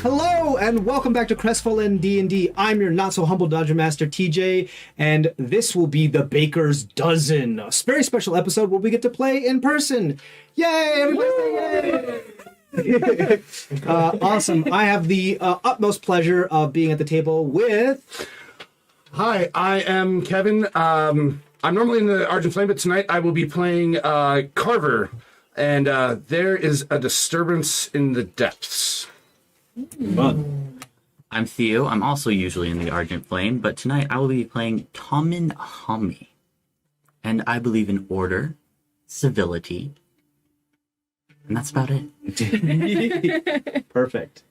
Hello and welcome back to CrestVahllen D&D. I'm your not-so-humble Dungeon Master, TJ, and this will be the Baker's Dozen, a very special episode where we get to play in person. Yay! Everybody say yay! Awesome. I have the utmost pleasure of being at the table with... Hi, I am Kevin. I'm normally in the Argent Flame, but tonight I will be playing Carver, and there is a disturbance in the depths. Fun. I'm Theo. I'm also usually in the Argent Flame, but tonight I will be playing Tommen Hami. And I believe in order, civility, and that's about it. Perfect.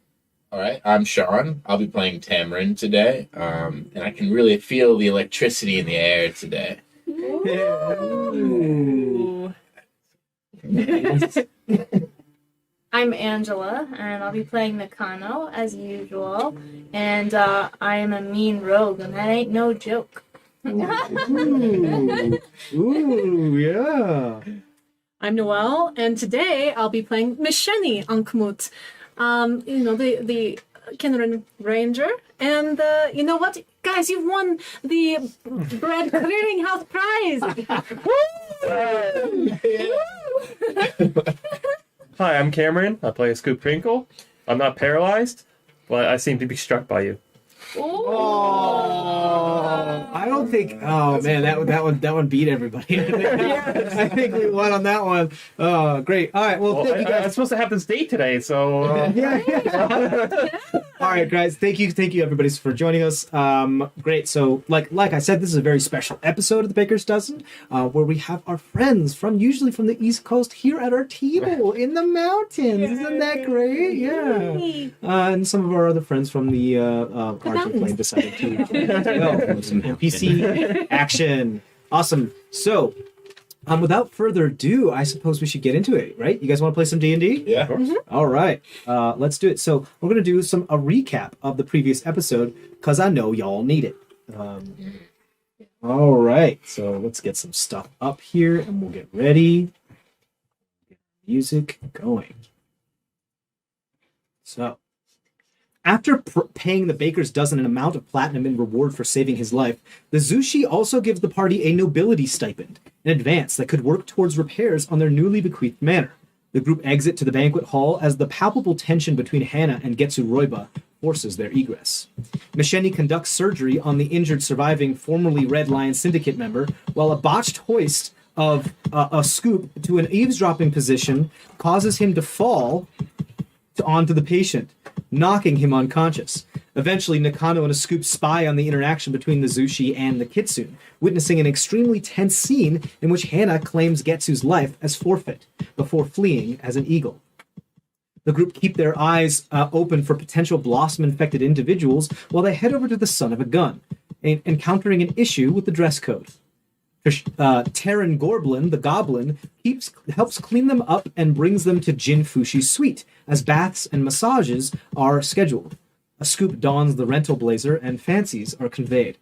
All right, I'm Sean. I'll be playing Tamarin today, and I can really feel the electricity in the air today. Ooh. I'm Angela, and I'll be playing Nakano, as usual. And I am a mean rogue, and that ain't no joke. Ooh, yeah. I'm Noelle, and today I'll be playing Misheni Ankmut. The Kinran Ranger. And you know what? Guys, you've won the Bread Clearinghouse Prize! Hi, I'm Cameron. I play a Scoop Crinkle. I'm not paralyzed, but I seem to be struck by you. Oh, I don't think. Oh man, that one beat everybody. I think we won on that one. Oh, great. All right. Well, thank you guys. I'm supposed to have this date today, so. Yeah. All right, guys. Thank you, everybody, for joining us. Great. So, like I said, this is a very special episode of the Baker's Dozen, where we have our friends usually from the East Coast here at our table in the mountains. Yay. Isn't that great? Yeah. And some of our other friends from the Argent Flame decided to some NPC action. Awesome. So, without further ado, I suppose we should get into it, right? You guys want to play some D&D? Yeah. Mm-hmm. All right. Let's do it. So we're going to do a recap of the previous episode because I know y'all need it. All right. So let's get some stuff up here and we'll get ready. Get music going. So, after paying the Baker's Dozen an amount of platinum in reward for saving his life, the Zushi also gives the party a nobility stipend, an advance that could work towards repairs on their newly bequeathed manor. The group exit to the banquet hall as the palpable tension between Hana and Getsu Roiba forces their egress. Misheni conducts surgery on the injured surviving formerly Red Lion Syndicate member, while a botched hoist of a scoop to an eavesdropping position causes him to fall onto the patient, knocking him unconscious. Eventually, Nakano and a scoop spy on the interaction between the Zushi and the Kitsune, witnessing an extremely tense scene in which Hana claims Getsu's life as forfeit before fleeing as an eagle. The group keep their eyes open for potential blossom-infected individuals while they head over to the Son of a Gun, encountering an issue with the dress code. Terran Gorblin, the Goblin, helps clean them up and brings them to Jin Fushi's suite, as baths and massages are scheduled. A scoop dons the rental blazer, and fancies are conveyed.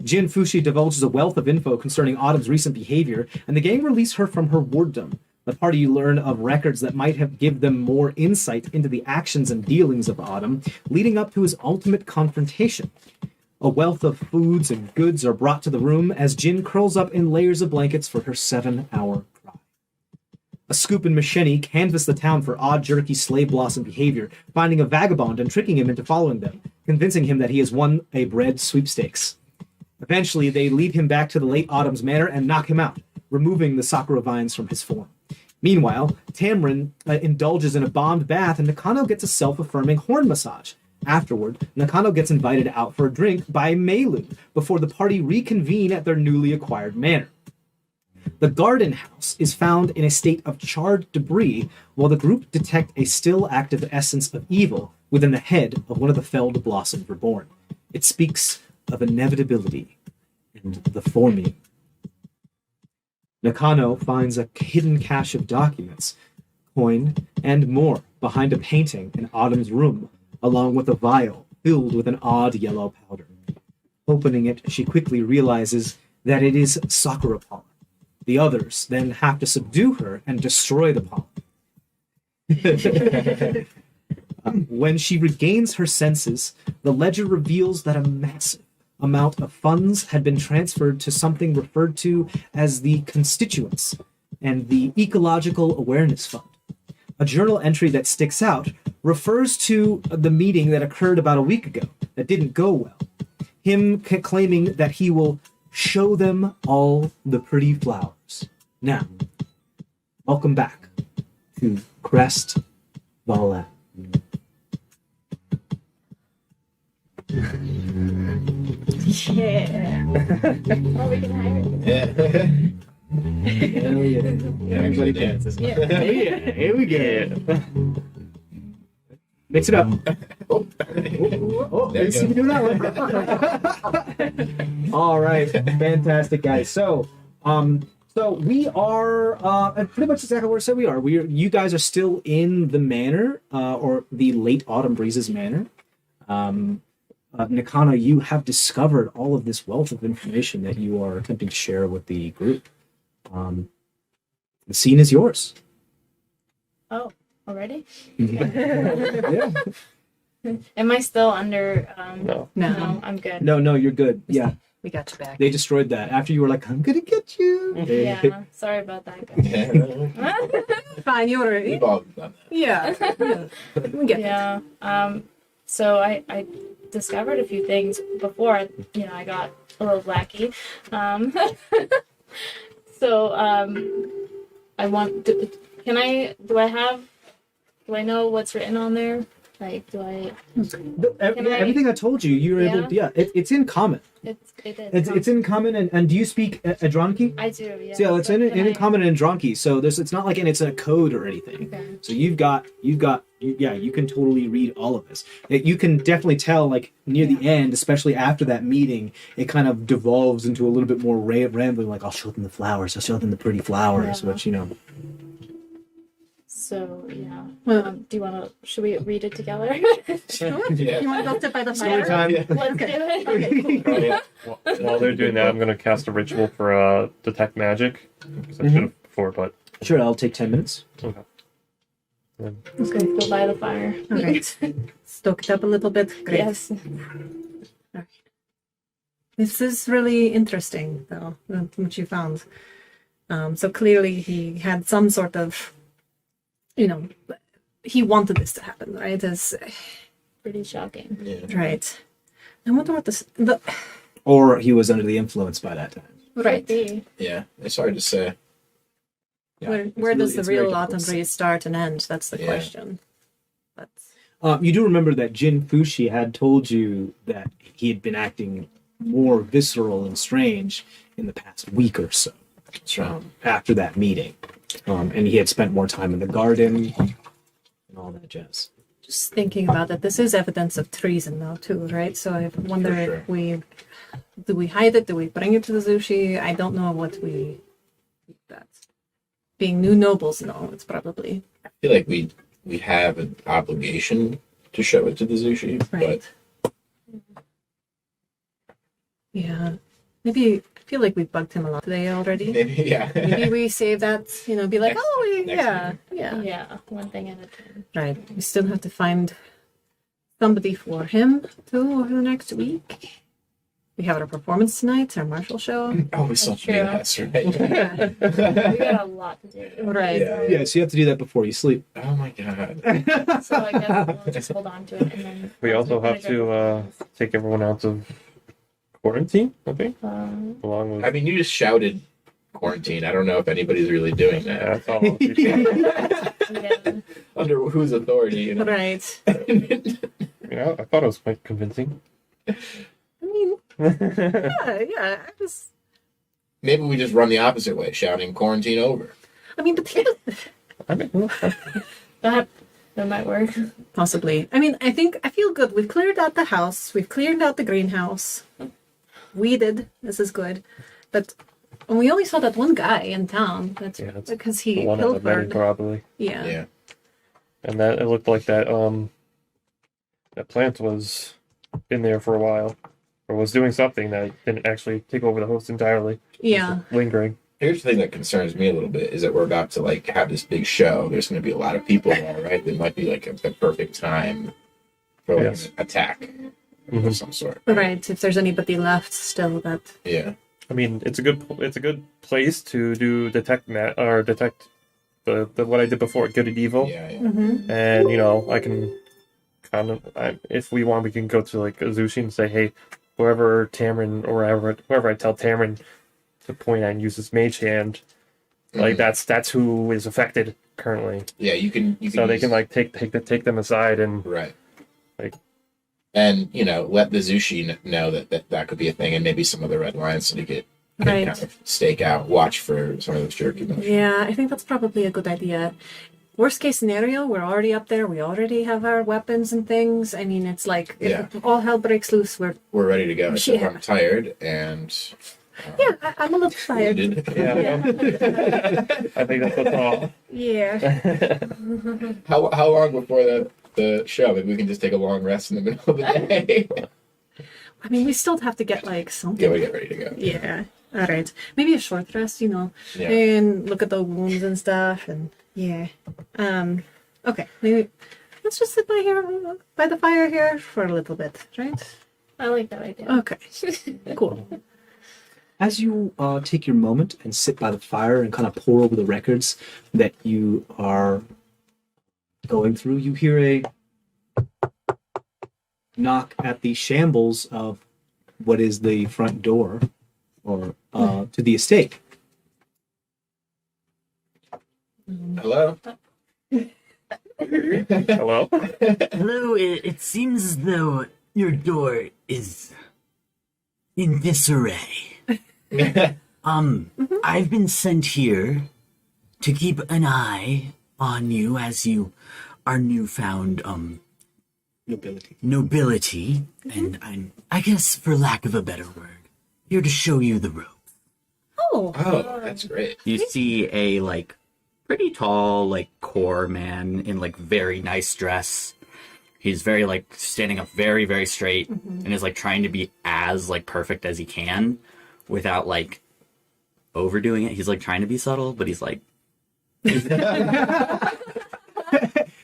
Jin Fushi divulges a wealth of info concerning Autumn's recent behavior, and the gang release her from her warddom. The party learn of records that might have give them more insight into the actions and dealings of Autumn, leading up to his ultimate confrontation. A wealth of foods and goods are brought to the room as Jin curls up in layers of blankets for her 7-hour cry. A scoop and Misheni canvass the town for odd, jerky slave blossom behavior, finding a vagabond and tricking him into following them, convincing him that he has won a bread sweepstakes. Eventually, they lead him back to the late Autumn's manor and knock him out, removing the sakura vines from his form. Meanwhile, Tamarin indulges in a bombed bath and Nakano gets a self-affirming horn massage. Afterward, Nakano gets invited out for a drink by Meilu before the party reconvene at their newly acquired manor. The garden house is found in a state of charred debris, while the group detect a still active essence of evil within the head of one of the felled Blossom Reborn. It speaks of inevitability and the forming. Nakano finds a hidden cache of documents, coin, and more behind a painting in Autumn's room, along with a vial filled with an odd yellow powder. Opening it, she quickly realizes that it is Sakura pollen. The others then have to subdue her and destroy the pollen. When she regains her senses, the ledger reveals that a massive amount of funds had been transferred to something referred to as the Constituents and the Ecological Awareness Fund. A journal entry that sticks out refers to the meeting that occurred about a week ago that didn't go well. Him claiming that he will show them all the pretty flowers. Now, welcome back to CrestVahllen. Yeah. Oh, we can hire it. Yeah. Hell yeah. Everybody dances. Yeah. Oh yeah, here we go. Mix it up. Oh, there Let's see you you go. do that one. All right, fantastic, guys. So we are pretty much exactly where I said we are. You guys are still in the manor, or the late autumn breezes manor. Nakano, you have discovered all of this wealth of information that you are attempting to share with the group. The scene is yours. Oh, already? Yeah. Am I still under? No. No, I'm good. No, you're good. Yeah, We got you back. they destroyed that after you were like, "I'm gonna get you." Yeah, sorry about that, guys. Yeah. Fine, you were. We've all done that. Yeah. We get it. Yeah. So I discovered a few things before I got a little wacky. So I want. Do I know what's written on there? Like, do I? Everything I told you, you were able. To, it's in common. It's in common. And do you speak Adronki? I do. Yeah. So yeah, it's in common in Adronki. So it's not like it's a code or anything. Okay. So you can totally read all of this. You can definitely tell, like, near the end, especially after that meeting, it kind of devolves into a little bit more rambling, like, I'll show them the flowers, I'll show them the pretty flowers, Yeah. which, So yeah. Well, Do you want to? Should we read it together? sure. Yeah. You want to go sit by the Story fire? time. Yeah. Let's do it. Okay, cool. Oh, yeah. While they're doing that, I'm going to cast a ritual for detect magic. 'Cause I should have before, but Sure, I'll take 10 minutes. okay. Let's go by the fire. All right. Stoke it up a little bit. Great. Yes. This is really interesting, though, what you found. So clearly he had some sort of, he wanted this to happen, right? Pretty shocking. Yeah. Right. I wonder what Or he was under the influence by that time. right. Could be. Yeah. It's hard to say. Yeah, Where it's does really- the it's very real difficult autumn to say. breeze start and end? That's the Yeah. question. But You do remember that Jin Fushi had told you that he had been acting more visceral and strange in the past week or so. That's right. After that meeting. And he had spent more time in the garden and all that jazz. just thinking about it, this is evidence of treason now too, right? So I wonder For sure. if do we hide it? Do we bring it to the Zushi? I don't know what we. That being new nobles, no, it's probably I feel like we have an obligation to show it to the Zushi, right. Yeah, maybe I feel like we bugged him a lot today but already. maybe yeah. Maybe we save that, be like, Next- oh, next yeah, Yeah, one thing at a time. right. We still have to find somebody for him too over the next week. We have our performance tonight, our martial show. Oh, we still have to do that. That's right. Yeah. We got a lot to do. Right. Yeah. Yeah, so you have to do that before you sleep. Oh my god. So I guess we'll just hold on to it and then. We also have to take everyone out of quarantine, I think, along with. I mean, you just shouted quarantine. I don't know if anybody's really doing Yeah, that. that's all. I'll appreciate. Yeah. Under whose authority? You know? Right. Yeah, I thought it was quite convincing. I mean, yeah. Maybe we just run the opposite way, shouting quarantine over. I mean, but he was I mean, That might work. possibly. I mean, I feel good. We've cleared out the house. We've cleared out the greenhouse. Weeded. This is good. But and we only saw that one guy in town. That's Yeah, that's because the he one at the wedding, pilfered. probably. Yeah. Yeah. And that it looked like that plant was in there for a while, or was doing something that didn't actually take over the host entirely. Yeah. Lingering. Here's the thing that concerns me a little bit is that we're about to like have this big show. There's going to be a lot of people there, right? It might be like the perfect time for like Yes. an attack Mm-hmm. of some sort. Right, if there's anybody left still that... Yeah. I mean, it's a good place to do detect the what I did before, good and evil. Yeah. And I can kind of, if we want, we can go to like Azushi and say, hey, whoever Tamron or whoever I tell Tamron to point at and use his mage hand, like that's who is affected currently. Yeah, you can So they can like take them aside and right. like, And let the Zushi know that could be a thing, and maybe some of the Red Lion Syndicate can Right. kind of stake out, watch for some of those jerky moves. Yeah, I think that's probably a good idea. Worst case scenario, we're already up there. We already have our weapons and things. I mean, it's like, if all hell breaks loose, we're... We're ready to go. Except Yeah. I'm tired and Yeah, I'm a little tired. wounded. yeah, I think that's what's all. Yeah. How long before the show? Maybe we can just take a long rest in the middle of the day. I mean, we still have to get like something. Yeah, we get ready to go. Yeah. All right. Maybe a short rest, Yeah. and look at the wounds and stuff, and yeah. Okay. Maybe let's just sit by the fire here for a little bit, right? I like that idea. Okay. Cool. As you take your moment and sit by the fire and kind of pore over the records that you are going through, you hear a knock at the shambles of what is the front door or to the estate. Hello? Hello? Hello, it seems as though your door is in disarray. I've been sent here to keep an eye on you as you are newfound, nobility, and I guess, for lack of a better word, here to show you the rope. Oh. Oh, that's great. You see a, pretty tall, core man in, very nice dress. He's very, standing up very, very straight and is, trying to be as, perfect as he can without, overdoing it. He's, trying to be subtle, but he's,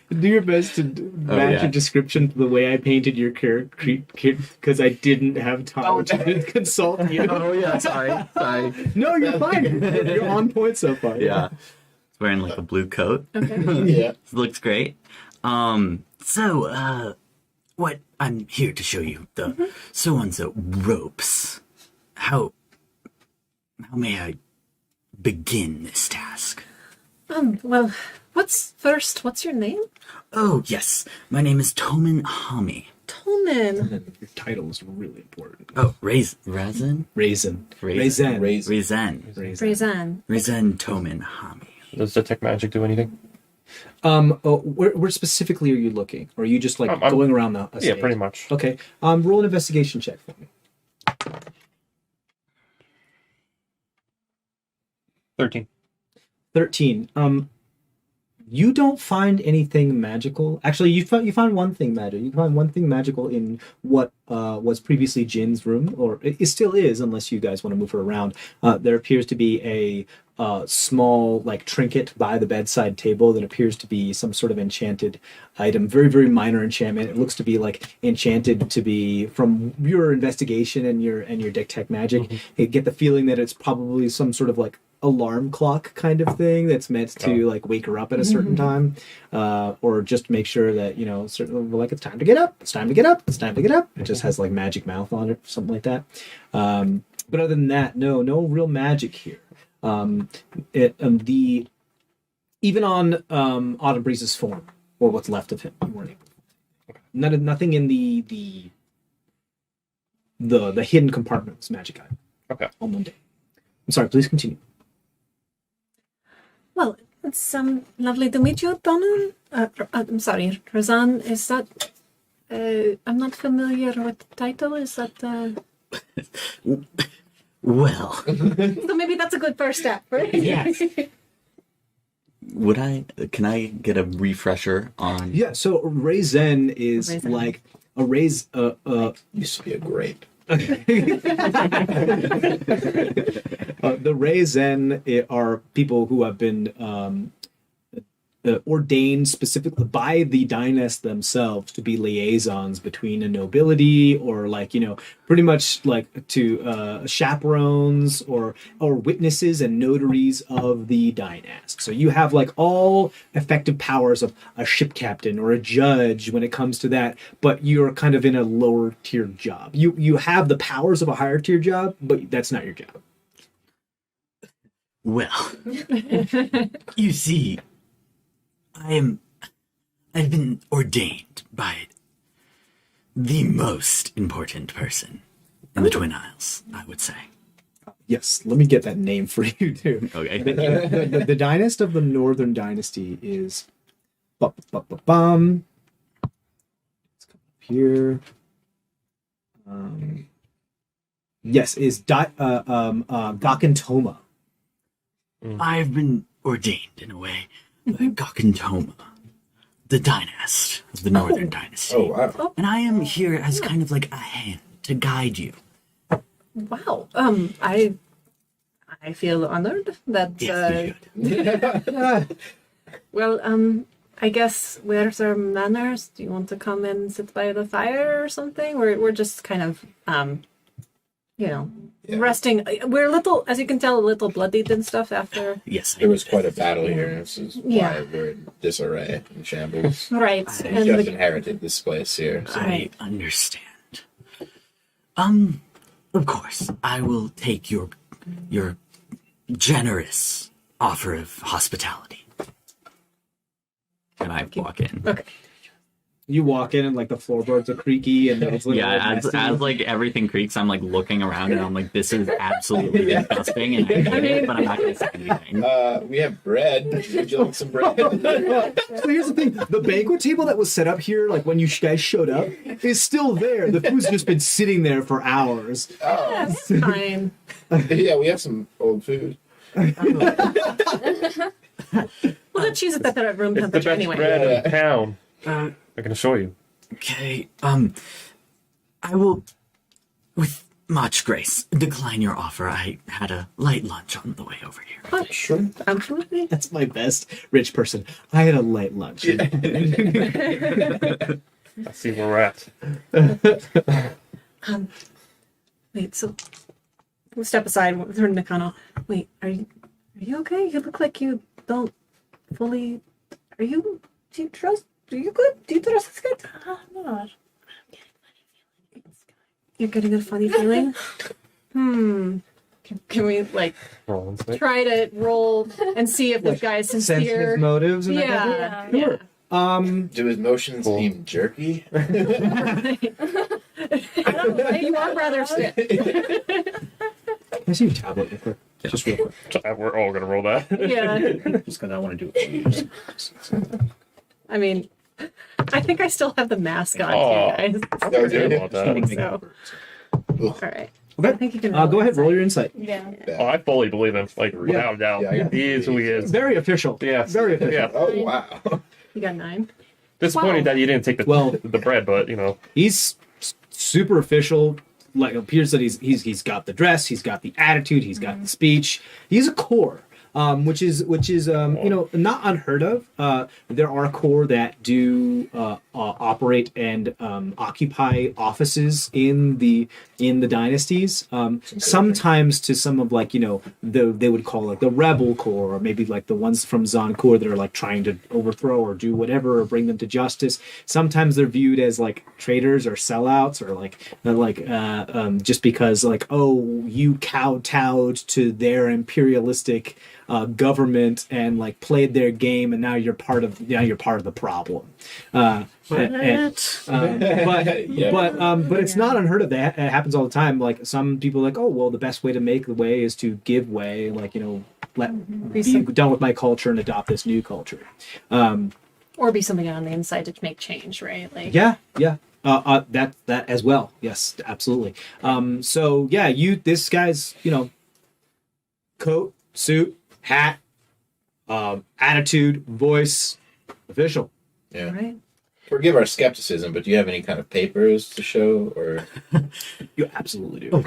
Do your best to match a description to the way I painted your character, because I didn't have time to consult you. Oh, yeah, sorry. No, you're fine. You're on point so far. Yeah. He's wearing, a blue coat. Okay. Yeah. Looks great. What I'm here to show you, the so-and-so ropes. How may I begin this task? Well, what's your name? Oh, yes. My name is Tomin Hami. Tomin. Your title is really important. Oh, Raisin? Raisin. Raisin. Raisin. Razan. Tomin Hami. Does detect magic do anything? Where specifically are you looking? Or are you just I'm- going around the Yeah, estate? pretty much. Okay. Roll an investigation check for me. 13. 13. You don't find anything magical. Actually, you find one thing magical. You find one thing magical in what was previously Jin's room, or it still is, unless you guys want to move her around. There appears to be a small trinket by the bedside table that appears to be some sort of enchanted item. Very, very minor enchantment. It looks to be enchanted to be, from your investigation and your detect magic, you get the feeling that it's probably some sort of alarm clock kind of thing that's meant to wake her up at a certain time, or just make sure that certain it's time to get up, it's time to get up, it's time to get up. It just has magic mouth on it, something like that. But other than that, no real magic here. Even on Autumn Breeze's form, or what's left of him, you weren't able. Nothing in the hidden compartment was magic item. Okay. All mundane. I'm sorry. Please continue. Well, it's lovely to meet you, Donna. I'm sorry, Razan. Is that? I'm not familiar with the title. Is that? Well, So maybe that's a good first step, right? yes. Can I get a refresher on... Yeah. So raisin is Raisin. like a raise. Used to be a grape. The Rei Zen are people who have been ordained specifically by the dynast themselves to be liaisons between a nobility, or like, pretty much like to chaperones or witnesses and notaries of the dynast. So you have like all effective powers of a ship captain or a judge when it comes to that, but you're kind of in a lower tier job. You have the powers of a higher tier job, but that's not your job. Well, you see, I've been ordained by the most important person in the Twin Isles, I would say. Yes, let me get that name for you too. Okay. The dynast of the Northern Dynasty is Let's come up here. Yes, is Gakantoma. I've been ordained in a way by Gakantoma, the dynast of the Northern Dynasty. Oh, wow. And I am here as kind of like a hand to guide you. Wow. I feel honored that. Yes, you should. Well, I guess where's our manners? Do you want to come and sit by the fire or something? We're just kind of resting. We're a little, as you can tell, a little bloodied and stuff after. Yes, There was quite a battle here. This is Yeah. why we're in disarray and shambles. Right. We And just the, inherited this place here. So. I understand. Of course, I will take your generous offer of hospitality. And I walk in. okay. You walk in and like the floorboards are creaky and it's like Yeah, as like everything creaks, I'm like looking around and I'm like, this is absolutely disgusting, and I hate it, but I'm not gonna say anything. We have bread. Would you like some bread? So here's the thing: the banquet table that was set up here, like when you guys showed up, is still there. The food's just been sitting there for hours. That's fine. Yeah, we have some old food. We'll just choose it at that room It's the temperature best anyway. bread in town. Uh, I can assure you. okay, I will, with much grace, decline your offer. I had a light lunch on the way over here. Oh, sure. Absolutely. That's my best rich person. I had a light lunch. I see where we're at. Wait, so we'll step aside. We'll turn to Nakano. Wait, are you okay? You look like you don't fully. Do you trust? Are you good? Do you trust this guy? I'm not. You're getting a funny feeling. Can we like Roll insight. try to roll and see if this guy is Sense sincere? his motives and that kind of thing? Yeah. Sure. Do his motions Cool. seem jerky? I don't know. You are rather stiff. Can I see your tablet real quick? Just real quick. We're all gonna roll that. Yeah. Just because I want to do it. I mean, I think I still have the mask on, Oh. you guys. No, Sorry dude. about that. So, all right. Okay. I think you can. Go ahead, roll your insight. Yeah. Oh, I fully believe him. Like, without doubt. Yeah, I got He is who he is. Very official. Yes. Very official. Yeah. Oh, wow. You got 9. Disappointed Wow. that you didn't take the Well- the bread, but He's super official. Like, appears that he's got the dress, he's got the attitude, he's got the speech. He's a core, which is not unheard of. There are core that do operate and occupy offices in the dynasties. Sometimes to some of like they would call like the rebel core, or maybe like the ones from Zoncourt that are like trying to overthrow or do whatever or bring them to justice. Sometimes they're viewed as like traitors or sellouts, or just because like, oh, you kowtowed to their imperialistic government and like played their game, and now you're part of the problem. But it's not unheard of. That it happens all the time. Like some people are like, oh well, the best way to make the way is to give way. Like be done with my culture and adopt this new culture. Or be something on the inside to make change, right? Like, Yeah. That as well. Yes, absolutely. So yeah, this guy's coat, suit, hat, attitude, voice, official. Yeah. right. forgive our skepticism, but do you have any kind of papers to show, or? You absolutely do.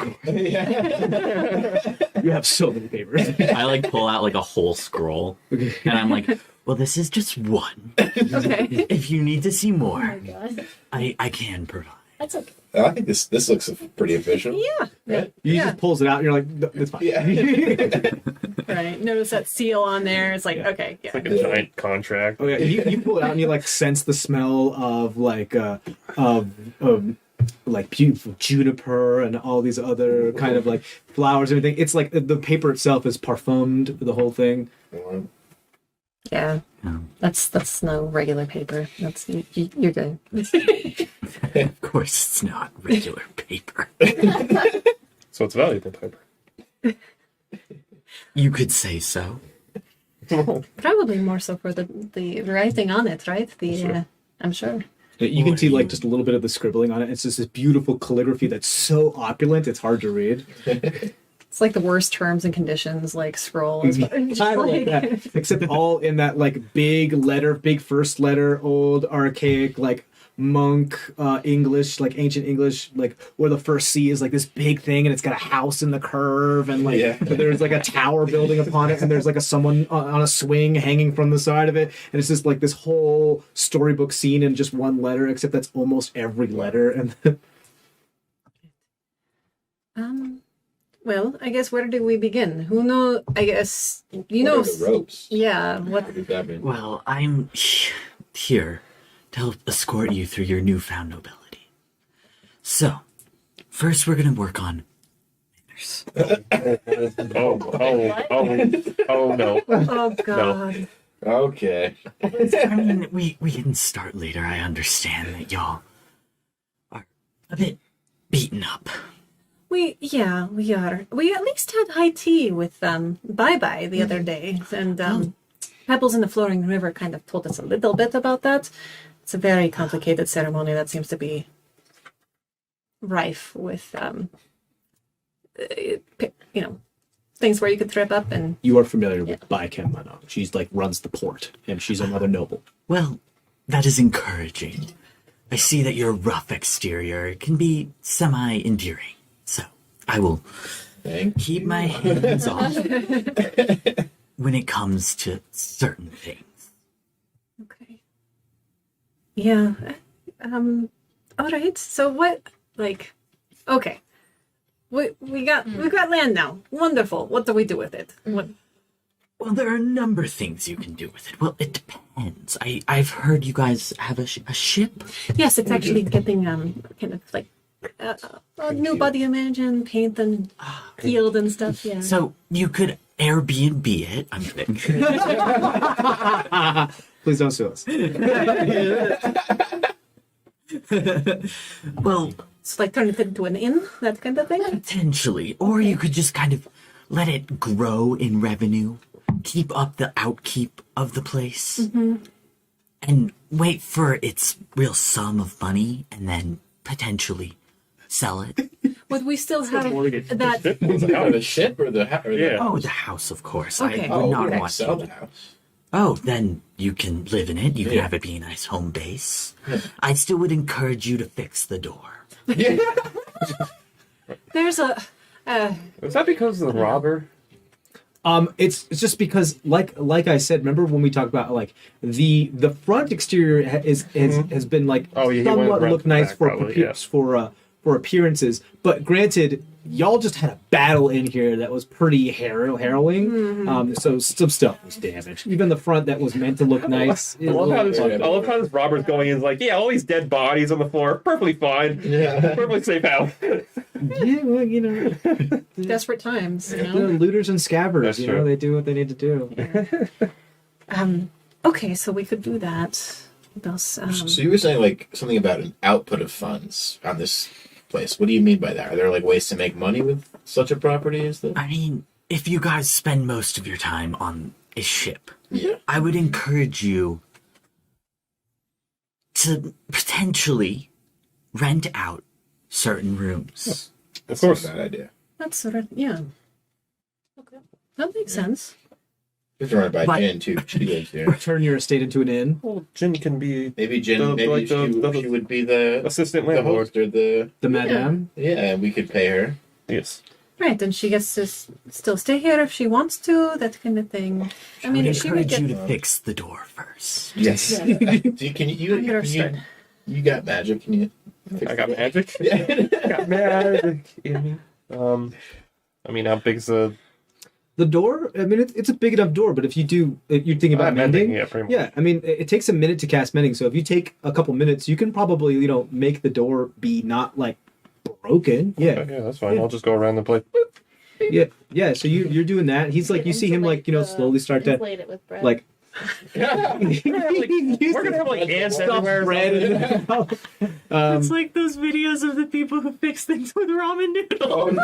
You have so many papers. I like pull out like a whole scroll, and I'm like, well, this is just one. Okay. If you need to see Oh more, my god. I can provide. That's okay. I think this looks pretty official. Yeah. Right? He Yeah. just pulls it out, and you're like, "No, it's fine." Yeah. Right. Notice that seal on there. It's like, okay, yeah. It's like a giant contract. Oh yeah, you pull it out and you like sense the smell of like juniper and all these other kind of like flowers and everything. It's like the paper itself is parfumed, the whole thing. Yeah, Um, that's no regular paper. You're good. of course, it's not regular paper. So it's valuable paper. You could say so. Probably more so for the writing on it, right? I'm sure. You can see like just a little bit of the scribbling on it. It's just this beautiful calligraphy that's so opulent it's hard to read. It's like the worst terms and conditions, like scroll. It's Kind of like that, except all in that like big letter, big first letter, old archaic like monk English, like ancient English, like where the first C is like this big thing and it's got a house in the curve and like there's like a tower building upon it and there's like someone on a swing hanging from the side of it and it's just like this whole storybook scene in just one letter, except that's almost every letter. And Well, I guess where do we begin? Who know? I guess you know. What are the ropes? Yeah. What? What does that mean? Well, I'm here to help escort you through your newfound nobility. So, first we're gonna work on manners. Oh no. Oh God. Okay. I mean, we can start later. I understand that y'all are a bit beaten up. We are. We at least had high tea with Bye the other day, and Pebbles in the Flowing River kind of told us a little bit about that. It's a very complicated ceremony that seems to be rife with, things where you could trip up and. you are familiar with Bai Ken Manon. She's like runs the port and she's another noble. Well, that is encouraging. I see that your rough exterior can be semi-endearing. So, I will keep my hands off when it comes to certain things. Okay. Yeah. All right. So what? Like, okay. We've got land now. Wonderful. What do we do with it? What? Well, there are a number of things you can do with it. Well, it depends. I've heard you guys have a ship. Yes, it's actually getting kind of like a new body image and paint and healed and stuff. Yeah. So you could Airbnb it. I'm kidding. Please don't sue us. Well, It's like turn it into an inn, that kind of thing. potentially. Or you could just kind of let it grow in revenue, keep up the outkeep of the place, and wait for its real sum of money, and then potentially sell it. Would we still have that? The ship or the house? Yeah. Oh, the house, of course. Okay. I would not we want sell to. the house. Oh, then you can live in it. You can have it be a nice home base. I still would encourage you to fix the door. There's a. Was that because of the robber? It's just because like I said, remember when we talked about like the front exterior has been like Oh, yeah, he went somewhat around look the nice back, for probably, yeah. for appearances, but granted, y'all just had a battle in here that was pretty harrowing. So some stuff was damaged. Even the front that was meant to look nice. I love how this robber's going in like, yeah, all these dead bodies on the floor, perfectly fine. Yeah. Perfectly safe house. Yeah, well, you know, Desperate times, you they're know. looters and scabbers. That's You know, true. they do what they need to do. Okay, so we could do that. Those. So you were saying like something about an output of funds on this place. What do you mean by that? Are there like ways to make money with such a property as this? I mean, if you guys spend most of your time on a ship, Yeah. I would encourage you to potentially rent out certain rooms. Of That's not course. a bad idea. That's sort of yeah. Okay, that makes sense. We have to run it by But- Jen too. She lives here. Turn your estate into an inn. Well, Jin can be Maybe Jen. The- Maybe like the she would be the assistant the landlord. host or the The madame. yeah. We could pay her. Yes. Right, and she gets to still stay here if she wants to, that kind of thing. I mean, I would she would encourage get. you to fix the door first. Yes. Yeah. Can you Understood. you got magic? Can you? I got magic. Yeah. Got magic in me. I mean, how big's the The door. I mean, it's a big enough door, but if you do, if you're thinking about mending. Yeah, pretty much. Yeah, I mean, it takes a minute to cast mending. So if you take a couple minutes, you can probably make the door be not like broken. Yeah, Okay, yeah, that's fine. I'll just go around and play. yeah. So you're doing that. He's like, you see him like slowly start to Inflate it with bread. like. We're gonna have like ants everywhere. Bread. It's like those videos of the people who fix things with ramen noodles. Oh no!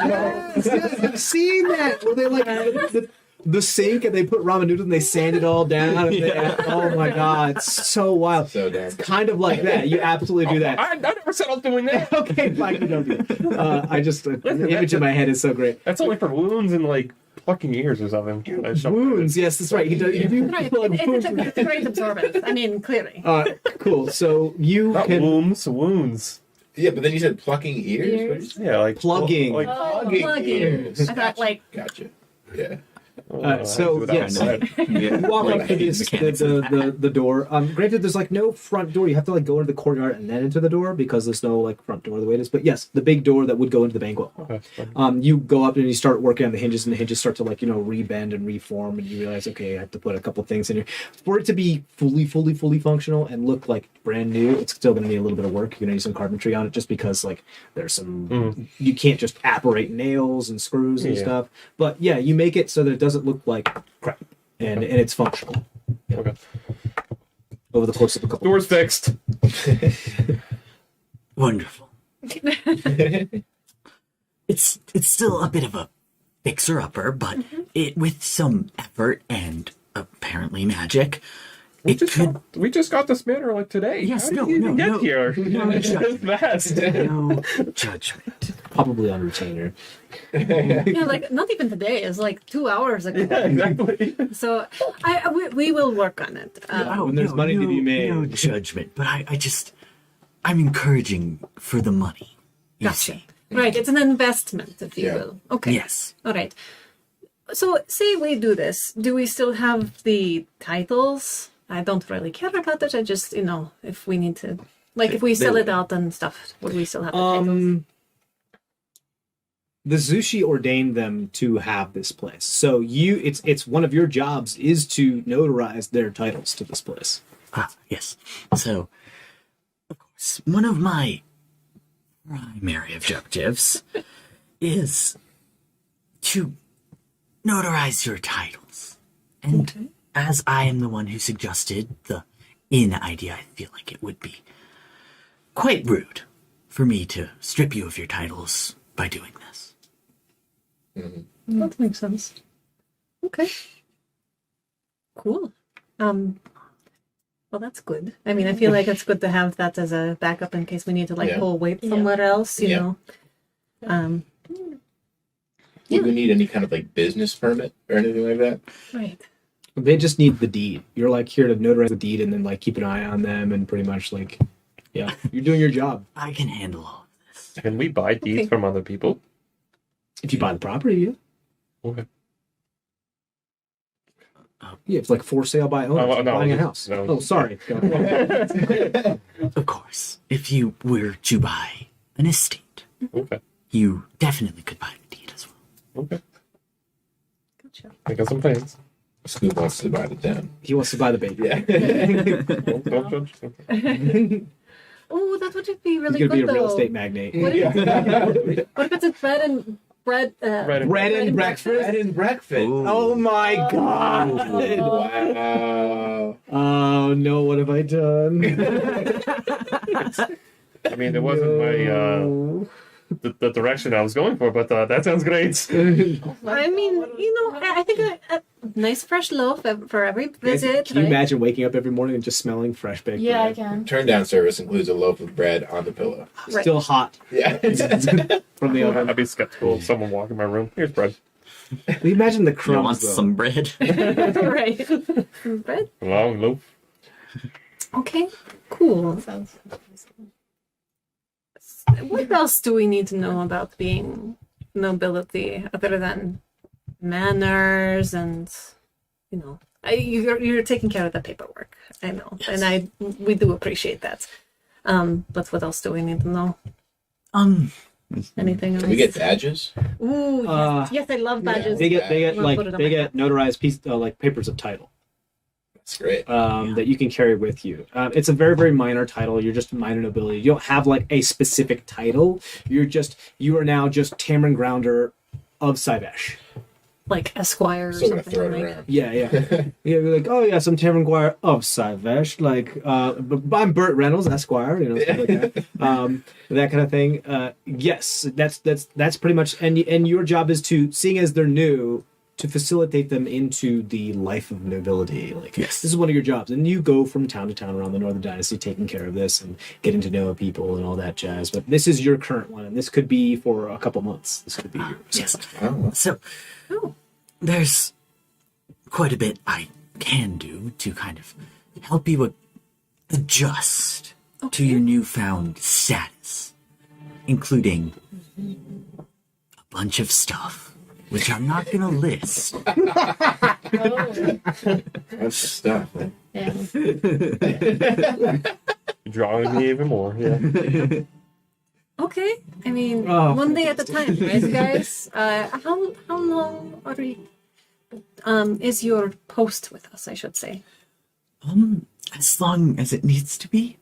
Yes, I've seen that. Where they like the sink and they put ramen noodles and they sand it all down. And oh my god, it's so wild. So dumb. It's kind of like that. You absolutely do that. I never said I was doing that. Okay, fine, you don't do it. I just the image in my head is so great. That's only for wounds and like plucking ears or something. Wounds, yes, that's right. He does. You do Right, blood wounds. it's a great absorbent. I mean, clearly. Cool. So you Not can wounds. Yeah, but then you said plucking ears. What did you say? Yeah, like Plugging. Like, Plugging plugging. ears. I thought, like- Gotcha. Yeah. so, yes. Yeah. you walk Like up to this, mechanics. the door. Granted, there's like no front door. You have to like go into the courtyard and then into the door because there's no like front door the way it is. But yes, the big door that would go into the banquet hall. Okay, fine. You go up and you start working on the hinges, and the hinges start to like rebend and reform, and you realize, okay, I have to put a couple things in here for it to be fully functional and look like brand new. It's still going to need a little bit of work. You're going to need some carpentry on it, just because like there's some you can't just apparate nails and screws and Yeah. stuff. But yeah, you make it so that it doesn't look like crap, and it's functional. Yeah. Okay. Over the course of a couple. Door's fixed. Wonderful. It's still a bit of a fixer-upper, but it with some effort and apparently magic, it could. We just got this manor like today. Yes, How no, did you even no, get no. here? No, It's just fast. No judgment. Probably on retainer. Yeah, like not even today. It's like 2 hours ago. Yeah, exactly. So we will work on it. when there's money to be made. No judgment, but I'm encouraging for the money. You Gotcha. see. Right, it's an investment, if you Yeah. will. Okay. Yes. All right. So, say we do this. Do we still have the titles? I don't really care about it. I just, if we need to, like, if we sell it out and stuff, would we still have the titles? The Zushi ordained them to have this place. So it's one of your jobs is to notarize their titles to this place. Yes. So, of course, one of my primary objectives is to notarize your titles. And as I am the one who suggested the inn idea, I feel like it would be quite rude for me to strip you of your titles by doing this. That makes sense. Okay. Cool. Well, that's good. I mean, I feel like it's good to have that as a backup in case we need to Yeah. pull weight somewhere else. You know. Would we need any kind of like business permit or anything like that? Right. They just need the deed. You're like here to notarize the deed and then like keep an eye on them and pretty much like, yeah, you're doing your job. I can handle all of this. Can we buy deeds Okay. from other people? If you buy the property, yeah. Okay. Yeah, it's like for sale by owners. Oh, no, buying a no. house. No. Oh, sorry. Go ahead. Of course, if you were to buy an estate, Okay. you definitely could buy the deed as well. Okay. Gotcha. I got some plans. Scoop wants to buy the town. He wants to buy the baby. Yeah. Don't judge. Oh, that would be really He's gonna good be a real though. estate magnate. What if it's a bread and bread? Bread and breakfast. Bread and breakfast. Oh my god! Wow. Oh no! What have I done? I mean, it wasn't my the direction I was going for, but that sounds great. I mean, I think a nice fresh loaf for every visit. Can you right? imagine waking up every morning and just smelling fresh baked Yeah, I bread? can. Turn down service includes a loaf of bread on the pillow. Right. Still hot Yeah. from the oven. I'd be skeptical of someone walking in my room. Here's bread. We imagine the You crumbs, want though. some bread? Right. But Long loop. Okay, cool. Sounds. what else do we need to know about being nobility other than manners and, you're taking care of the paperwork. I know, Yes. and we do appreciate that. But what else do we need to know? Anything else? Can we get badges? Ooh, yes, yes, I love badges. They get Wanna put it on they my get notarized like papers of title That's great. that you can carry with you. It's a very, very minor title. You're just a minor nobility. You don't have like a specific title. You are now just Tamron Grounder of Cyvesh. Like Esquire or Still gonna something throw it like. around. Yeah. Yeah, you're like, oh yes, I'm Tamron Guire of Cyvesh. Like, but I'm Burt Reynolds, Esquire. Stuff like that. That kind of thing. Yes, that's pretty much. And your job is to, seeing as they're new, to facilitate them into the life of nobility. Like, Yes. this is one of your jobs, and you go from town to town around the Northern Dynasty, taking care of this and getting to know people and all that jazz. But this is your current one, and this could be for a couple months. This could be yours. Yes. Oh, So, there's quite a bit I can do to kind of help you adjust to your newfound status, including a bunch of stuff, which I'm not going to list. that's stuff. Man. Yeah. You're drawing me even more. Yeah. Okay, I mean, Oh, one day at a time, right, guys? How long are we? Is your post with us? I should say. As long as it needs to be.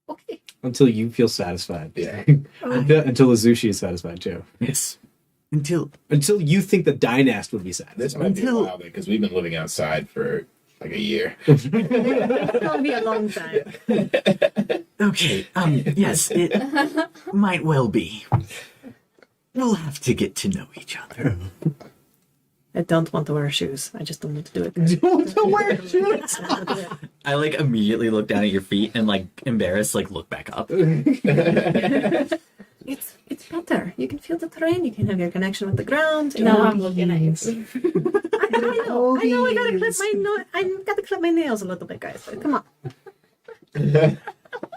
Okay. Until you feel satisfied. Yeah. Until Azushi is satisfied too. Yes. Until Until you think the Dynast would be satisfied. This might be a Until- while because we've been living outside for like a year. It's gonna be a long time. okay, yes, it might well be. We'll have to get to know each other. I don't want to wear shoes. I just don't want to do it. Don't wear shoes. I like immediately look down at your feet and like embarrassed, like look back up. It's better. You can feel the terrain. You can have your connection with the ground. No, I'm looking at you. I know. I gotta clip my gotta clip my nails a little bit, guys. Come on.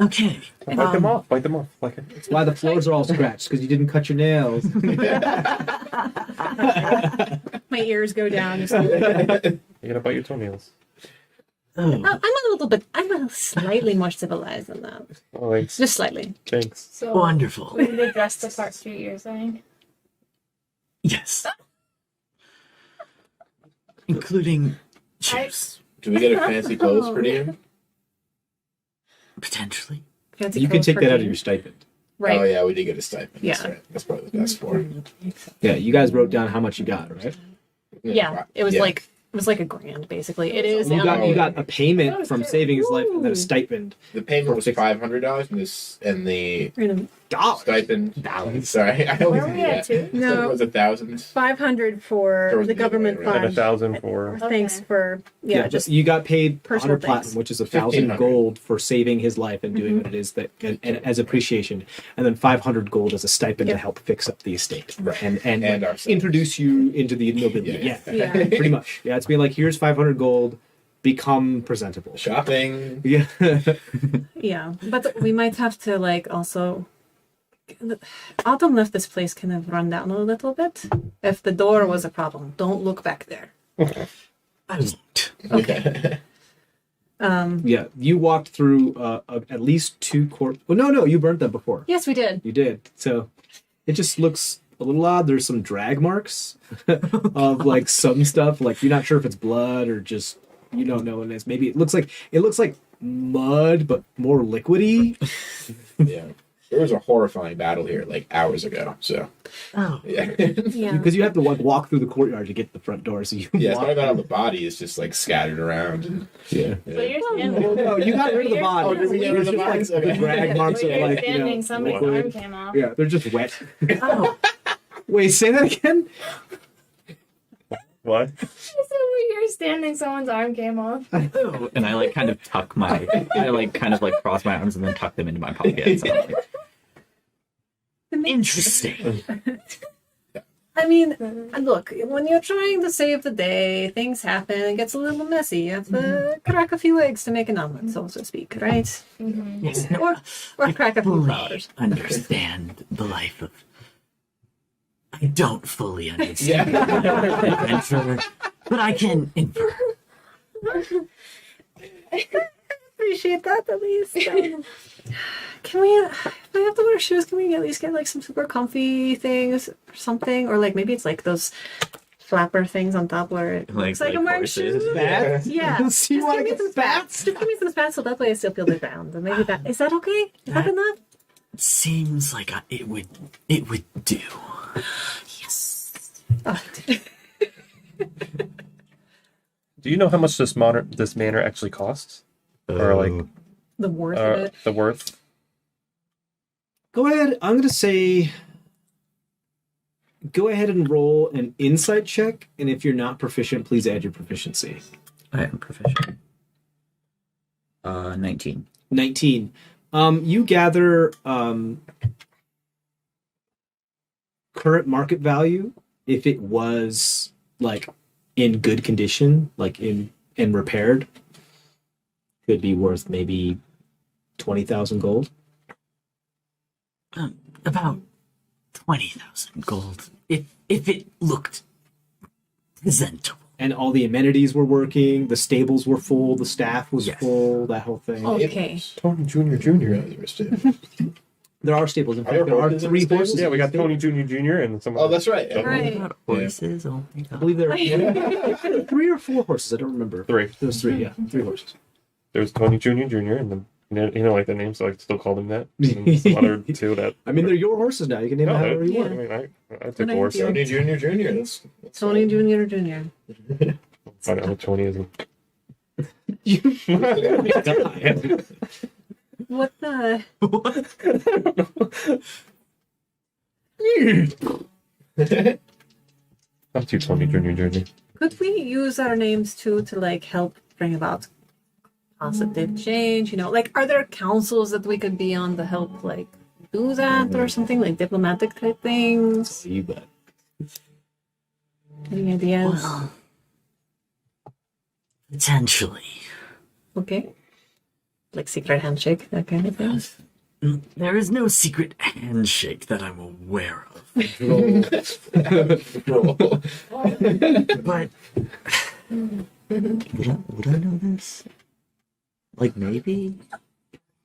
Okay. Bite them off. Bite them off. Like it. That's why the floors are all scratched, because you didn't cut your nails. My ears go down. You gotta bite your toenails. Oh, I'm a slightly more civilized than that. Oh, thanks. Just slightly. Thanks. So wonderful. we need to dress the part street, you're saying? Yes. Including shoes, Do we get a fancy clothes per diem? potentially. Fancy You can clothes take for that out of you. your stipend. Right. Oh yeah, we did get a stipend. That's Yeah. right. That's probably the best for. Yeah, you guys wrote down how much you got, right? Yeah. It was Yeah. like $1,000 basically. It is. You got Oh, a payment from shit. saving his life and then a stipend. The payment was $500, and the Dollars. stipend. Sorry, I always Where are do we at, that. too? No. It was 1,000. 500 for There was the the other government way around. And fund. 1,000 for. Thanks Okay. for just you got paid personal 100 platinum, things. which is 1,000 1,500. gold for saving his life and doing what it is that and as appreciation, and then 500 gold as a stipend to Yep. help fix up the estate Right. and And like, ourselves. introduce you into the nobility. Yeah. Yeah, Yeah. pretty much. Yeah, it's being like, here's 500 gold, become presentable. Shopping. Yeah. Yeah, but we might have to also. Autumn left this place kind of run down a little bit. If the door was a problem, don't look back there. I won't. Okay. Yeah, you walked through at least 2 court. Well, no, you burnt them before. Yes, we did. You did. So it just looks a little odd. There's some drag marks of like some stuff. Like you're not sure if it's blood or just you don't know what it is. Maybe it looks like mud, but more liquidy. Yeah. There was a horrifying battle here like hours ago. So Oh, yeah. Yeah. Because you have to walk through the courtyard to get to the front door. So you Yeah, it's walk. not about all the body is just like scattered around. Yeah. So you're standing. No, you got rid of the You're body. Oh, did we get rid of the There's just, bodies? the Okay. drag marks of You're like standing, somebody's wood. arm came off. Yeah, they're just wet. oh, Wait, say that again. What? I said when you're standing, someone's arm came off. oh. And I kind of tuck my, cross my arms and then tuck them into my pockets. So I'm like, interesting. I mean, look, when you're trying to save the day, things happen. It gets a little messy. You have to crack a few eggs to make an omelet, so to speak, right? Yes, no, Or crack a few fully flowers. understand the life of. I don't fully understand the adventure, but I can infer. Appreciate that at least. Can we? If I have to wear shoes, can we at least get like some super comfy things or something? Or like maybe it's like those flapper things on top where it looks like I'm wearing horses. shoes. Bats? Yeah. So you Just want give to me some get spats. bats? Just give me some spats so that way I still feel the ground. And maybe that is that okay? Is that enough? Seems like it would do. Yes. Do you know how much this manor actually costs? Or like The worth of it. the worth? Go ahead. I'm going to say go ahead and roll an insight check. And if you're not proficient, please add your proficiency. I am proficient. 19. 19. You gather current market value if it was like in good condition, like in repaired, could be worth maybe 20,000 gold. About 20,000 gold. If it looked presentable. And all the amenities were working, the stables were full, the staff was Yes. full, that whole thing. Okay. Tony Jr. Yeah, Jr. there was two. There are stables. In Are fact, there there are horses in 3 the stables? horses. Yeah, we in got the Tony Jr. Jr. and some. Oh, that's right. Yeah. Right. About horses, oh my I god. believe there are 3 or 4 horses. I don't remember. 3. There's 3, yeah. 3 horses. There's Tony Jr. Jr. and then like the name, so I still call him that. And then some other two that. I mean, they're your horses now. You can name them however you I want. mean, I took When I horse. feel- Tony Jr. Jr. That's Tony Jr. Jr. Find out what Tony is. What the? Not too Tony Jr. Jr. Could we use our names too to like help bring about positive change? You know, like are there councils that we could be on to help like do that or something like diplomatic type things? You bet. Any ideas? Well, potentially. Okay. Like secret handshake, that kind of thing. There is no secret handshake that I'm aware of. Roll. But would I know this? Like maybe?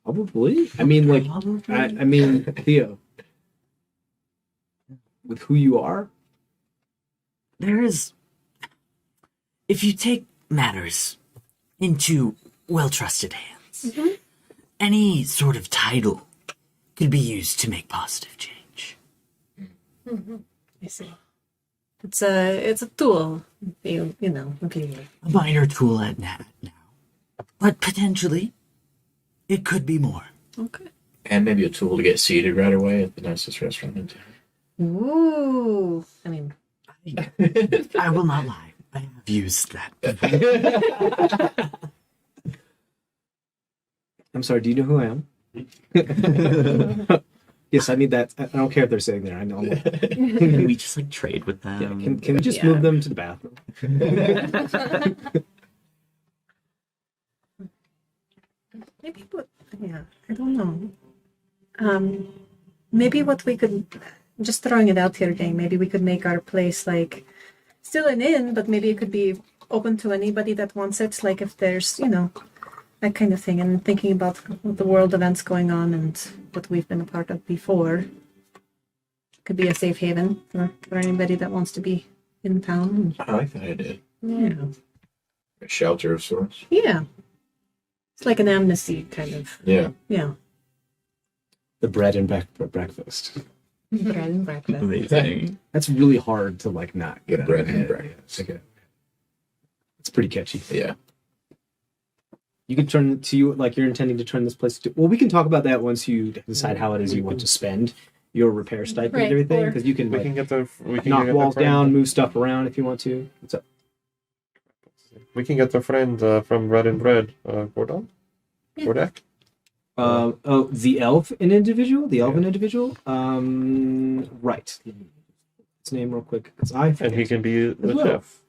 Probably. I mean, like, Probably. I mean, Theo, with who you are, There is. If you take matters into well trusted hands, any sort of title could be used to make positive change. I see. It's a tool. You know, okay. A minor tool at now. But potentially, it could be more. Okay. And maybe a tool to get seated right away at the nicest restaurant in town. Ooh. I mean, I will not lie. I have used that. I'm sorry, do you know who I am? Yes, I need that. I don't care if they're sitting there. I know. Can we just like trade with them? Yeah, can we just Yeah. move them to the bathroom? maybe what? Yeah, I don't know. Maybe what we could, just throwing it out here again. Maybe we could make our place like still an inn, but maybe it could be open to anybody that wants it. Like if there's, you know, that kind of thing. And thinking about the world events going on and what we've been a part of before, could be a safe haven for anybody that wants to be in town. I like that idea. Yeah, A shelter of sorts. yeah. It's like an amnesty kind of. Yeah. Yeah. The bread and breakfast. Bread and breakfast. Amazing. That's really hard to like not The get out bread of and your head. breakfast. Okay. It's pretty catchy. Yeah. You can turn to you like you're intending to turn this place to. Well, we can talk about that once you decide how it is you want to spend your repair stipend Right, and everything, or- because you can We like, can get the knock walls down, move stuff around if you want to. What's up? We can get the friend from Bread and Bread, Gordon. Yeah. Gordak. The elven individual. Right. his name real quick because I And forget. he can be the well. chef,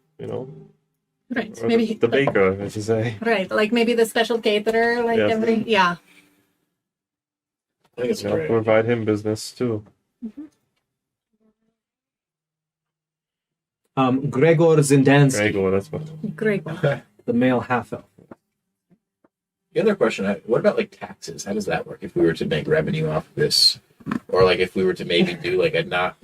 Right. Or Maybe the baker, I should say. Right. Like maybe the special caterer, like Yes. every yeah. I think it's great. Provide him business too. Gregor Zindansky, Gregor, that's what. Great one. the male half elf. The other question, what about like taxes? How does that work if we were to make revenue off of this? Or like if we were to maybe do like a not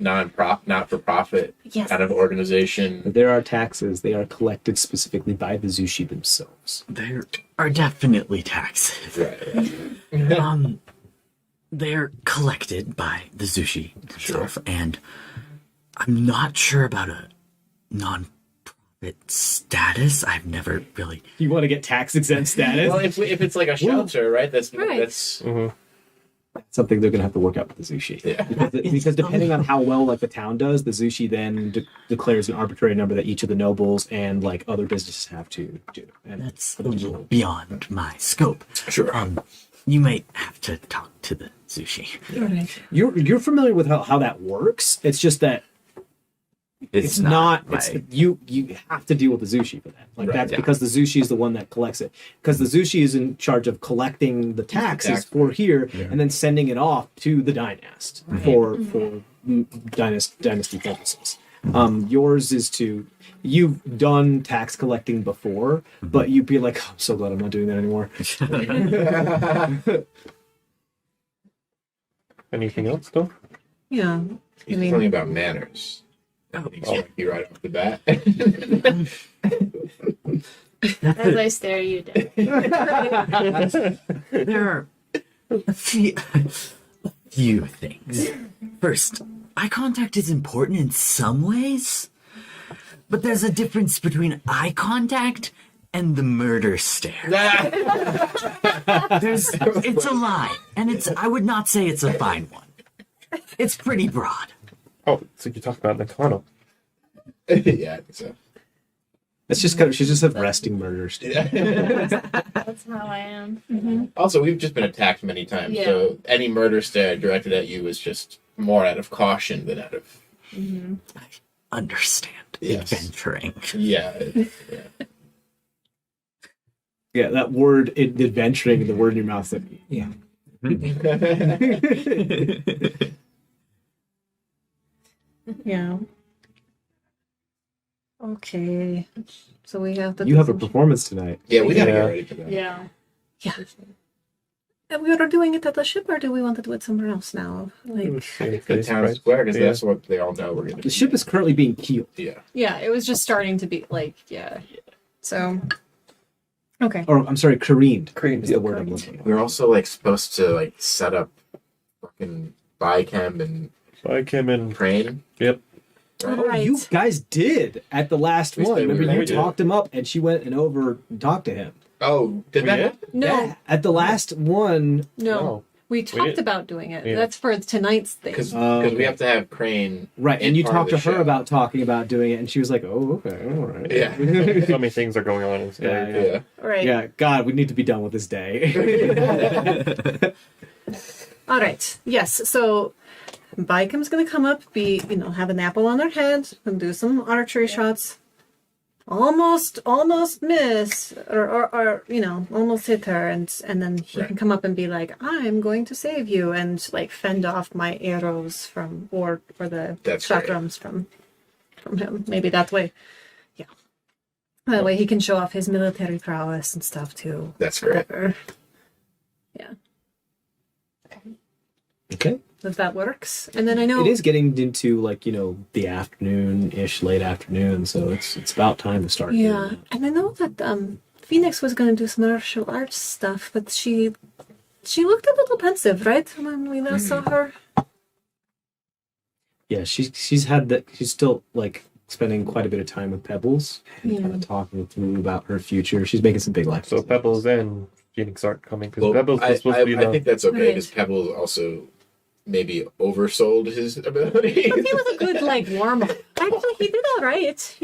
for profit Yes. kind of organization? There are taxes. They are collected specifically by the Zushi themselves. There are definitely taxes. Right. They're collected by the Zushi itself, and I'm not sure about a non-profit status. I've never really. You want to get tax exempt status? Well, if it's like a shelter, right? That's Right. Something they're gonna have to work out with the Zushi. Yeah. Because depending on how well like the town does, the Zushi then declares an arbitrary number that each of the nobles and like other businesses have to do. And That's a little beyond my scope. Sure. You might have to talk to the Zushi. Right. you're familiar with how that works. It's just that it's not you have to deal with the Zushi for that. Like Right, that's yeah. because the Zushi is the one that collects it. Because the Zushi is in charge of collecting the taxes for here and then sending it off to the dynast for dynasty purposes. Yours is you've done tax collecting before, but you'd be like, oh, I'm so glad I'm not doing that anymore. Anything else, though? Yeah. He's I mean- telling about manners. He's like you right off the bat. As I stare you down. There are a few things. First, eye contact is important in some ways, but there's a difference between eye contact and the murder stare. It's a line, and I would not say it's a fine one. It's pretty broad. Oh, so you talk about Nakano. Yeah, I think so. It's just kind of she's just a resting murder. That's how I am. Also, we've just been attacked many times, Yeah. so any murder stare directed at you is just more out of caution than out of I understand Yes. adventuring. yeah. Yeah, that word adventuring, the word in your mouth. Like, yeah. Yeah. Okay. So we have to You have a performance tonight. Yeah, we gotta get Yeah. ready for that. Yeah. Yeah. And we are doing it at the ship, or do we want to do it somewhere else now? Like, The town square, because that's what they all know we're gonna. The ship is currently being keeled. Yeah. Yeah, it was just starting to be like, yeah. So, okay. Or, I'm sorry, careened. Careened, is the yeah. word I'm looking for. We're also like supposed to like set up fucking Bichem and I came in. Crane. Yep. Oh, right. you guys did at the last We one. did, we Remember, you did. talked him up, and she went and over and talked to him. Oh, did that? Yeah. happen? No, Yeah, at the last one. no. Oh. We talked did. about doing it. Yeah. That's for tonight's thing. Because Okay. we have to have Crane. Right, and in you part of talked to the her show. about talking about doing it, and she was like, "Oh, okay, all right." Yeah. So many things are going on in this Yeah, day. Yeah. Right. Yeah, God, we need to be done with this day. All right. Yes. So Bikem's gonna come up, have an apple on her head, and do some archery shots. Almost miss, or almost hit her, and then he Right. can come up and be like, "I'm going to save you," and like fend off my arrows or the That's shot great. drums from him. Maybe that way. Yeah. That way he can show off his military prowess and stuff too. That's great. Whatever. Yeah. Okay. If that works. And then I know It is getting into the afternoon-ish, late afternoon, so it's about time to start. Yeah, doing and I know that Phoenix was going to do some martial arts stuff, but she looked a little pensive, right? When we last saw her. Yeah, she's had that. She's still spending quite a bit of time with Pebbles and Yeah. kind of talking through about her future. She's making some big life. So decisions. Pebbles and Phoenix aren't coming because Well, Pebbles I was supposed to be I think that's okay Right. because Pebbles also maybe oversold his ability. But he was a good warm up. Actually, he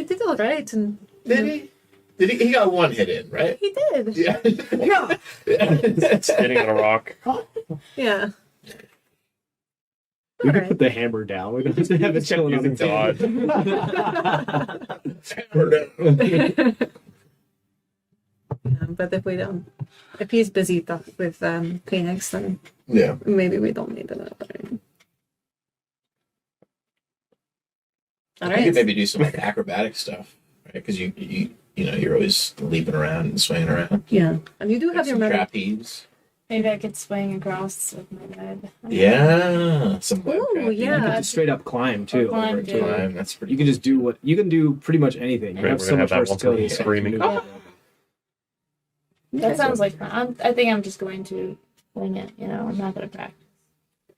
did all right. And Did he? Did he? He got one hit in, right? he did. Yeah. sitting on a rock. Yeah. We can Alright. put the hammer down. We don't have to have it chilling on the Using table. But if he's busy with Phoenix, then Yeah. maybe we don't need it. All You could right. maybe do some like acrobatic stuff, right? Because you're always leaping around and swinging around. Yeah, and you do Like have your some metal. trapeze. Maybe I could swing across with my bed. Yeah, some web Ooh, trapeze. You yeah. can just straight up climb too. Climb, over it, too. too. Climb, that's pretty. You can just do what you can do. Pretty much anything. You Right, have we're so gonna much have that one versatility. person screaming. Yeah. That sounds like fun. I think I'm just going to wing it. I'm not going to practice.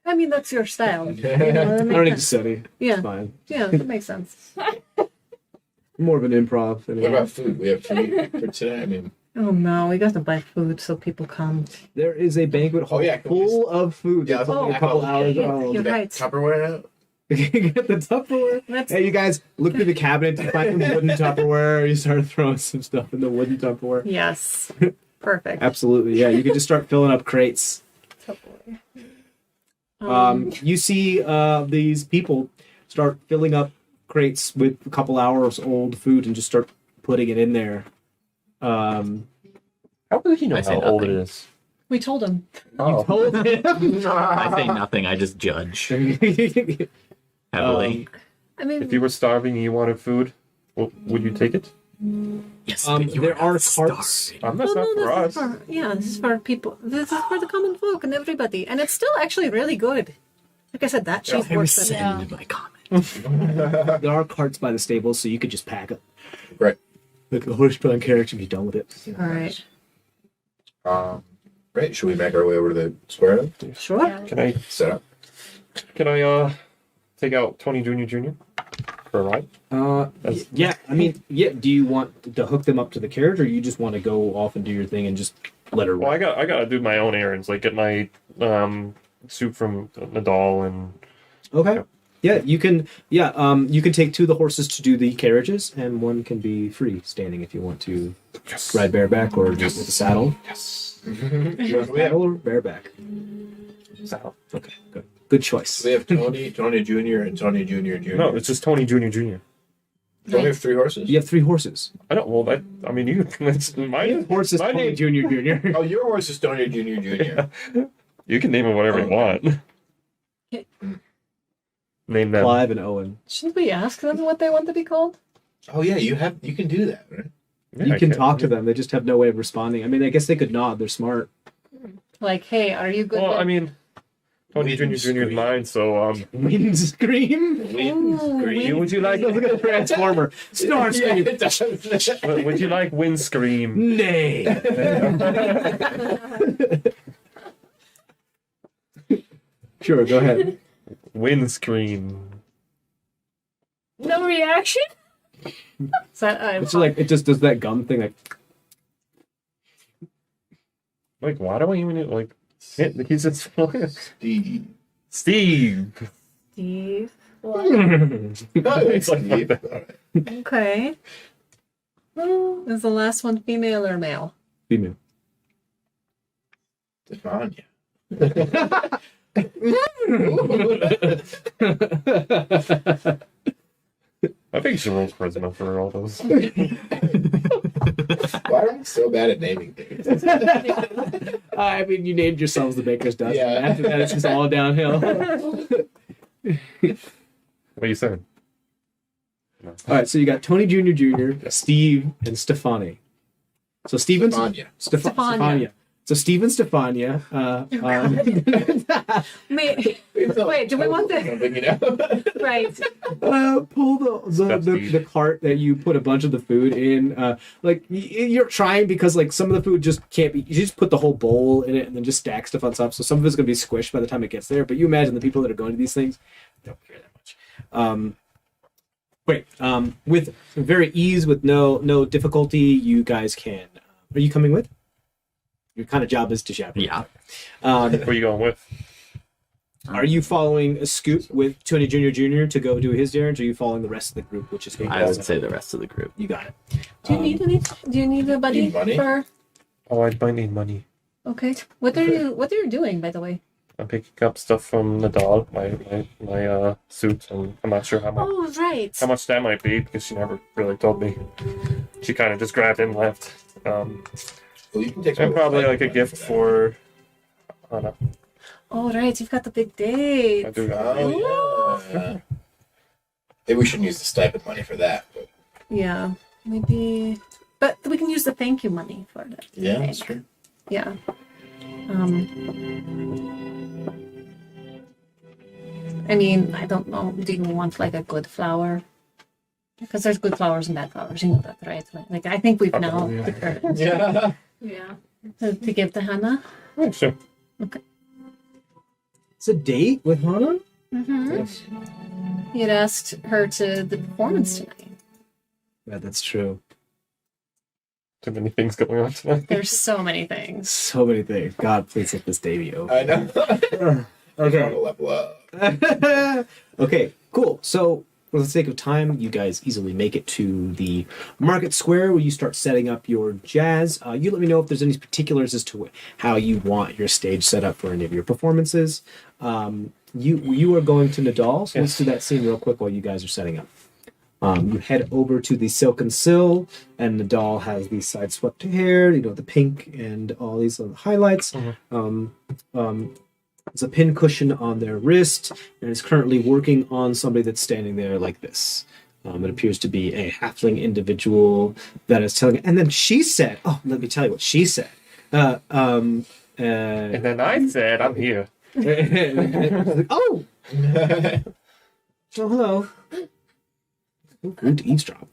I mean, that's your style. You know, I that don't makes need to sense. study. It's Yeah, fine. yeah, that makes sense. More of an improv. Than What about food? We have food for today. I mean, Oh no, we got to buy food so people come. There is a banquet hall Oh, yeah, can we full of food. Yeah, That's oh, only a couple hours yeah, old. you're right. Tupperware out. Get the Tupperware. Let's- Hey, you guys, look through the cabinet to find some wooden Tupperware. You start throwing some stuff in the wooden Tupperware. Yes, perfect. Absolutely, yeah. You can just start filling up crates. You see these people start filling up crates with a couple hours old food and just start putting it in there. How would he know I say how old it nothing. is? We told him. Oh. Told him. I say nothing. I just judge heavily. I mean, If you were starving and you wanted food, would you take it? Yes, but you there are are not carts. starving. That's not for us. this is for, yeah, this is for people. This is for the common folk and everybody, and it's still actually really good. Like I said, that cheese I works. better. rescind my comment. There are carts by the stables, so you could just pack it. Right. Like a horseback carriage and be done with it. All right, Right. Should we make our way over to the square then? sure. Yeah. Set up. Can I take out Tony Jr. for a ride? That's- Yeah, I mean, yeah. Do you want to hook them up to the carriage, or you just want to go off and do your thing and just let her? Well, ride? I gotta do my own errands, like get my soup from Nadal and Okay. Yeah, you can. Yeah, you can take two of the horses to do the carriages, and one can be free standing if you want to ride bareback or just with a saddle. Saddle or bareback. saddle. Okay, good. Good choice. We have Tony Jr. and Tony Jr. Jr. No, it's just Tony Jr. Don't we have 3 horses? You have 3 horses. I don't. Well, I mean, you. It's mine. Horses, My Tony name. Junior, Junior. Oh, your horse is Tony Jr. Jr. You can name it whatever you want. Okay. Name them. Clive and Owen. Shouldn't we ask them what they want to be called? Oh yeah, you can do that, right? Yeah, You I can talk to them. They just have no way of responding. I mean, I guess they could nod. They're smart. Like, hey, are you good? Well, with- I mean, Tony Jr. Jr. is mine, so Wind scream. Ooh, would you like? Look at the Transformer. Star scream. it does. Would you like wind scream? Nay. Sure, go ahead. Wind scream. No reaction? is that, It's like it just does that gum thing. Like Like, why do I even like? He's just Steve. Steve. Steve. It's like Steve. that. All right. Okay. Is the last one female or male? female. Stefania. I think she rolls charisma for all those. Why are we so bad at naming things? I mean, you named yourselves the Baker's Dozen. Yeah. After that, it's just all downhill. What are you saying? All right, so you got Tony Jr., Jr., Steve, and Stefani. So Steven, Stefania. Stefania. So Steve and Stefania. Wait, do we want the Something, you know? right? Pull the cart that you put a bunch of the food in. You're trying because like some of the food just can't be. You just put the whole bowl in it and then just stack stuff on top. So some of it's gonna be squished by the time it gets there. But you imagine the people that are going to these things don't care that much. With very ease, with no difficulty, you guys can. Are you coming with? Your kind of job is to chaperone. Yeah. Where are you going with? Are you following a scoop with Tony Jr. Jr. to go do his errands, or are you following the rest of the group, which is going I would say the rest of the group. You got it. Do you need any? Do you need a buddy Need money? for? Oh, I might need money. Okay. What are you doing, by the way? I'm picking up stuff from Nadal, my suit, and I'm not sure Oh, right. how much that might be because she never really told me. She kind of just grabbed it and left. Well, you can take some And probably like a money gift that. for Anna. Oh, right. You've got the big date. I do got Oh yeah. Maybe we shouldn't use the stipend money for that. But Yeah, maybe. But we can use the thank you money for that. yeah, that's true. Yeah. I mean, I don't know. Do you want like a good flower? Because there's good flowers and bad flowers. You know that, right? Like I think we've now determined. Yeah. Yeah. To give to Hannah. Oh, sure. It's a date with Hana? Mm-hmm. Yes. He had asked her to the performance tonight. Yeah, that's true. Too many things going on tonight. There's so many things. So many things. God, please let this day be over. I know. Okay. Level up. Okay, cool. So, for the sake of time, you guys easily make it to the market square where you start setting up your jazz. You let me know if there's any particulars as to how you want your stage set up for any of your performances. You are going to Nadal, so let's do that scene real quick while you guys are setting up. You head over to the silken sill, and Nadal has the side swept hair, the pink and all these other highlights. There's a pin cushion on their wrist, and is currently working on somebody that's standing there like this. It appears to be a halfling individual that is telling. And then she said, "Oh, let me tell you what she said." And then I said, I'm here. Oh, hello. Rude to eavesdrop.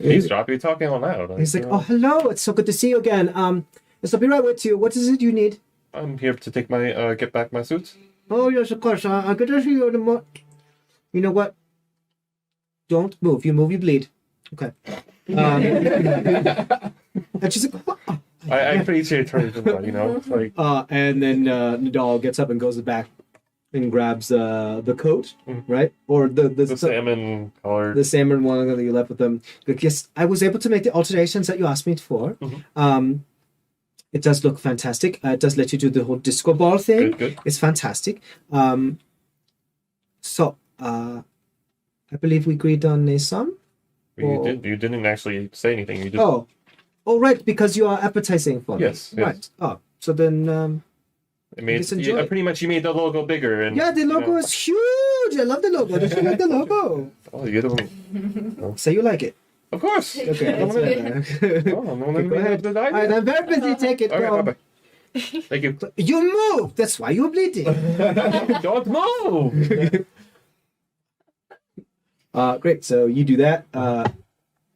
Eavesdrop, you're talking all loud. He's like, "Oh, hello. It's so good to see you again. Yes, I'll be right with you. What is it you need?" I'm here to take my get back my suit. Oh, yes, of course. I'm good to see you in the You know what? Don't move. You move, you bleed. Okay. And she's like, "What?" I appreciate her, like And then Nadal gets up and goes back and grabs the coat, right? Or the salmon color. the salmon one that you left with them. Like, yes, I was able to make the alterations that you asked me for. It does look fantastic. It does let you do the whole disco ball thing. Good. It's fantastic. So, I believe we agreed on a sum. You didn't actually say anything. You just Oh, right, because you are appetizing for me. Yes. Right. Oh, so then, made just enjoy it. pretty much you made the logo bigger and yeah, the logo is huge. I love the logo. Don't you like the logo? Oh, you don't. Say you like it. Of course. Okay. I don't wanna Go ahead. All right, I'm very busy. Take it. Okay, Go. bye-bye. Thank you. You move. That's why you're bleeding. Don't move. Great. So you do that.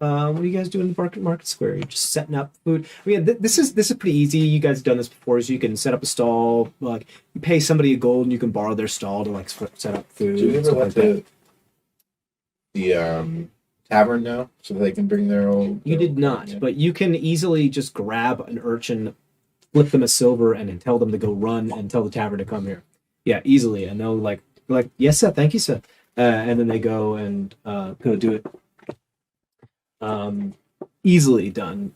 What do you guys do in the market square? You're just setting up food. I mean, this is pretty easy. You guys have done this before, so you can set up a stall. Like, you pay somebody a gold, and you can borrow their stall to set up food. Do you and ever stuff let like that. the tavern know so that they can bring their own? You did not, but you can easily just grab an urchin, flip them a silver, and tell them to go run and tell the tavern to come here. Yeah, easily, and they'll like, yes, sir, thank you, sir, and then they go and go do it. Easily done.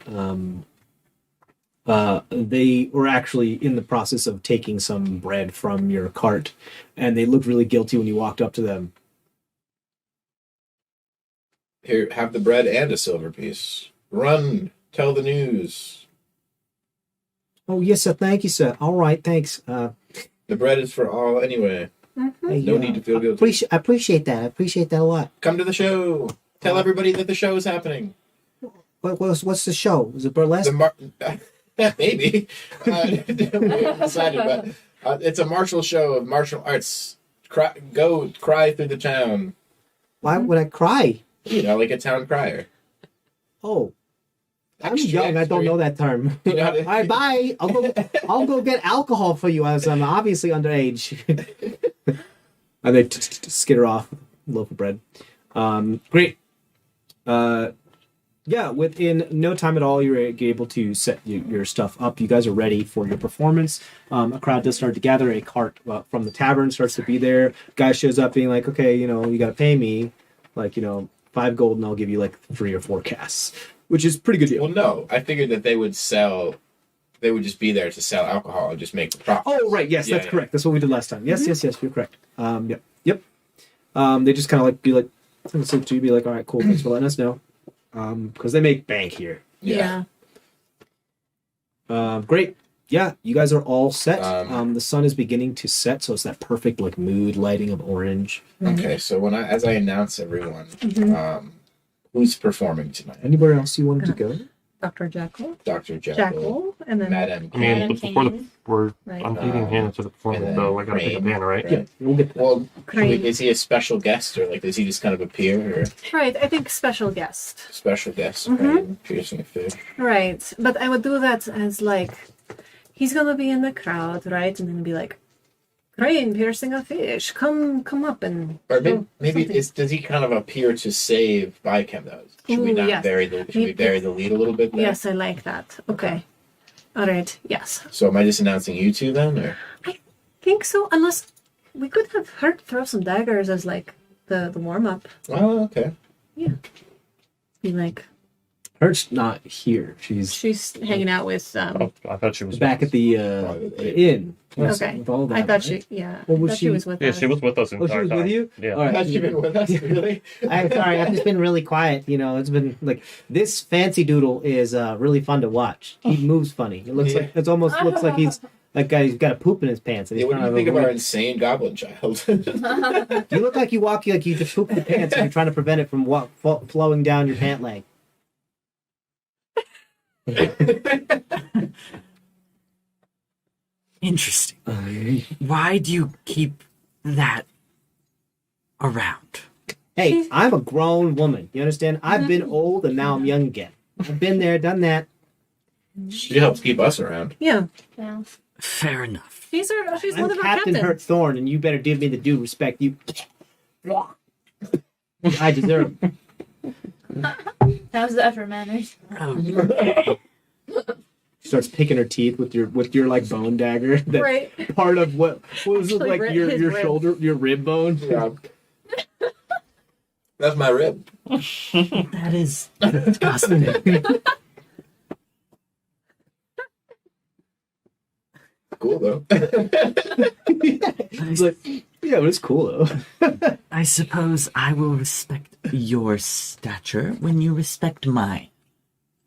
They were actually in the process of taking some bread from your cart, and they looked really guilty when you walked up to them. Here, have the bread and a silver piece. Run, tell the news. Oh, yes, sir, thank you, sir. All right, thanks. The bread is for all anyway. Hey, No need to feel guilty. I appreciate that. I appreciate that a lot. Come to the show. Tell everybody that the show is happening. What's the show? Is it burlesque? Maybe. We haven't decided, but it's a martial show of martial arts. Go cry through the town. Why would I cry? Like a town crier. Oh, I'm Extra, young. I don't extra. know that term. You know, All right, bye. I'll go get alcohol for you, as I'm obviously underage. And they skitter off with a loaf of bread. Great. Yeah, within no time at all, you're able to set your stuff up. You guys are ready for your performance. A crowd does start to gather. A cart from the tavern starts to be there. Guy shows up being like, okay, you got to pay me, 5 gold, and I'll give you 3 or 4 casts, which is pretty good deal. Well, no. I figured that they would sell they would just be there to sell alcohol and just make the profit. Oh, right. Yes, Yeah, that's yeah. correct. That's what we did last time. Yes, yes, yes. You're correct. Yep. They just kind of like be like, so to be like, all right, cool. Thanks for letting us know. Because they make bank here. Yeah. Great. Yeah, you guys are all set. Um, The sun is beginning to set, so it's that perfect like mood lighting of orange. Okay, so as I announce everyone, who's performing tonight? Anywhere else you wanted to go? Dr. Jekyll. Dr. Jekyll, Jackal. And then Madame I mean, Madam before Kane. Right. I'm feeding Hannah to the performance, and so I gotta pick Crane. a band, right? Yeah, we'll get there. Well, Crane. is he a special guest or like does he just kind of appear or Right, I think special guest. special guest? Mhm. Crane, piercing a fish. Right, but I would do that as like, he's gonna be in the crowd, right? And then be like, Crane piercing a fish, come up and. Or show maybe something." does he kind of appear to save Bicam though? Should we Ooh, not yes. should we bury the lead a little bit there? Yes, I like that. Okay. All right. Yes. So am I just announcing you two then, or Think so. Unless we could have Hurt throw some daggers as like the warm up. oh okay. Be like, Hert's not here. She's she's hanging out with. Oh, I thought she was back at the inn. Yes, Okay. with all that, I thought right? she. Yeah. What I was thought she- she was with Yeah, us. she was with us the Oh, she entire was time. with you? Yeah. All right. Has she been with us really? I'm sorry, I've just been really quiet. You know, it's been like this fancy doodle is really fun to watch. He moves funny. It looks Yeah. like it almost looks like he's that guy who's got a poop in his pants. And Yeah, he's what do you trying think to of our avoid- insane goblin child? You look like you walk like you just poop in your pants and you're trying to prevent it from flowing down your pant leg. Interesting. Why do you keep that around? Hey, I'm a grown woman. You understand? I've been old and now I'm young again. I've been there, done that. She helps keep us around. Yeah. Yeah. Fair enough. She's I'm one of our Captain captains. Hurt Thorn, and you better give me the due respect you. I deserve. How's that for manners? Okay. She starts picking her teeth with your like bone dagger. That Right. part of what was it Actually, like his your rib. shoulder, your rib bone? Yeah. That's my rib. That is disgusting. Cool though. It's like, yeah, but it's cool though. I suppose I will respect your stature when you respect mine.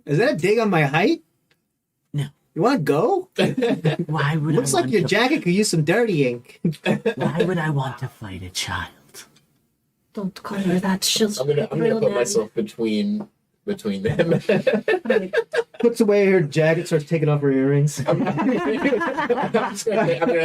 Is that a dig on my height? No. You want to go? Why would Looks I like want your to, jacket could use some dirty ink. Why would I want to fight a child? Don't call her that. She'll. I'm gonna real put man. myself between them. Right. Puts away her jacket, starts taking off her earrings. I'm gonna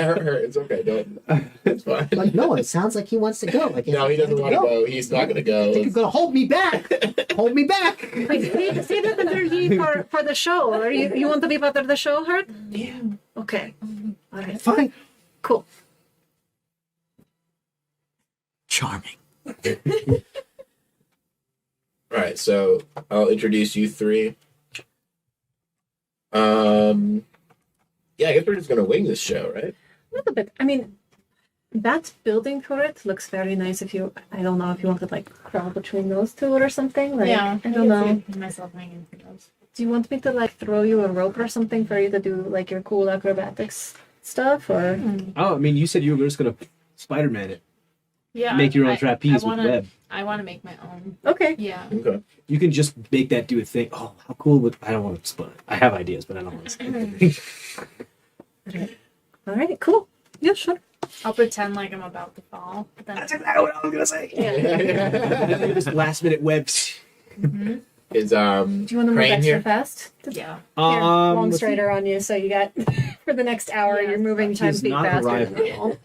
hurt her. It's okay. Don't. It's fine. Like, no, it sounds like he wants to go. Like, No, he doesn't want to go. He's not gonna go. You're gonna hold me back. Hold me back. Wait, say that under he for the show. Or you want to be part of the show, Hurt? Yeah. Okay. All right. Fine. Cool. Charming. All right, so I'll introduce you three. Yeah, I guess we're just gonna wing this show, right? A little bit. I mean, that building for it looks very nice. If you, I don't know if you want to like crawl between those two or something. Like, Yeah. I don't know. See myself hanging for those. Do you want me to like throw you a rope or something for you to do like your cool acrobatics stuff or? Oh, I mean, you said you were just gonna Spider-Man it. Yeah. Make your own I trapeze wanna, with web. I want to make my own. Okay. Yeah. Okay. You can just make that do a thing. Oh, how cool would I don't want to spoil it. I have ideas, but I don't want to spoil it. All right. Cool. Yeah. Sure. I'll pretend like I'm about to fall. But then That's exactly what I was gonna say. Yeah. Just last minute web. Is Do you want to move Crane extra here? fast? yeah. Here, long let's see. strider on you, so you got for the next hour. Yeah. You're moving He 10 is feet not faster. arriving.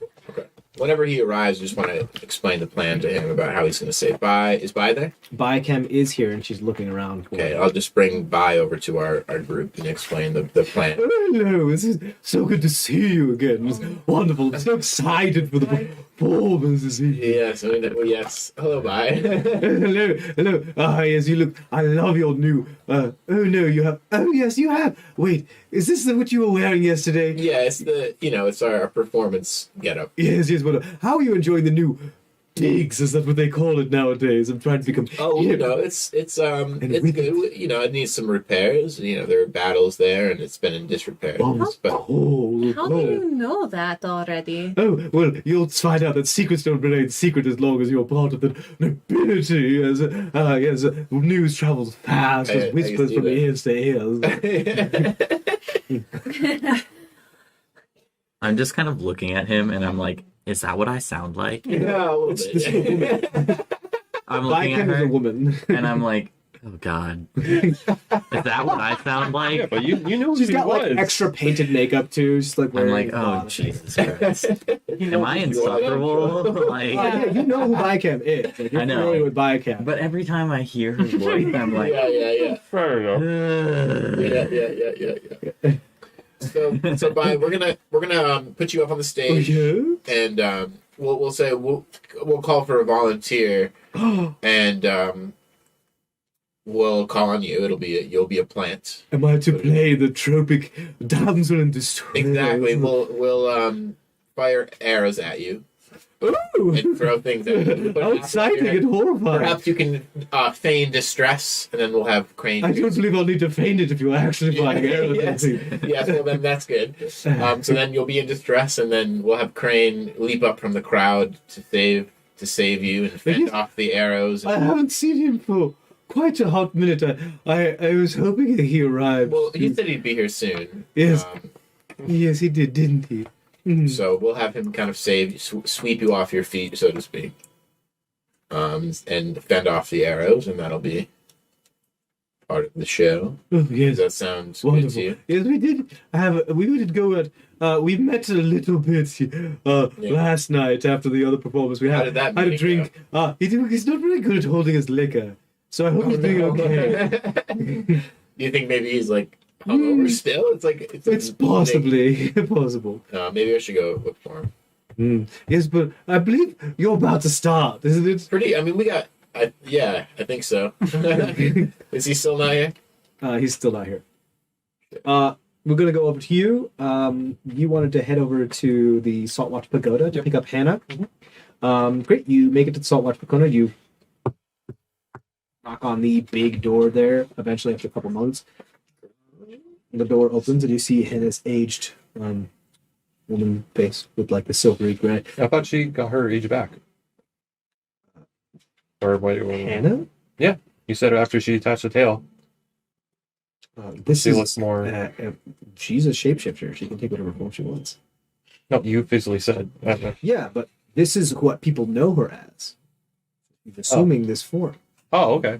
Whenever he arrives, I just want to explain the plan to him about how he's going to say bye. Is bye there? Biochem is here and she's looking around. For Okay, I'll just bring bye over to our group and explain the plan. Hello, this is so good to see you again. It's wonderful. I'm so excited for the performance this evening. Yes, yes. Hello, bye. Hello. Ah, yes, you look. I love your new. Oh no, you have. Oh yes, you have. Wait, is this what you were wearing yesterday? Yeah, it's it's our performance getup. Yes. But how are you enjoying the new digs. Is that what they call it nowadays? I'm trying to become. Oh, hip. it's with- good. It needs some repairs. There are battles there, and it's been in disrepair. Oh, But cold, How do you know that already? Oh, well, you'll find out that secrets don't remain secret as long as you're part of the nobility, as news travels fast, I as can whispers see from that. ears to ears. I'm just kind of looking at him and I'm like, is that what I sound like? yeah, a little This bit. is a woman. I'm looking at Lycan is a her woman. and I'm like, oh god. Is that what I sound Yeah, like? but you knew who She's he got was. like extra painted makeup too. She's like I'm wearing. like, oh Jesus Christ. Am I insufferable? Like, Yeah, you know who Bicam is. Like, you're I know. familiar with Bicam. but every time I hear her voice, I'm like, yeah. Fair enough. Yeah. So, Brian, we're gonna put you up on the Oh, stage, yeah? and we'll say we'll call for a volunteer, and we'll call on you. You'll be a plant. Am I to play the tropic damsel in distress? Exactly. We'll fire arrows at you Ooh. and throw things at you. But How exciting and horrifying. Perhaps you can feign distress, and then we'll have Crane. I don't believe I'll need to feign it if you actually fly arrows yes. at me. Yes, well then that's good. So then you'll be in distress, and then we'll have Crane leap up from the crowd to save you and fend off the arrows. I haven't seen him for quite a hot minute. I was hoping that he arrived. Well, he said he'd be here soon. Yes. Yes, he did, didn't he? Mm. So we'll have him kind of sweep you off your feet, so to speak, and fend off the arrows, and that'll be part of the show. Oh, Does yes. that sound good to Wonderful. you? Yes, we did go at. We met a little bit last night after the other performance. We How had did that a meeting drink. He's not very good at holding his liquor, so I hope he's doing okay. Do you think maybe he's like hungover still? It's possibly possible. Maybe I should go look for him. Yes, but I believe you're about to start, isn't it? I mean, we got. I think so. Is he still not here? He's still not here. We're gonna go over to you. You wanted to head over to the Saltwatch Pagoda to pick up Hannah. Great. You make it to the Saltwatch Pagoda. You knock on the big door there. Eventually, after a couple months, the door opens and you see Hannah's aged woman face with like the silvery gray. I thought she got her age back. Or what? Hannah? You said after she attached the tail. This She is looks more. she's a shapeshifter. She can take whatever form she wants. No, you physically said. Yeah, but this is what people know her as. She's assuming this form. Oh, okay.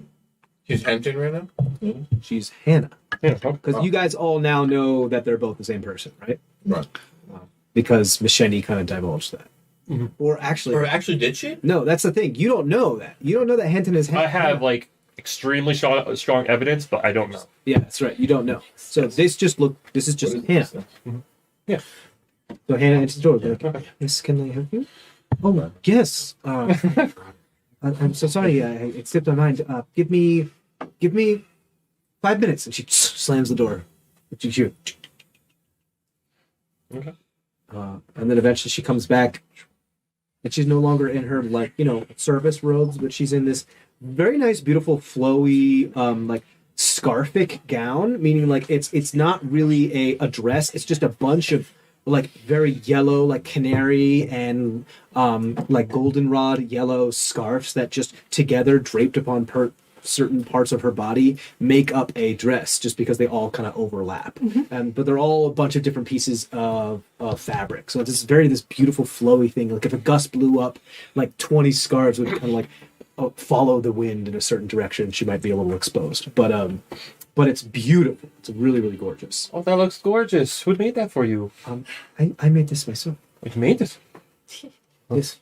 She's Henton right now. She's Hannah. Yeah. Because you guys all now know that they're both the same person, right? Right. Because Misheni kind of divulged that. Mhm. Or actually, Or actually, did she? no, that's the thing. You don't know that. You don't know that Henton is Hannah. I have like extremely strong evidence, but I don't know. Yeah, that's right. You don't know. So this is just Hannah. Yeah. So Hannah enters the door. Like, yes, can I help you? Oh, yes. I'm so sorry. It slipped my mind. Give me 5 minutes. And she slams the door. You hear. Okay. And then eventually she comes back, and she's no longer in her service robes, but she's in this very nice, beautiful, flowy, like scarfic gown. Meaning, like it's not really a dress. It's just a bunch of like very yellow, like canary and like goldenrod yellow scarves that just together draped upon certain parts of her body make up a dress, just because they all kind of overlap. But they're all a bunch of different pieces of fabric. So it's this beautiful flowy thing. Like if a gust blew up, like 20 scarves would kind of like follow the wind in a certain direction. She might be a little exposed, but it's beautiful. It's really, really gorgeous. Oh, that looks gorgeous. Who made that for you? I made this myself. You made this? Yes,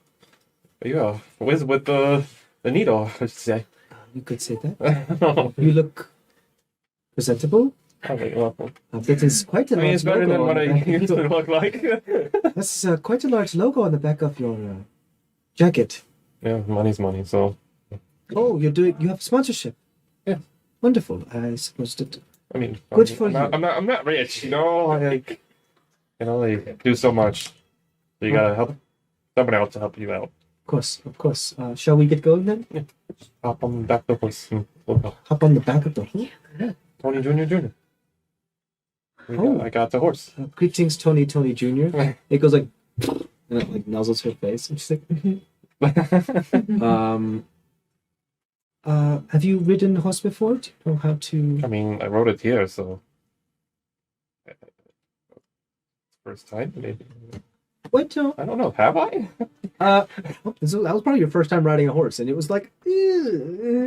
Yeah. With the needle, I should say. you could say that. You look presentable. Okay, well, That is quite a I mean, large it's better logo than on what the I back of your- usually look like. That's quite a large logo on the back of your jacket. Yeah, money's money, so. Oh, you have sponsorship. Yeah. Wonderful. I suppose that. I mean, Good for you. I'm not rich, you know. Like, do so much. So you gotta help someone else to help you out. Of course. Shall we get going then? Hop on the back of the horse. And we'll go. Hop on the back of the horse. Tony Jr. I got the horse. Greetings, Tony Jr. It goes like, and it like nuzzles her face, and she's like, have you ridden a horse before? Do you know how to? I mean, I wrote it here, so first time maybe. What? I don't know. Have I? That was probably your first time riding a horse, and it was like,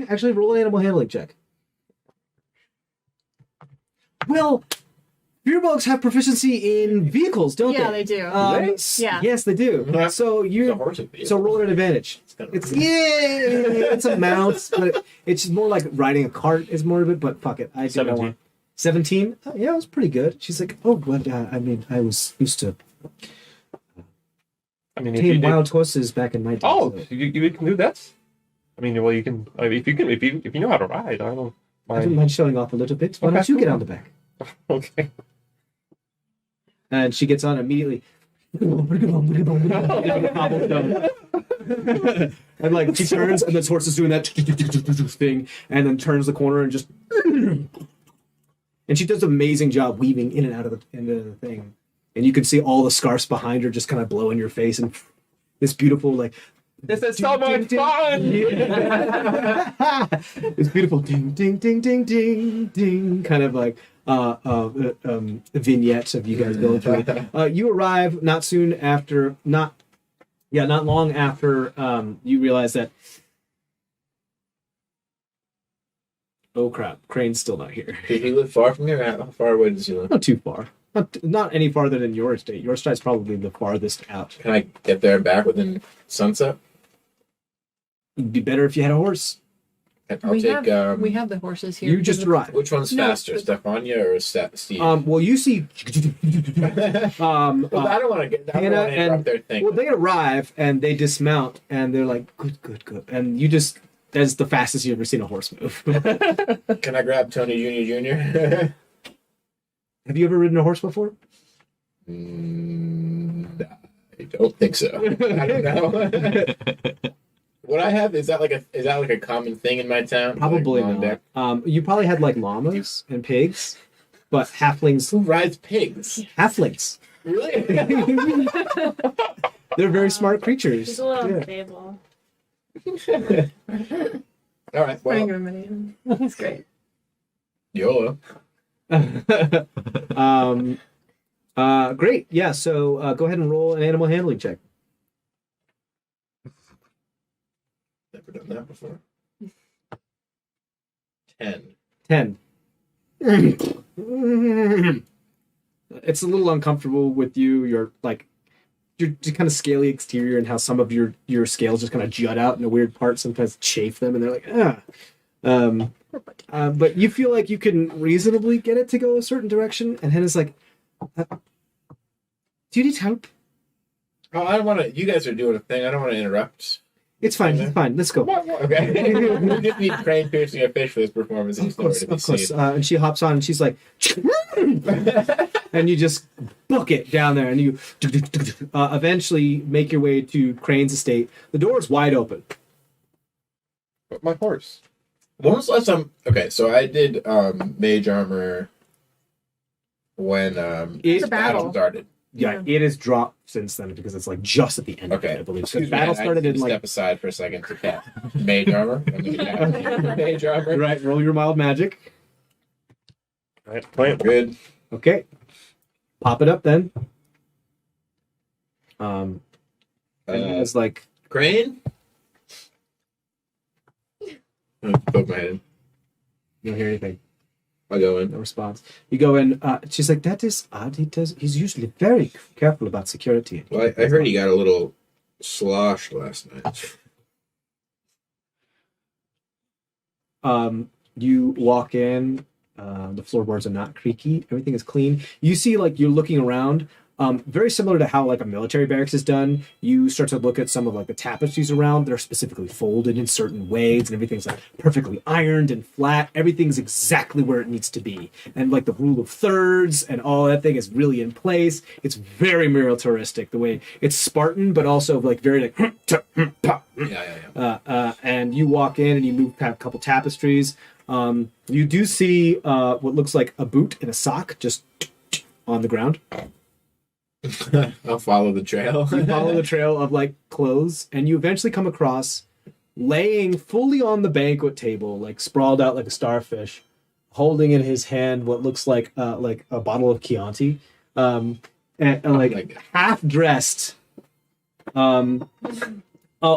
actually, roll an animal handling check. Well, Beerbugs have proficiency in vehicles, don't they? Yeah, they do. Yeah. Yes, they do. So It's you a horse would be. so roll an advantage. It's a mount, but it's more like riding a cart is more of it. But fuck it, I did 17. 17. Oh, yeah, it was pretty good. She's like, oh, well, I mean, I was used to I mean, if you tame did... wild horses back in my day. Oh, so. you can do that. I mean, well, you can if you know how to ride. I don't I don't mind. mind showing off a little bit. Why Okay, don't you get cool. on the back? Okay. And she gets on immediately. And like she turns, and this horse is doing that thing, and then turns the corner and just. And she does an amazing job weaving in and out of into the thing, and you can see all the scarfs behind her just kind of blow in your face, and this beautiful like. This is so much fun. It's beautiful ding ding ding ding ding ding kind of like vignettes of you guys going through it. You arrive not long after you realize that oh crap, Crane's still not here. Did he live far from here? How far away does he live? Not too far. Not any farther than your estate. Your estate's probably the farthest out. Can I get there and back within sunset? It'd be better if you had a horse. I'll we take. have the horses here. You just arrived. Which one's No, faster, Stefania or Steve? Well, you see. Well, I don't want to get. I don't Hannah want to interrupt their thing. Well, they arrive and they dismount and they're like, good. And you just, that's the fastest you've ever seen a horse move. Can I grab Tony Jr. Have you ever ridden a horse before? I don't think so. I don't know. What I have is that like a common thing in my town? Probably Like, not. long You probably had like llamas and pigs, but halflings. Who rides pigs? Halflings. Really? They're very smart creatures. She's a little Yeah. unstable. All right. Bring Well, him in. That's great. YOLO. Great. Yeah. So go ahead and roll an animal handling check. Never done that before. 10. 10. It's a little uncomfortable with you. You're like, you're just kind of scaly exterior and how some of your scales just kind of jut out in a weird part, sometimes chafe them, and they're like, but you feel like you can reasonably get it to go a certain direction. And Hannah's like, do you need help? Oh, I don't want to. You guys are doing a thing. I don't want to interrupt. It's fine. It's fine. Let's go. Okay. We just need Crane piercing a fish for this performance. And Of course. to be seen. And she hops on and she's like, and you just book it down there, and you eventually make your way to Crane's estate. The door is wide open. But my horse. When was the last time? Okay, so I did mage armor when It's a battle. started. Yeah, it has dropped since then because it's like just at the end of Okay. it, I believe. So Excuse the me, battle I started need in to like step aside for a second to cast mage armor. I'm gonna cast mage armor. right. Roll your mild magic. All right, play it. Good. Okay, pop it up then. And it's like Crane. I poke my head in. you don't hear anything. I'll go in. No response. You go in. She's like, that is odd. He's usually very careful about security. Well, I heard he got a little sloshed last night. You walk in. The floorboards are not creaky. Everything is clean. You see, like, you're looking around. Very similar to how like a military barracks is done. You start to look at some of like the tapestries around. They're specifically folded in certain ways, and everything's like perfectly ironed and flat. Everything's exactly where it needs to be, and like the rule of thirds and all that thing is really in place. It's very militaristic. The way it's Spartan, but also like very like. And you walk in and you move past a couple tapestries. You do see what looks like a boot and a sock just on the ground. I'll follow the trail. You follow the trail of like clothes, and you eventually come across laying fully on the banquet table, like sprawled out like a starfish, holding in his hand what looks like a bottle of Chianti, and like half dressed, a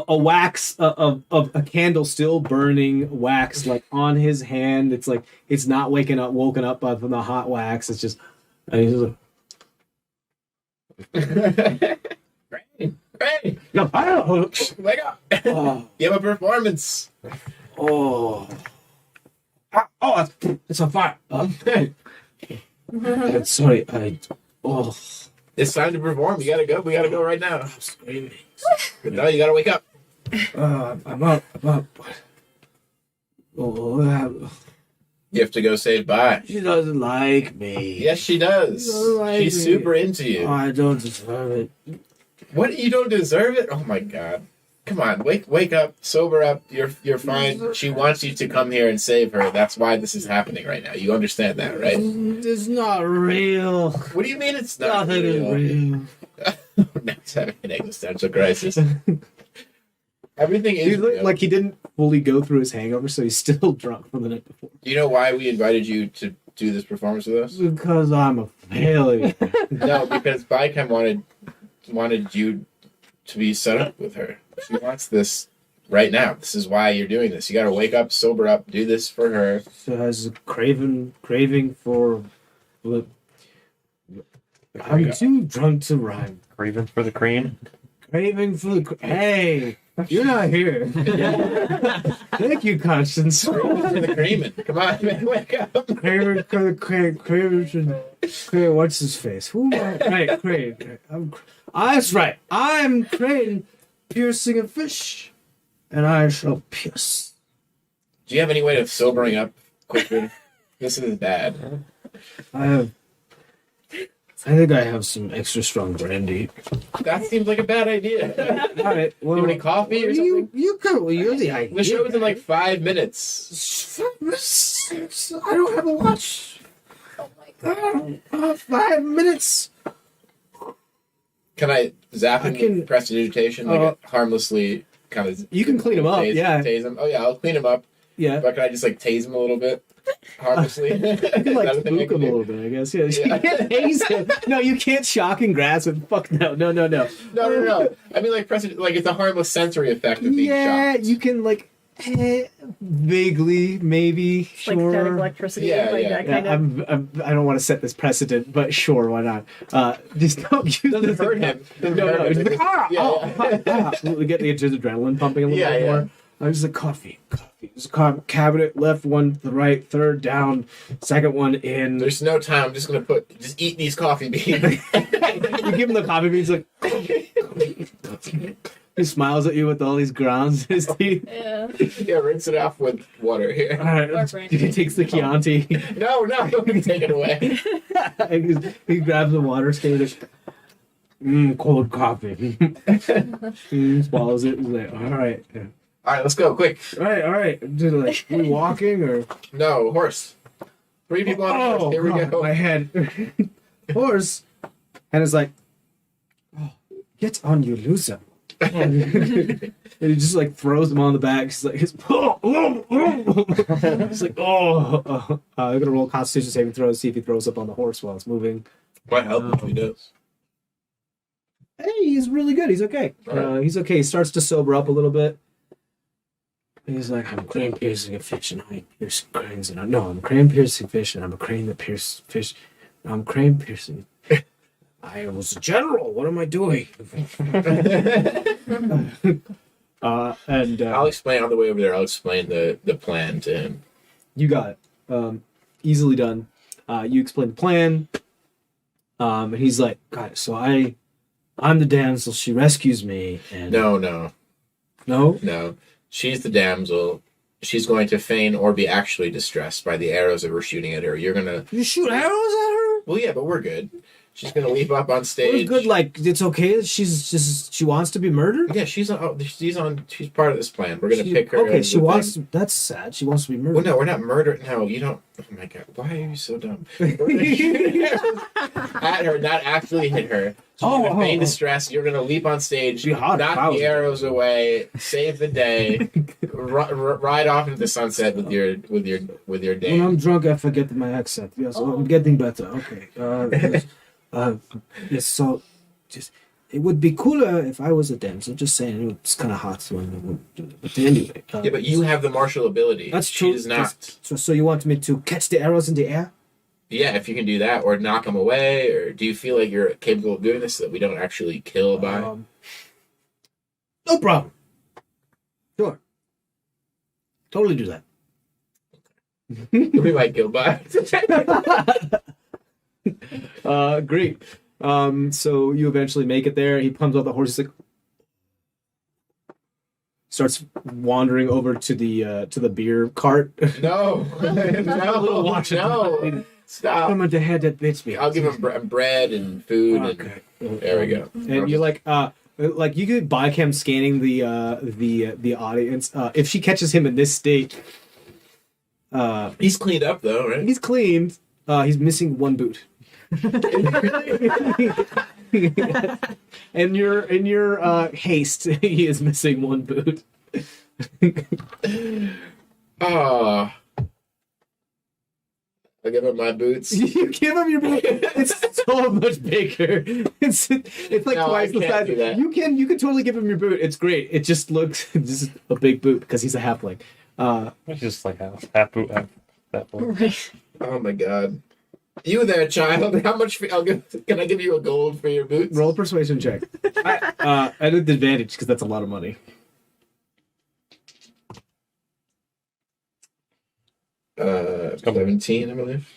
wax of a candle still burning wax like on his hand. It's like it's not woken up from the hot wax. It's just, and he's just like, Great. wake up. Give a performance. It's on fire. Sorry, It's time to perform. You gotta go. We gotta go right now. No, you gotta wake up. I'm up. You have to go say bye. She doesn't like me. Yes, she does. She's super into you. I don't deserve it. What? You don't deserve it? Oh my god. Come on, wake up, sober up. You're fine. She wants you to come here and save her. That's why this is happening right now. You understand that, right? It's not real. What do you mean it's not Nothing is real. Now it's having an existential crisis. Everything is real. Like he didn't fully go through his hangover, so he's still drunk from the night before. Do you know why we invited you to do this performance with us? Because I'm a failure. No, because Bicam wanted you to be set up with her. She wants this right now. This is why you're doing this. You got to wake up, sober up, do this for her. She has a craving for. I'm too drunk to rhyme. Craving for the cream. Craving for the. Hey, you're not here. Thank you, Constance. Craving for the creaming. Come on, man, wake up. Craving for the craving. What's his face? Who am I? Right, Crane. That's right. I'm Crane, piercing a fish, and I shall pierce. Do you have any way of sobering up quickly? This is bad. I think I have some extra strong brandy. That seems like a bad idea. All right. Well, you have any coffee or something? You're the idea. The show is in like 5 minutes. I don't have a watch. Oh my god. 5 minutes. Can I zap him with prestidigitation? Like harmlessly kind of... You can clean him up, yeah. Tase him. Oh yeah, I'll clean him up. Yeah. But can I just like tase him a little bit? Harmlessly? You can like spook him a little bit, I guess. Yeah. You can't haze him. No, you can't shock and grasp him. Fuck no. No. I mean like like it's a harmless sensory effect of being shocked. shocked. You can like vaguely, maybe, Like sure. static electricity, that kind of. I don't want to set this precedent, but sure, why not? Just don't use Doesn't hurt him. No. It's Yeah. We get the adrenaline pumping a little bit more. I was like, coffee. There's a cabinet, left one, the right, third down, second one in. There's no time. I'm just gonna eat these coffee beans. You give him the coffee beans, like. He smiles at you with all these grounds in his teeth. Yeah, rinse it off with water here. All right, he takes the Chianti. No, take it away. He grabs the water skin. Cold coffee. He swallows it. He's like, all right. Yeah. All right, let's go, quick. All right. Dude, like, we walking or? No, horse. 3 people on a horse. Here we go. My head. Horse. And it's like, get on, you loser. And he just like throws him on the back. He's like, he's like, I'm gonna roll Constitution saving throw to see if he throws up on the horse while it's moving. Might help if he does. Hey, he's really good. He's okay. He's okay. He starts to sober up a little bit. He's like, I'm crane piercing a fish and I pierce cranes. And I'm crane piercing fish and I'm a crane that pierces fish. I'm crane piercing. I was a general. What am I doing? I'll explain on the way over there. I'll explain the plan to him. You got it. Easily done. You explain the plan. And he's like, guys, so I'm the damsel. She rescues me. And No. She's the damsel. She's going to feign or be actually distressed by the arrows that we're shooting at her. You're gonna. You shoot arrows at her? Well, yeah, but we're good. She's gonna leap up on We're stage. good. Like it's okay. She wants to be murdered. Yeah, she's part of this plan. We're gonna pick her. Okay, as she the wants. thing. That's sad. She wants to be murdered. Well, no, we're not murdering. No, you don't. Oh my god, why are you so dumb? We're gonna shoot arrows at her, not actually hit her. She's gonna feign distress. You're gonna leap on stage, Be hot knock if I the arrows away, save the day, ride off into the sunset with your When day. I'm drunk, I forget my accent. Yes, I'm getting better. Okay. Yes. So, just it would be cooler if I was a damsel. Just saying, it's kind of hot. So, but anyway. Yeah, but you have the martial ability. That's She true. does not. So you want me to catch the arrows in the air? Yeah, if you can do that, or knock them away, or do you feel like you're capable of doing this so that we don't actually kill by? No problem. Sure. Totally do that. We might kill by. Great. So you eventually make it there. He pumps out the horse. He's like, starts wandering over to the beer cart. No, no, stop. I'm the head that bits me. I'll give him bread and food. Okay. And there we go. And you're like you could buy cam scanning the audience. If she catches him in this state, He's cleaned up though, right? he's cleaned. He's missing one boot. And in your haste, he is missing one boot. Ah. I give him my boots. You give him your boot. It's so much bigger. It's like No, twice I the can't size. do that. You can totally give him your boot. It's great. It just looks just a big boot because he's a halfling. It's just like half boot, half that boot. Right. Oh my god. You there, child? How much? Can I give you a gold for your boots? Roll a persuasion check. At an advantage because that's a lot of money. Come on. 17, I believe.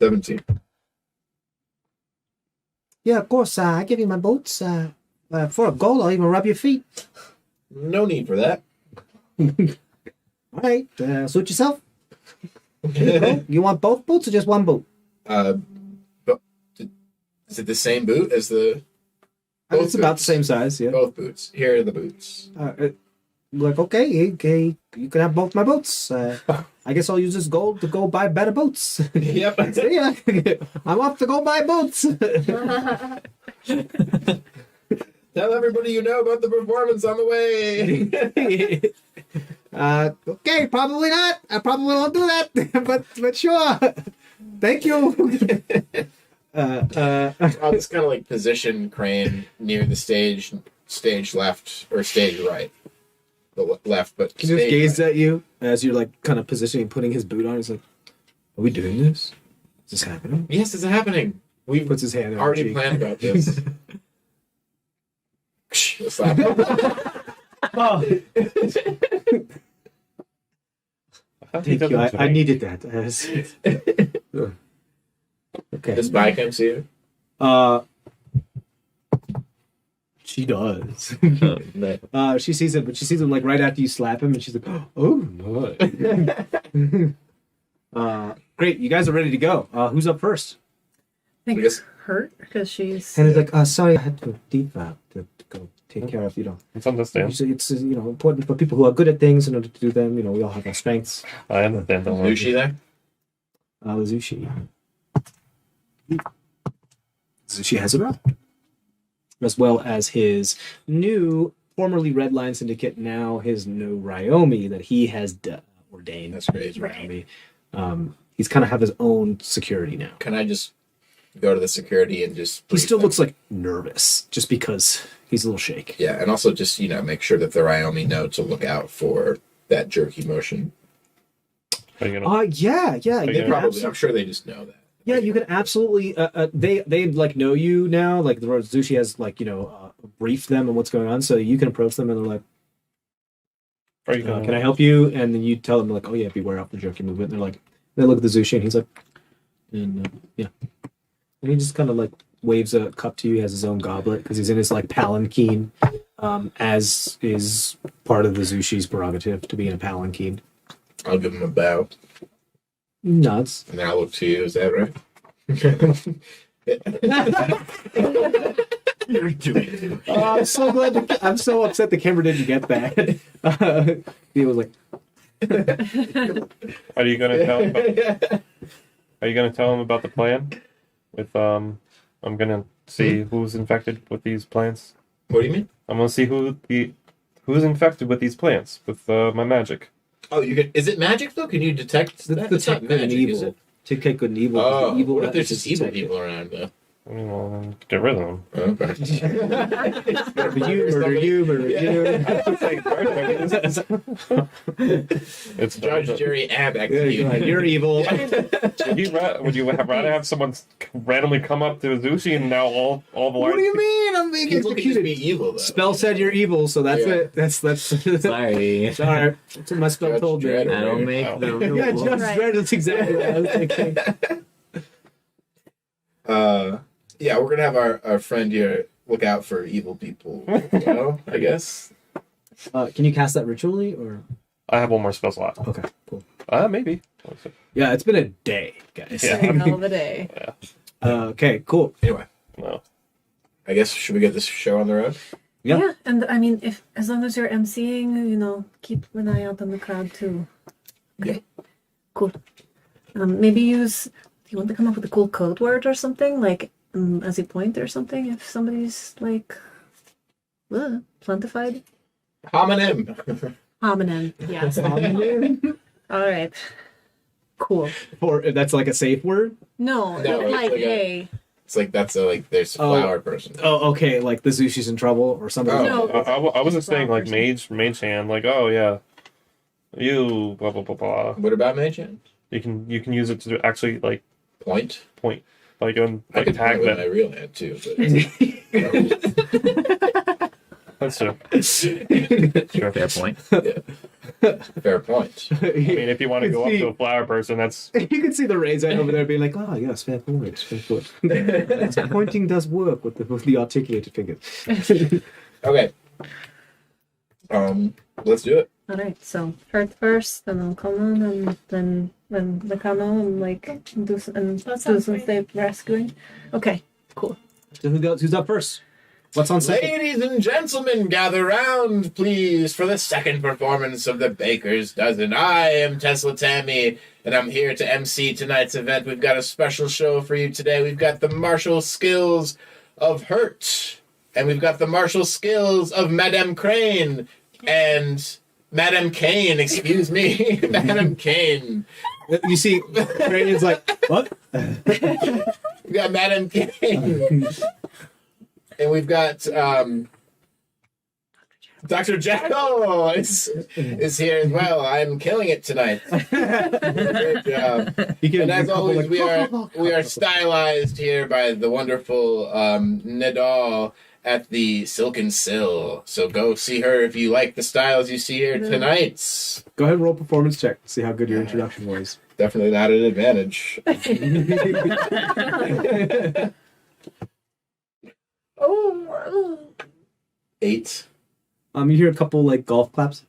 17. Yeah, of course. I give you my boots. For a gold, I'll even rub your feet. No need for that. All right. Suit yourself. You want both boots or just one boot? But is it the same boot as the? It's about the boots. same size. Yeah. Both boots. Here are the boots. Like, okay, you can have both my boots. I guess I'll use this gold to go buy better boots. Yep. See ya. I'm off to go buy boots. Tell everybody you know about the performance on the way. Okay, probably not. I probably won't do that, but sure. Thank you. I'll just kind of like position Crane near the stage left or stage right. The left, but He just stage gazed right. at you as you're like kind of positioning, putting his boot on. He's like, "Are we doing this? Is this happening?" Yes, it's happening. He We've puts his hand on already your cheek. planned about this. Slap him. Thank you. I needed that. Okay. Does Bicam see you? She does. She sees him, but she sees him like right after you slap him, and she's like, "Oh no!" Great, you guys are ready to go. Who's up first? I think I guess- hurt because she's. And he's like, "Sorry, I had to deep to go take care of It's understandable. It's important for people who are good at things in order to do them. We all have our strengths." I understand. Don't worry. Sushi there? Zushi. Zushi has arrived, as well as his new, formerly Red Line Syndicate, now his new Ryomi that he has ordained. That's great. Ryomi. He's kind of have his own security now. Can I just go to the security and just... He still looks like nervous, just because he's a little shake. Yeah, and also just, make sure that the Ryomi know to look out for that jerky motion. Are you gonna? Yeah. They You can Probably, I'm sure they just know that. Yeah, you can absolutely. They like know you now. Like the Zushi has briefed them on what's going on, so you can approach them and they're like, Are you gonna? "Can I help you?" And then you tell them like, "Oh yeah, beware of the jerky movement." And they're like, they look at the Zushi and he's like, and And he just kind of like waves a cup to you. He has his own goblet because he's in his like palanquin, as is part of the Zushi's prerogative to be in a palanquin. I'll give him a bow. Nuts. And then I'll look to you. Is that right? You're doing it. I'm so glad. I'm so upset the camera didn't get that. He was like, Are you gonna tell him about, Are you gonna tell him about the plan? With I'm gonna see who's infected with these plants. What do you mean? I'm gonna see who's infected with these plants with my magic. Oh, you can. Is it magic though? Can you detect that? that's the It's not type of good and magic, is evil. it? To take good and evil. Oh, the evil what if there's is just evil detected. people around though? I mean, well, then get rid of them. Okay. Murder you. It's Judge, jury, and Yeah, execute. you're evil. Would you rather have someone randomly come up to Zushi and now all the What do you mean? I'm being People can just be executed. evil though. Spell said you're evil, so that's Yeah. it. That's Sorry. Sorry. That's what my spell Judge told me. Dredd. I don't make the rules. Yeah, Judge Right. Dredd, that's exactly what I was thinking. Yeah, we're gonna have our friend here look out for evil people. You know, I guess. Can you cast that ritually, or? I have one more spell slot. Okay, cool. Maybe. Yeah, it's been a day, guys. Yeah. Hell of a day. Okay, cool. Anyway, No. I guess should we get this show on the road? Yeah. Yeah, and I mean, if as long as you're emceeing, keep an eye out on the crowd too. Okay, cool. Maybe use. Do you want to come up with a cool code word or something, like as a point or something? If somebody's like, plantified. Homonym. Hominin. Yes. All right. Cool. Or that's like a safe word? No, No, it's like like a- hey. It's like that's there's a Oh. flower person. Oh, okay, like the Zushi's in trouble or something. Oh. No. I wasn't saying like Person. mage hand, like, oh yeah, you blah blah blah blah. What about Mage Hand? You can use it to actually like Point. point, like on I like could tag point with my them. real hand too. That's true. Fair point. But fair point. I mean, if you want to go up to a flower person, that's You can see the raise over there being like, oh, yes, fair point. Fair point. Pointing does work with the articulated fingers. Okay. Let's do it. All right. So Hurt first, then Common, and then Nakano, and do some sounds safe rescuing. Okay. Cool. So who's up first? What's on second? Ladies and gentlemen, gather round, please, for the second performance of the Baker's Dozen. I am Tesla Tammy, and I'm here to MC tonight's event. We've got a special show for you today. We've got the martial skills of Hurt, and we've got the martial skills of Madame Crane, and Madame Kane, excuse me, Madame Kane. You see, Brandon's like, what? We've got Madame Kane. And we've got Dr. Jekyll is here as well. I'm killing it tonight. Great job. You And as always, we are stylized here by the wonderful Nadal at the Silken Sill. So go see her if you like the styles you see here tonight. Go ahead and roll performance check. See how good your introduction was. Definitely not an advantage. Oh. 8. You hear a couple golf claps.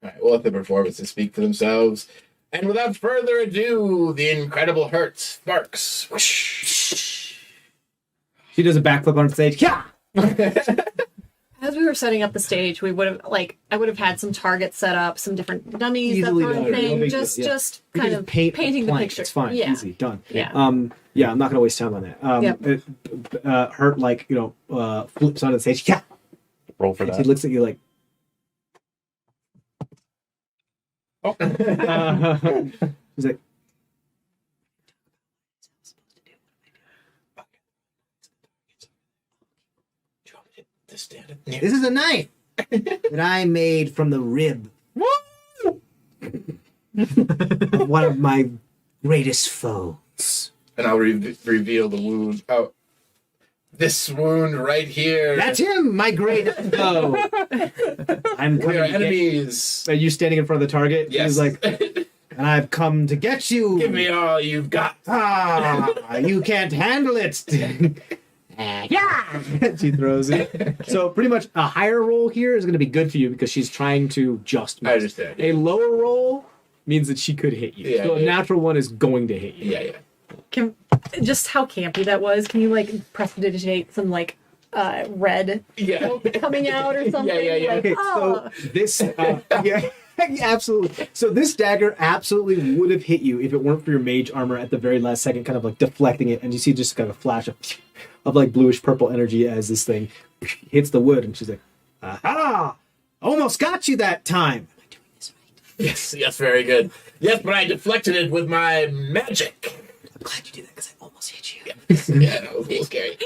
All right, we'll let the performances speak for themselves. And without further ado, the incredible Hurt sparks. Whoosh. She does a backflip on stage. Yeah. As we were setting up the stage, we would have I would have had some targets set up, some different dummies, Easily that kind done. of thing. No big just deal, yeah. just You kind can of just painting the plank. picture. It's fine. Yeah. Easy. Done. Yeah. Yeah, I'm not gonna waste time on that. Yep. Hurt flips onto the stage. Yeah. roll for He that. looks at you like. Oh. He's like, this is a knife that I made from the rib of one of my greatest foes. And I'll reveal the wound. Oh, this wound right here. That's him, my greatest foe. I'm we coming are to get. enemies. Are you standing in front of the target? Yes. He's like, and I've come to get you. Give me all you've got. Ah, you can't handle it. Yeah, she throws it. So pretty much a higher roll here is going to be good for you because she's trying to just miss. I understand. A lower roll means that she could hit you. Yeah, So a yeah. natural one is going to hit you. Yeah. Can just how campy that was. Can you like prestidigitate some like red Yeah. coming out or something? Yeah. Like, Okay, oh. so this, yeah, absolutely. So this dagger absolutely would have hit you if it weren't for your mage armor at the very last second, kind of like deflecting it, and you see just kind of a flash of like bluish purple energy as this thing hits the wood, and she's like, "Aha! Almost got you that time." Am I doing this right? Yes, very good. Yes, but I deflected it with my magic. I'm glad you did that because I almost hit you. Yeah, that was a little scary.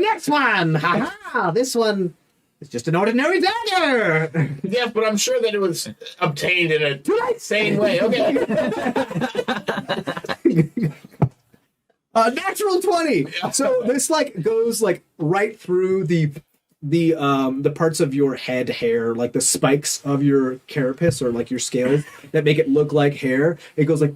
Next one. Ha! This one is just an ordinary dagger. Yes, but I'm sure that it was obtained in a sane way. Okay. Natural 20. So this like goes like right through the parts of your head hair, like the spikes of your carapace or like your scales that make it look like hair. It goes like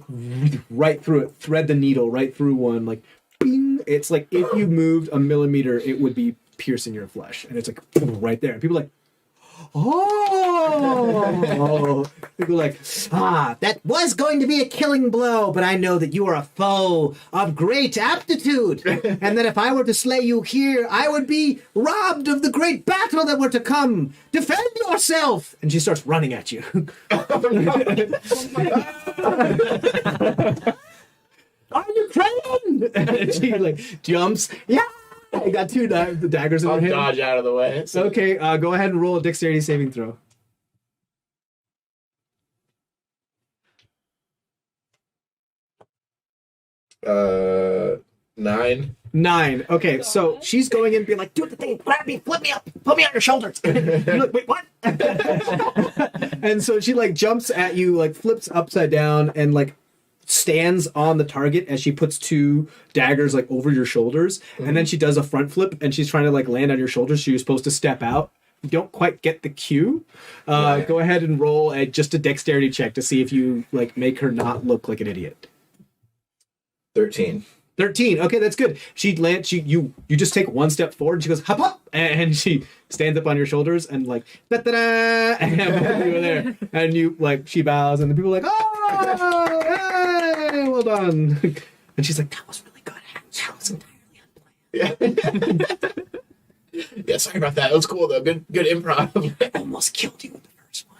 right through it. Thread the needle right through one, like bing. It's like if you moved a millimeter, it would be piercing your flesh, and it's like right there. And people are like, oh, people are like, that was going to be a killing blow, but I know that you are a foe of great aptitude, and that if I were to slay you here, I would be robbed of the great battle that were to come. Defend yourself! And she starts running at you. Are you trained? And she like jumps. Yeah, I got two daggers in her I'll hand. dodge out of the way. Okay, go ahead and roll a dexterity saving throw. Nine. 9. Okay, so she's going in and being like, do the thing, grab me, flip me up, put me on your shoulders. You're like, wait, what? And so she like jumps at you, like flips upside down and like stands on the target as she puts two daggers like over your shoulders. And then she does a front flip and she's trying to like land on your shoulders. So you're supposed to step out. You don't quite get the cue. Go ahead and roll just a dexterity check to see if you like make her not look like an idiot. 13. 13. Okay, that's good. She lands. You just take one step forward. And she goes hop up, and she stands up on your shoulders and like da da da, and both of you are there. And you like she bows, and the people are like, oh, hey, well done. And she's like, that was really good. That was entirely unplanned. Yeah, sorry about that. It was cool though. Good improv. I almost killed you with the first one.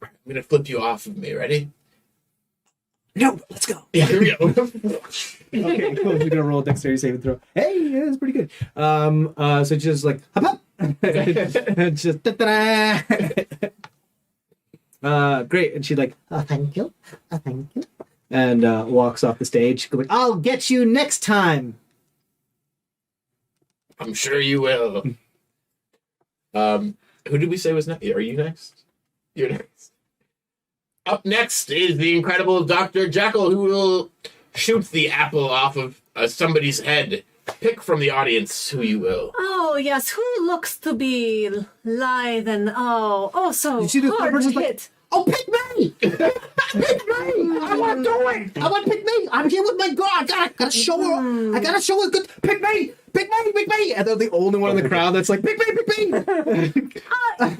I'm gonna flip you off of me. Ready? No, let's go. Yeah, here we go. Okay, cool. We're gonna roll a dexterity saving throw. Hey, yeah, that's pretty good. So she's just like hop up, and just da-da-da. Great, and she's like, oh, thank you, and walks off the stage. Going, I'll get you next time. I'm sure you will. Who did we say was next? Are you next? You're next. Up next is the incredible Dr. Jekyll, who will shoot the apple off of somebody's head. Pick from the audience who you will. Oh yes, who looks to be lithe and so You see the hard person's to like, hit. oh, pick me! Pick me! I want to do it! I want to pick me! I'm here with my girl. I gotta show her. I gotta show her good. Pick me! Pick me! Pick me! And they're the only one in the crowd that's like, pick me! Pick me!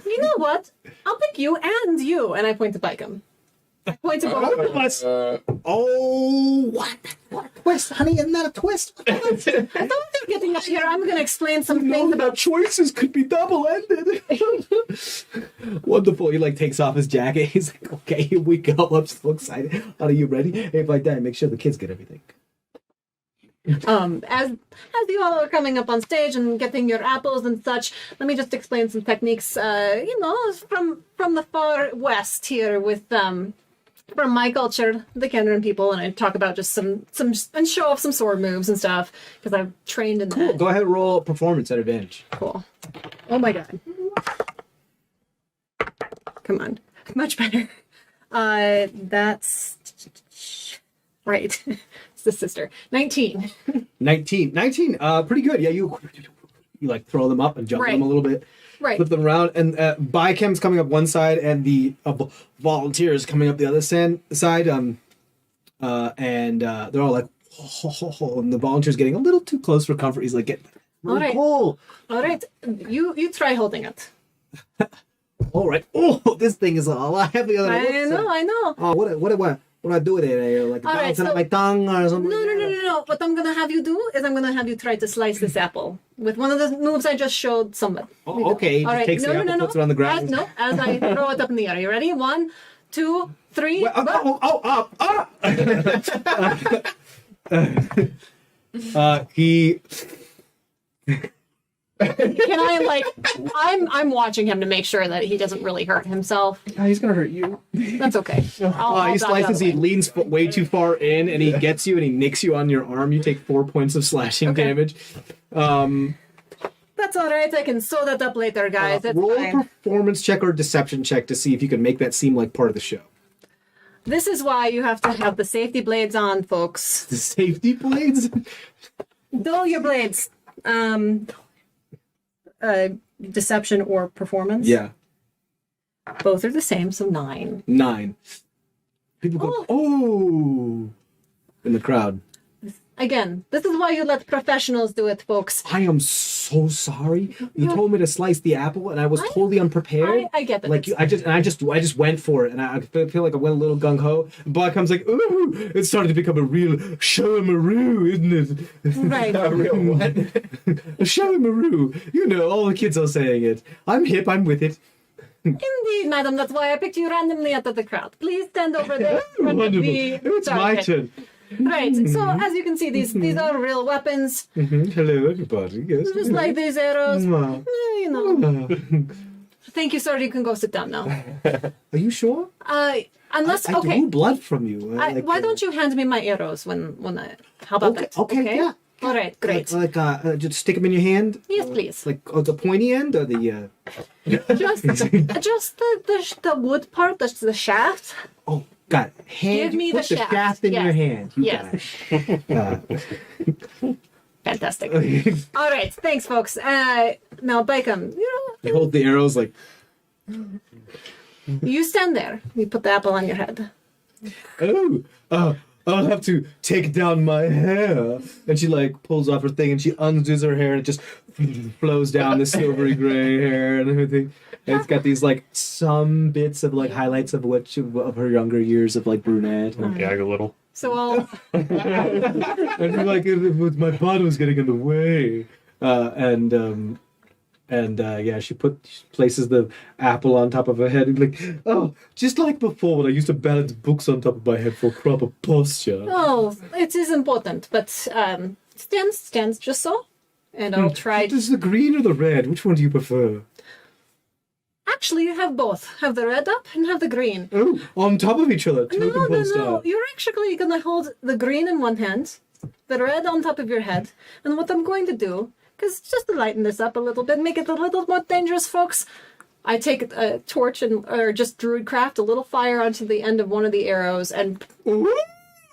You know what? I'll pick you and you. And I point to Bicum. I point to both of us. Oh, what? What a twist, honey? Isn't that a twist? I thought they were getting up here. I'm gonna explain some things about. choices could be double-ended. Wonderful. He like takes off his jacket. He's like, okay, here we go. I'm so excited. Are you ready? If like that, make sure the kids get everything. As you all are coming up on stage and getting your apples and such, let me just explain some techniques. From the far west here with from my culture, the Kenran people, and I talk about just some and show off some sword moves and stuff because I've trained in that. Go ahead and roll performance at advantage. Cool. Oh my god. Come on. Much better. That's right. It's the sister. 19. 19. Pretty good. Yeah, you like throw them up and jump them a little bit. Right. flip them around, and Bichem's coming up one side, and the volunteers coming up the other side. And they're all like, and the volunteer's getting a little too close for comfort. He's like, get really All right. cold. All right, you try holding it. All right. Oh, this thing is a lot heavier than it looks. I know. Oh, what do I do with it? Like All right, bouncing so- up my tongue or something? No. What I'm gonna have you do is I'm gonna have you try to slice this apple with one of the moves I just showed someone. Oh, okay. He All just right. takes the apple, puts it on the ground. As I throw it up in the air. You ready? 1, 2, 3. He Can I I'm watching him to make sure that he doesn't really hurt himself. he's gonna hurt you. That's okay. I'll He dodge out of slices. the He way. leans way too far in, and he gets you, and he nicks you on your arm. You take 4 points of slashing Okay. damage. That's all right. I can sew that up later, guys. It's Roll a fine. performance check or a deception check to see if you can make that seem like part of the show. This is why you have to have the safety blades on, folks. The safety blades. Dull your blades. Deception or performance. Yeah, Both are the same, so 9. 9. People go, oh, in the crowd. Again, this is why you let professionals do it, folks. I am so sorry. You told me to slice the apple, and I was totally unprepared. I get that. Like I just went for it, and I feel like I went a little gung ho. But comes like, ooh, it's starting to become a real show-a-maroo, isn't it? Right. A real what? A show-a-maroo. You know, all the kids are saying it. I'm hip. I'm with it. Indeed, madam. That's why I picked you randomly out of the crowd. Please stand over there. in front of Wonderful. the It's my target. turn. Right. So as you can see, these are real weapons, Hello, everybody. Yes. just like these arrows. Mwah. You know. Thank you, sir. You can go sit down now. Are you sure? Unless I okay. drew blood from you. Why don't you hand me my arrows when I? How about Okay, that? okay, yeah. All right. Great. Like just stick them in your hand. Yes, please. Like the pointy end or the. Just the wood part, the shaft. Oh, got it. Hand. Give me put the the shaft. in Yes. your hand. You Yes. got it. Fantastic. All right. Thanks, folks. Now, Bacon, You hold the arrows like. you stand there. You put the apple on your head. Oh, I'll have to take down my hair. And she like pulls off her thing and she undoes her hair and it just flows down the silvery gray hair and everything. And it's got these like some bits of like highlights of of her younger years of like brunette. And, Gag a little. So I'll. and like my bottom was getting in the way. Yeah, she places the apple on top of her head and like, oh, just like before when I used to balance books on top of my head for proper posture. Oh, it is important, but stands just so, and I'll try. Is the green or the red? Which one do you prefer? Actually, you have both. Have the red up and have the green. Oh, on top of each other. No. Token style. You're actually gonna hold the green in one hand, the red on top of your head, and what I'm going to do, because just to lighten this up a little bit, make it a little more dangerous, folks. I take a torch or just druidcraft a little fire onto the end of one of the arrows, and we're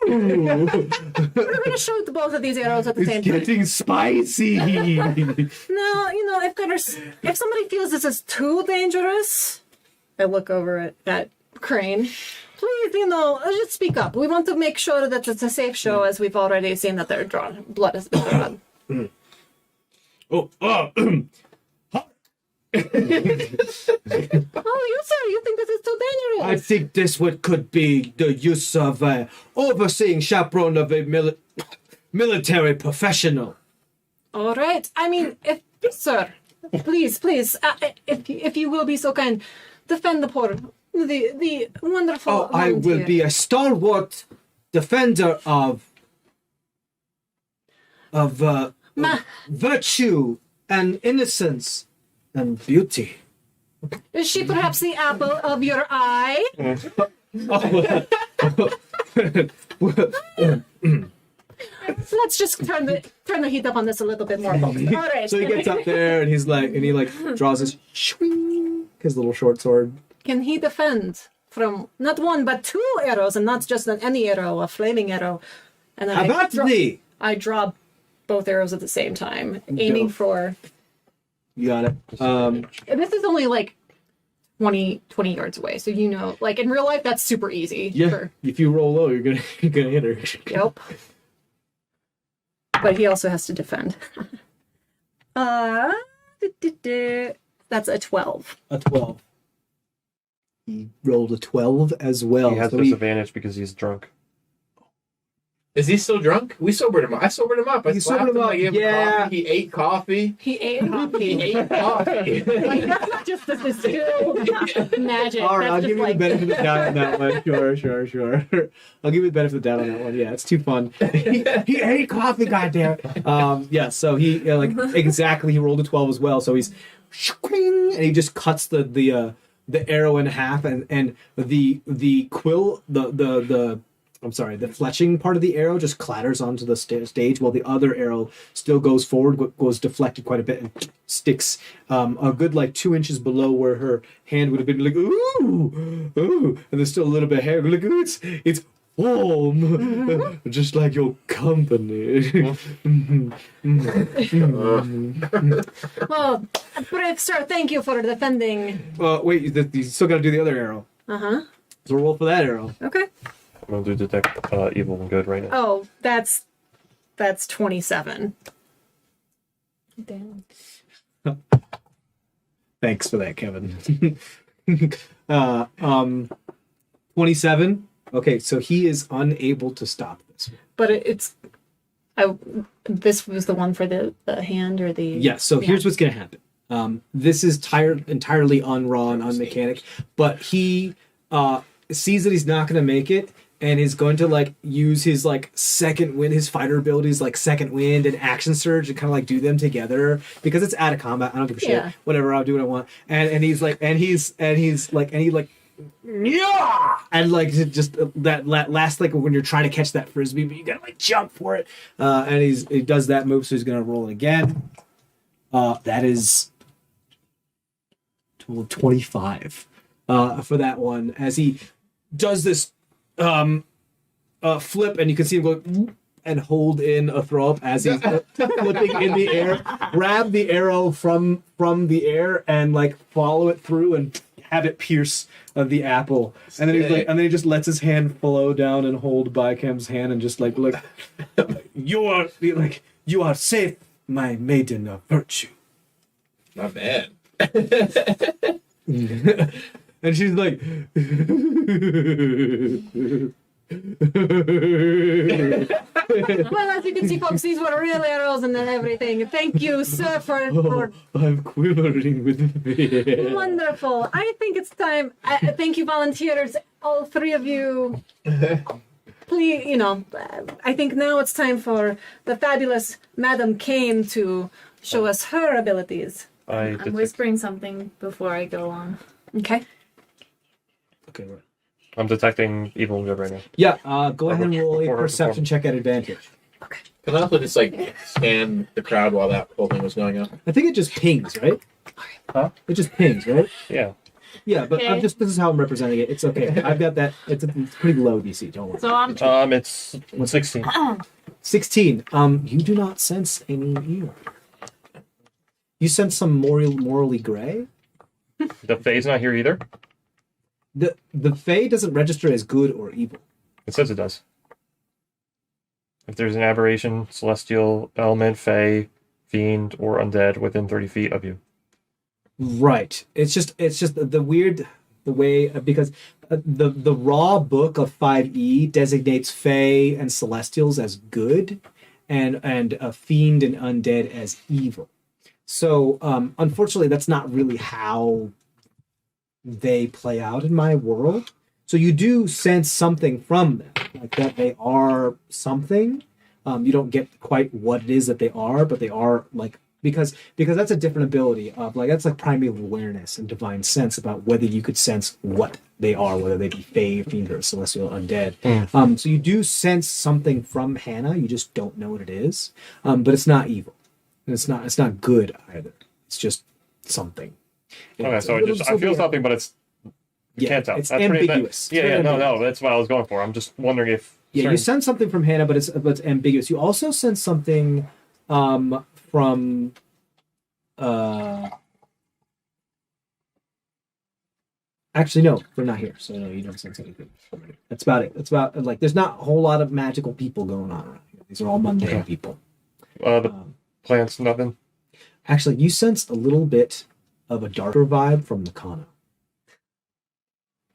gonna shoot both of these arrows at the same It's time. getting spicy. No, if somebody feels this is too dangerous, I look over at Crane. Please, just speak up. We want to make sure that it's a safe show, as we've already seen that their blood has been drawn. Oh, you sir, you think this is too dangerous? I think this could be the use of overseeing chaperone of a military professional. All right. I mean, sir, please, if you will be so kind, defend the poor, the wonderful. Oh, I will volunteer. be a stalwart defender of virtue and innocence and beauty. Is she perhaps the apple of your eye? Let's just turn the heat up on this a little bit more, folks. All right. So he gets up there and he draws his little short sword. Can he defend from not one but 2 arrows, and not just any arrow, a flaming arrow? And then About thee! I draw both arrows at the same time, aiming for You got it. This is only like 20 yards away, so like in real life, that's super easy. Yeah. If you roll low, you're gonna hit her. Yep. But he also has to defend. That's a 12. A 12. He rolled a 12 as well. He has So disadvantage because he's drunk. Is he still drunk? We sobered him up. I sobered him up. I You slapped sobered him up, I gave him yeah. coffee. He ate coffee. He ate coffee. He ate coffee. Like, that's not just the distilled magic. All right, That's I'll just give you like... the benefit of the doubt on that one. Sure. I'll give you the benefit of the doubt on that one. Yeah, it's too fun. He ate coffee, goddamn. Yeah. So he exactly. He rolled a 12 as well. So he's and he just cuts the arrow in half, and the quill the fletching part of the arrow just clatters onto the stage, while the other arrow still goes forward, goes deflected quite a bit, and sticks a good 2 inches below where her hand would have been. Like, ooh, and there's still a little bit of hair. Like, ooh, it's warm, just like your company. Well, brave sir, thank you for defending. Wait, you still got to do the other arrow. Uh-huh. So roll for that arrow. Okay. I'm gonna do detect evil and good right now. Oh, that's 27. Damn. Thanks for that, Kevin. 27. Okay, so he is unable to stop this. But this was the one for the hand or the... Yeah, so here's what's going to happen. This is entirely on Raw and on mechanic, but he sees that he's not going to make it, and is going to use his second wind, his fighter abilities second wind and action surge, and kind of do them together because it's out of combat. I don't give a shit. Yeah. Whatever, I'll do what I want. And he's yeah, and just that last when you're trying to catch that frisbee, but you gotta jump for it. And he does that move, so he's gonna roll it again. That is 25 for that one as he does this flip, and you can see him go and hold in a throw up as he's flipping in the air. Grab the arrow from the air and follow it through and have it pierce the apple. And then he just lets his hand flow down and hold Bikem's hand and just you are safe, my maiden of virtue. My man. And she's like, Well, as you can see, folks, these were real arrows and everything. Thank you, sir, for I'm quivering with fear. Wonderful. I think it's time. Thank you, volunteers, all three of you. Please, I think now it's time for the fabulous Madam Kane to show us her abilities. I'm whispering something before I go on. Okay. Okay, right. I'm detecting evil and good right now. Yeah, go ahead and roll a Before- perception check at advantage. Okay. Can I also just scan the crowd while that whole thing was going on? I think it just pings, right? Huh? It just pings, right? Yeah. Yeah, but Okay. this is how I'm representing it. It's okay. I've got that. It's pretty low DC. Don't worry. So I'm It's 16. 16. You do not sense any evil. You sense some morally gray. The Fae's not here either. The Fae doesn't register as good or evil. It says it does. If there's an aberration, celestial, element, Fae, fiend, or undead within 30 feet of you. Right. It's just the way because the raw book of 5e designates Fae and Celestials as good, and a fiend and undead as evil. So unfortunately, that's not really how they play out in my world. So you do sense something from them, that they are something. You don't get quite what it is that they are, but they are because that's a different ability of that's primeval awareness and divine sense about whether you could sense what they are, whether they be Fae, fiend, or celestial, undead. So you do sense something from Hannah. You just don't know what it is, but it's not evil, and it's not good either. It's just something. Okay, so I feel something, but you can't tell. It's That's ambiguous. No, that's what I was going for. I'm just wondering if... Yeah, you sense something from Hannah, but it's ambiguous. You also sense something from Actually, no, they're not here, so no, you don't sense anything. That's about it. That's about like there's not a whole lot of magical people going on around here. These are all mundane people. The plants, nothing. Actually, you sensed a little bit of a darker vibe from the Kana.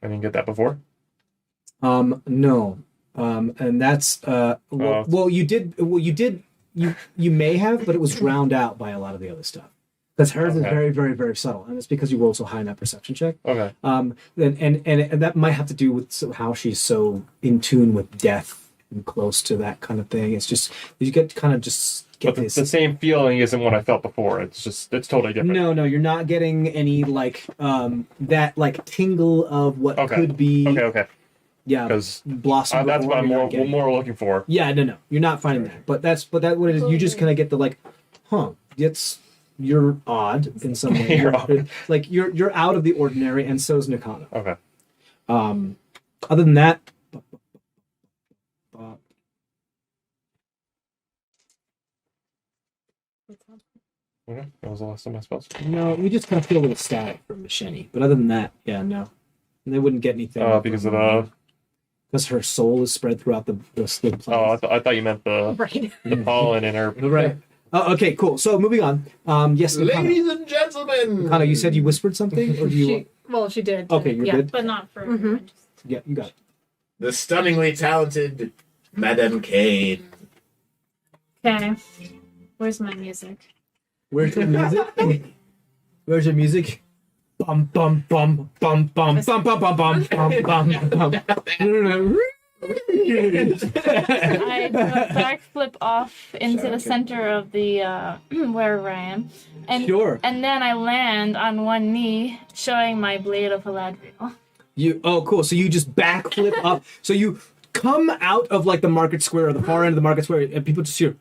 I didn't get that before. No. And that's you may have, but it was drowned out by a lot of the other stuff. Because hers is very, very, very subtle, and it's because you rolled so high in that perception check. Okay. And that might have to do with how she's so in tune with death and close to that kind of thing. It's just you get to kind of just get But this. the same feeling isn't what I felt before. It's totally different. No, you're not getting any like that like tingle of what could be. Okay. Yeah, Because blossom. that's what I'm you're not getting. more looking for. Yeah, no, you're not finding that. But that what it is. You just kind of get the like, you're odd in some way. You're odd. Like you're out of the ordinary, and so's Nakana. Okay. Other than that, Okay. That was the last of my spells. no, you just kind of feel a little static from Misheni. But other than that, yeah, no, and they wouldn't get anything. Because of the. Because her soul is spread throughout the slip. Oh, I thought you meant the Right. the pollen in her. Right. Okay, cool. So moving on. Yes, Nakana. Ladies and gentlemen. Nakana, you said you whispered something, or do you? She did. Okay, you're yeah. good. But not for everyone. Just... Yeah, you got it. The stunningly talented Madame Kane. Okay. Where's my music? Where's your music? Where's your music? Bum bum bum bum bum bum bum bum bum bum bum bum. I do a dark flip off into the center of the wherever I am, and Sure. and then I land on one knee, showing my blade of Haladriel. Cool. So you just backflip up. So you come out of like the market square or the far end of the market square, and people just hear.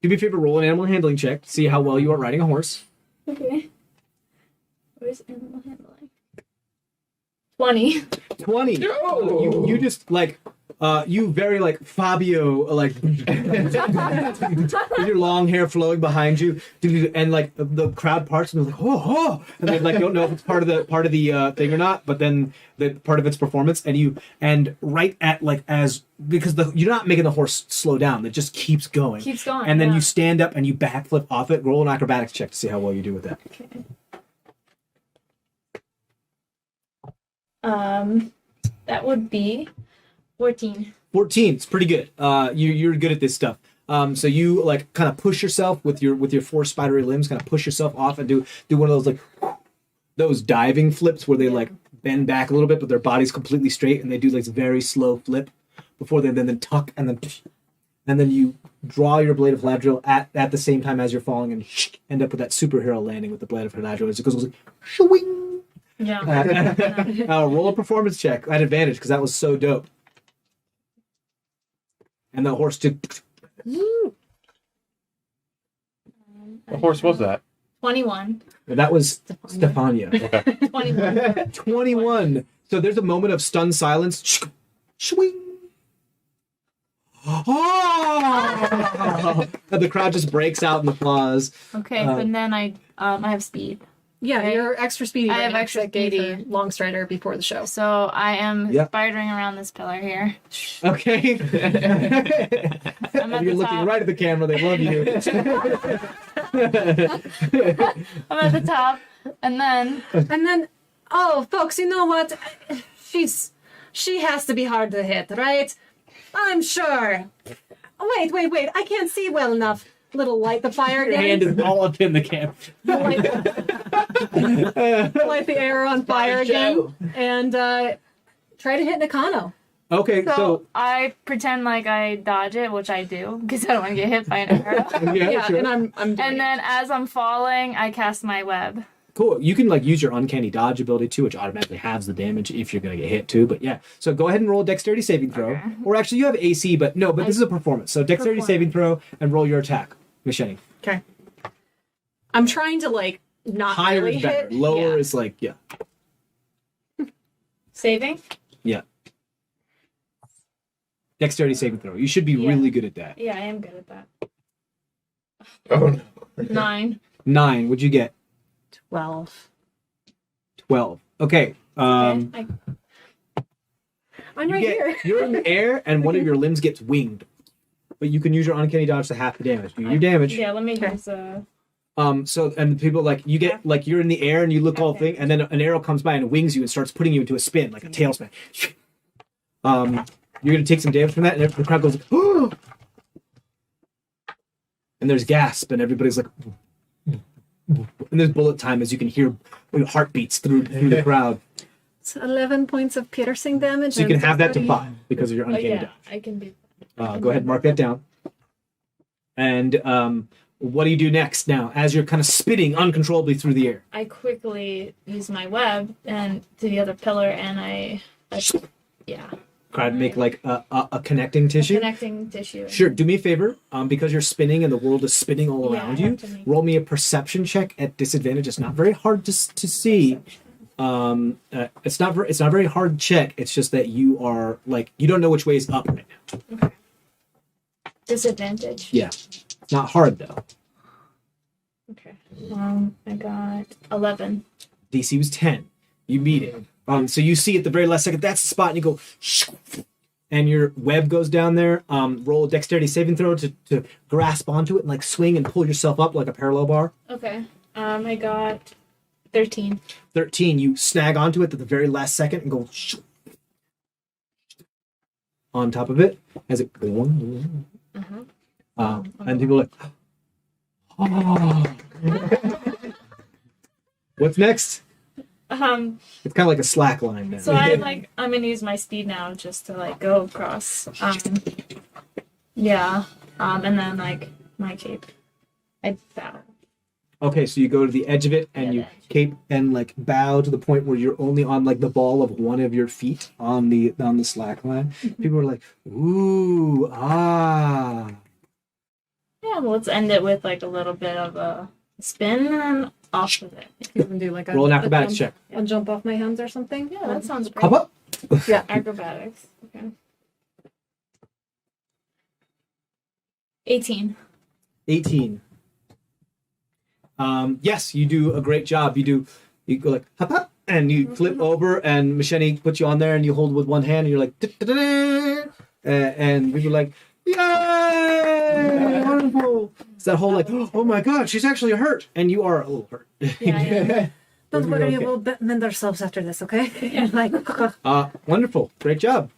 Do me a favor, roll an animal handling check to see how well you are riding a horse. Okay. Where's animal handling? 20. 20. No! You just like you very like Fabio like with your long hair flowing behind you, and like the crowd parts and they're like and they like don't know if it's part of the thing or not, but then the part of its performance and right at like because you're not making the horse slow down, it just keeps going. Keeps going. And then yeah. you stand up and you backflip off it. Roll an acrobatics check to see how well you do with that. Okay. That would be 14. 14. It's pretty good. You're good at this stuff. So you like kind of push yourself with your four spidery limbs, kind of push yourself off and do one of those like those diving flips where they like bend back a little bit, but their body's completely straight, and they do like this very slow flip before they then tuck and then you draw your blade of Haladriel at the same time as you're falling and end up with that superhero landing with the blade of Haladriel as it goes like shwing. Yeah. Roll a performance check at advantage because that was so dope. And the horse did. What horse was that? 21. That was Stefania. Okay. 21. 21. So there's a moment of stunned silence. Shwing. Oh! And the crowd just breaks out in applause. Okay, but then I have speed. Yeah, Okay. you're extra speedy. I right have now, extra 'cause I gave her speedy. Long Strider before the show. So I am Yep. spidering around this pillar here. Okay. I'm at You're the looking top. right at the camera. They love you. I'm at the top, and then And then, oh, folks, you know what? She has to be hard to hit, right? I'm sure. Wait. I can't see well enough. Little light the fire Your hand again. is all up in the camera. Light the air on fire again. And try to hit Nakano. Okay, so so I pretend like I dodge it, which I do because I don't want to get hit by an arrow. yeah, sure. And I'm doing And then it. as I'm falling, I cast my web. Cool. You can like use your uncanny dodge ability too, which automatically halves the damage if you're gonna get hit too. But yeah, so go ahead and roll a dexterity saving throw. Okay. Or actually, you have AC, but this is a performance. So dexterity saving throw and roll your attack, Misheni. Okay. I'm trying to like not Higher really is better. hit. Lower Yeah. is like yeah. Saving? Dexterity saving throw. You should be Yeah. really good at that. Yeah, I am good at that. Oh no. 9. 9. What'd you get? 12. 12. Okay. Okay. I'm right here. You're in the air, and one of your limbs gets winged. But you can use your uncanny dodge to half the damage. Do your damage. Yeah, let me Okay. use So and people like you get like you're in the air and you look all Okay. thing, and then an arrow comes by and wings you and starts putting you into a spin like a tailspin. You're gonna take some damage from that, and the crowd goes like, "Oh!" And there's gasp, and everybody's like, and there's bullet time as you can hear heartbeats through the crowd. It's 11 points of piercing damage. So you can and have that to 30 5 because of your Oh uncanny yeah, dodge. I can do. Go ahead, mark that down. And what do you do next now as you're kind of spinning uncontrollably through the air? I quickly use my web and to the other pillar, and I yeah, Try to make like a connecting tissue. connecting tissue. Sure, do me a favor. Because you're spinning and the world is spinning all Yeah, around I you, have to make- roll me a perception check at disadvantage. It's not very hard to see. It's not a very hard check. It's just that you are like you don't know which way is up right now. Disadvantage. Yeah, it's not hard though. Okay. I got 11. DC was 10. You meet it. So you see at the very last second, that's the spot, and you go, and your web goes down there. Roll a dexterity saving throw to grasp onto it and like swing and pull yourself up like a parallel bar. Okay. I got 13. 13, you snag onto it at the very last second and go on top of it as it goes. And people are like, oh. What's next? It's kind of like a slack line now. So I'm gonna use my speed now just to like go across. Yeah. And then like my cape. I bow. Okay, so you go to the edge of it and Yeah, you the edge. cape and like bow to the point where you're only on like the ball of one of your feet on the slack line. People are like, ooh, ah. Yeah, well, let's end it with like a little bit of a spin and off of it. You can do like a, Roll an a acrobatics jump, check. a jump off my hands or something. Yeah, that sounds great. Hop up. Yeah. Acrobatics. Okay. 18. 18. Yes, you do a great job. You go like hop up and you flip over and Machete puts you on there and you hold with one hand and you're like "Da-da-da-da." And people are like, yay! Wonderful. It's that whole like, oh my god, she's actually hurt. And you are a little hurt. Yeah. Don't worry, Okay. we'll mend ourselves after this, okay? Yeah. Like, Wonderful. Great job.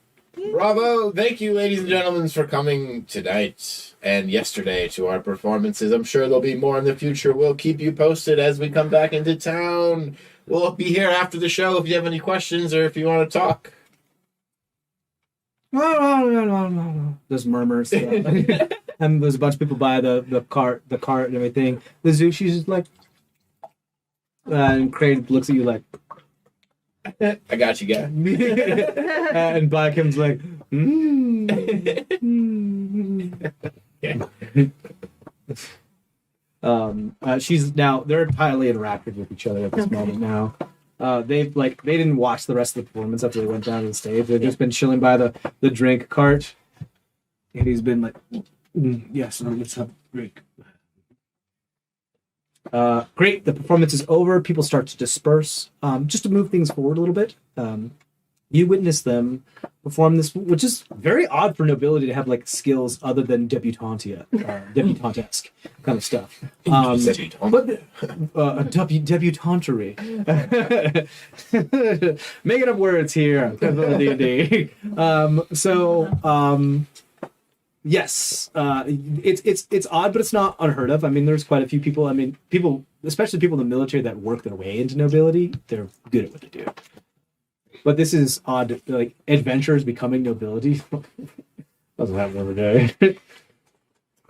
Bravo! Thank you, ladies and gentlemen, for coming tonight and yesterday to our performances. I'm sure there'll be more in the future. We'll keep you posted as we come back into town. We'll be here after the show if you have any questions or if you want to talk. There's murmurs. And there's a bunch of people by the cart and everything. The Zushi's just like, and Crane looks at you like, I got you, guy. and Blackham's like, she's now they're highly interactive with each other at this moment now. They didn't watch the rest of the performance after they went down to the stage. They've just been chilling by the drink cart, and he's been like, yes, let's have a drink. Great. The performance is over. People start to disperse. Just to move things forward a little bit, you witness them perform this, which is very odd for nobility to have like skills other than debutantesque kind of stuff. But debutantery. Making up words here. D&D. Yes, it's odd, but it's not unheard of. I mean, there's quite a few people. I mean, people, especially people in the military that work their way into nobility, they're good at what they do. But this is odd. Like adventurers becoming nobility doesn't happen every day. Can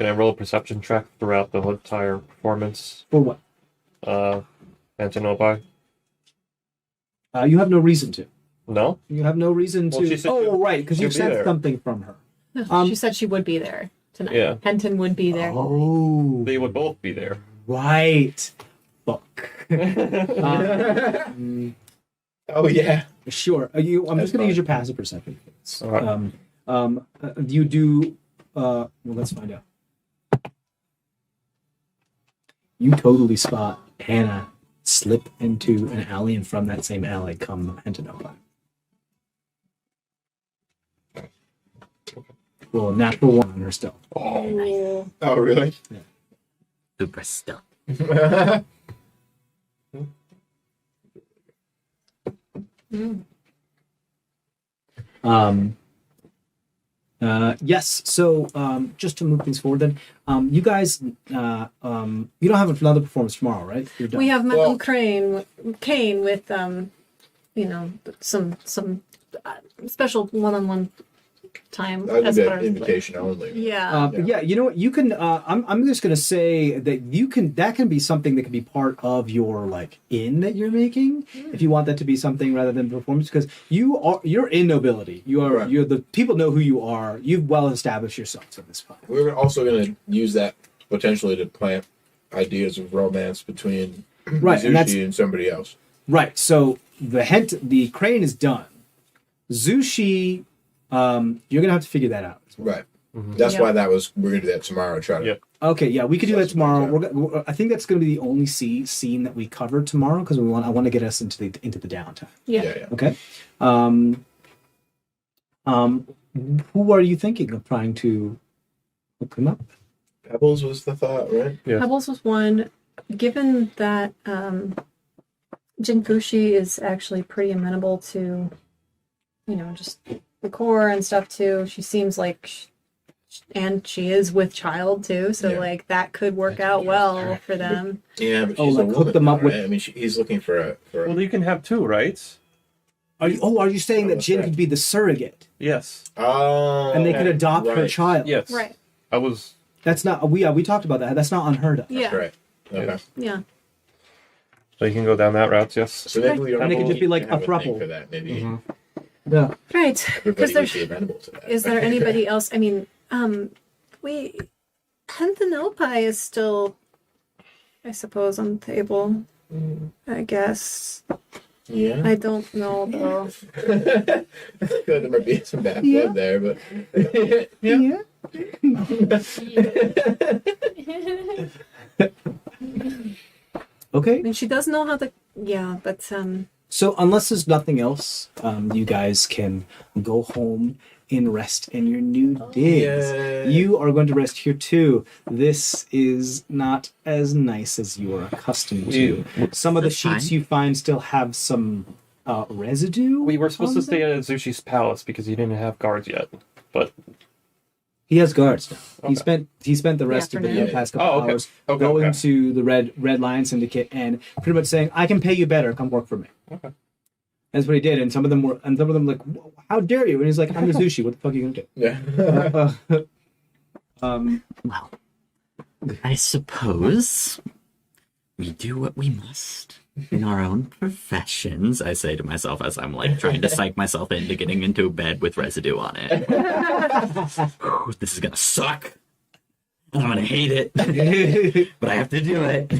I roll a perception check throughout the entire performance? For what? Antinobi? You have no reason to. No? You have no reason Well, to. she said Oh, right, because you she'll be sensed there. something from her. She said she would be there tonight. Yeah. Henton would be there. Oh, They would both be there. right. Fuck. Oh, yeah. Sure. I'm just going to fine. use your passive perception. All right. You do. Well, let's find out. you totally spot Hannah slip into an alley, and from that same alley come Antinopa. Well, natural one on her stealth. Oh, really? Super stealth. Yes. So, just to move things forward, then, you guys, you don't have another performance tomorrow, right? You're done. We have Well- Madam Kane with some special one-on-one time That as would be part an of the invitation only. Yeah. Yeah, you know what? You can. I'm just gonna say that you can. That can be something that can be part of your like inn that you're making, if you want that to be something rather than performance, because you're in nobility. You are. Right. You're the people know who you are. You've well established yourselves at this point. We're also going to use that potentially to plant ideas of romance between Right, and that's Zushi and somebody else. right. So the crane is done. Zushi, you're gonna have to figure that out as well. Right. That's Yep. why we're going to do that tomorrow. Try to. Yep. Okay, yeah, we could do that That's tomorrow. fine. I think that's going to be the only scene that we cover tomorrow because I want to get us into the downtime. Yeah. Okay. Who are you thinking of trying to hook them up? Pebbles was the thought, right? Yeah. Pebbles was one. Given that Jinfushi is actually pretty amenable to, just the core and stuff too. She seems like, and she is with child too, so Yeah. like that could work out well for them. Yeah, but Oh, she's like a hook woman, them up though, with- right? I mean, he's looking for a. Well, you can have two, right? Are you saying Oh, that that's Jin right. could be the surrogate Yes. Oh. and they could adopt her right. child? Yes. Right. I was. That's not we talked about that. That's not unheard of. Yeah. That's right. Okay. Yes. Yeah. So you can go down that route, yes. So maybe we don't And they could just be like have a thing throupple. for that. Maybe Mhm. Yeah. Right. everybody Because would there's be amenable to that. is there anybody else? I mean, we Panthanopi is still, I suppose, on the table. I guess. Yeah. I don't know though. I feel like there might be some bad blood Yeah. there, but Yeah. Okay. I mean, she does know how to. Yeah, but So unless there's nothing else, you guys can go home and rest in your new digs. Yay. You are going to rest here too. This is not as nice as you are accustomed to. Some of the That's sheets fine. you find still have some residue. We were supposed to on stay them. at Zushi's palace because he didn't have guards yet. But He has guards now. Okay. He spent the rest of the afternoon. past couple Oh, okay. hours Okay, going okay. to the Red Lion Syndicate and pretty much saying, "I can pay you better. Come work for me." Okay. That's what he did, and some of them like, "How dare you?" And he's like, "I'm the Zushi. What the fuck are you gonna yeah. do?" Well, I suppose we do what we must in our own professions, I say to myself as I'm like trying to psych myself into getting into a bed with residue on it. Whew, this is gonna suck. And I'm gonna hate it. But I have to do it.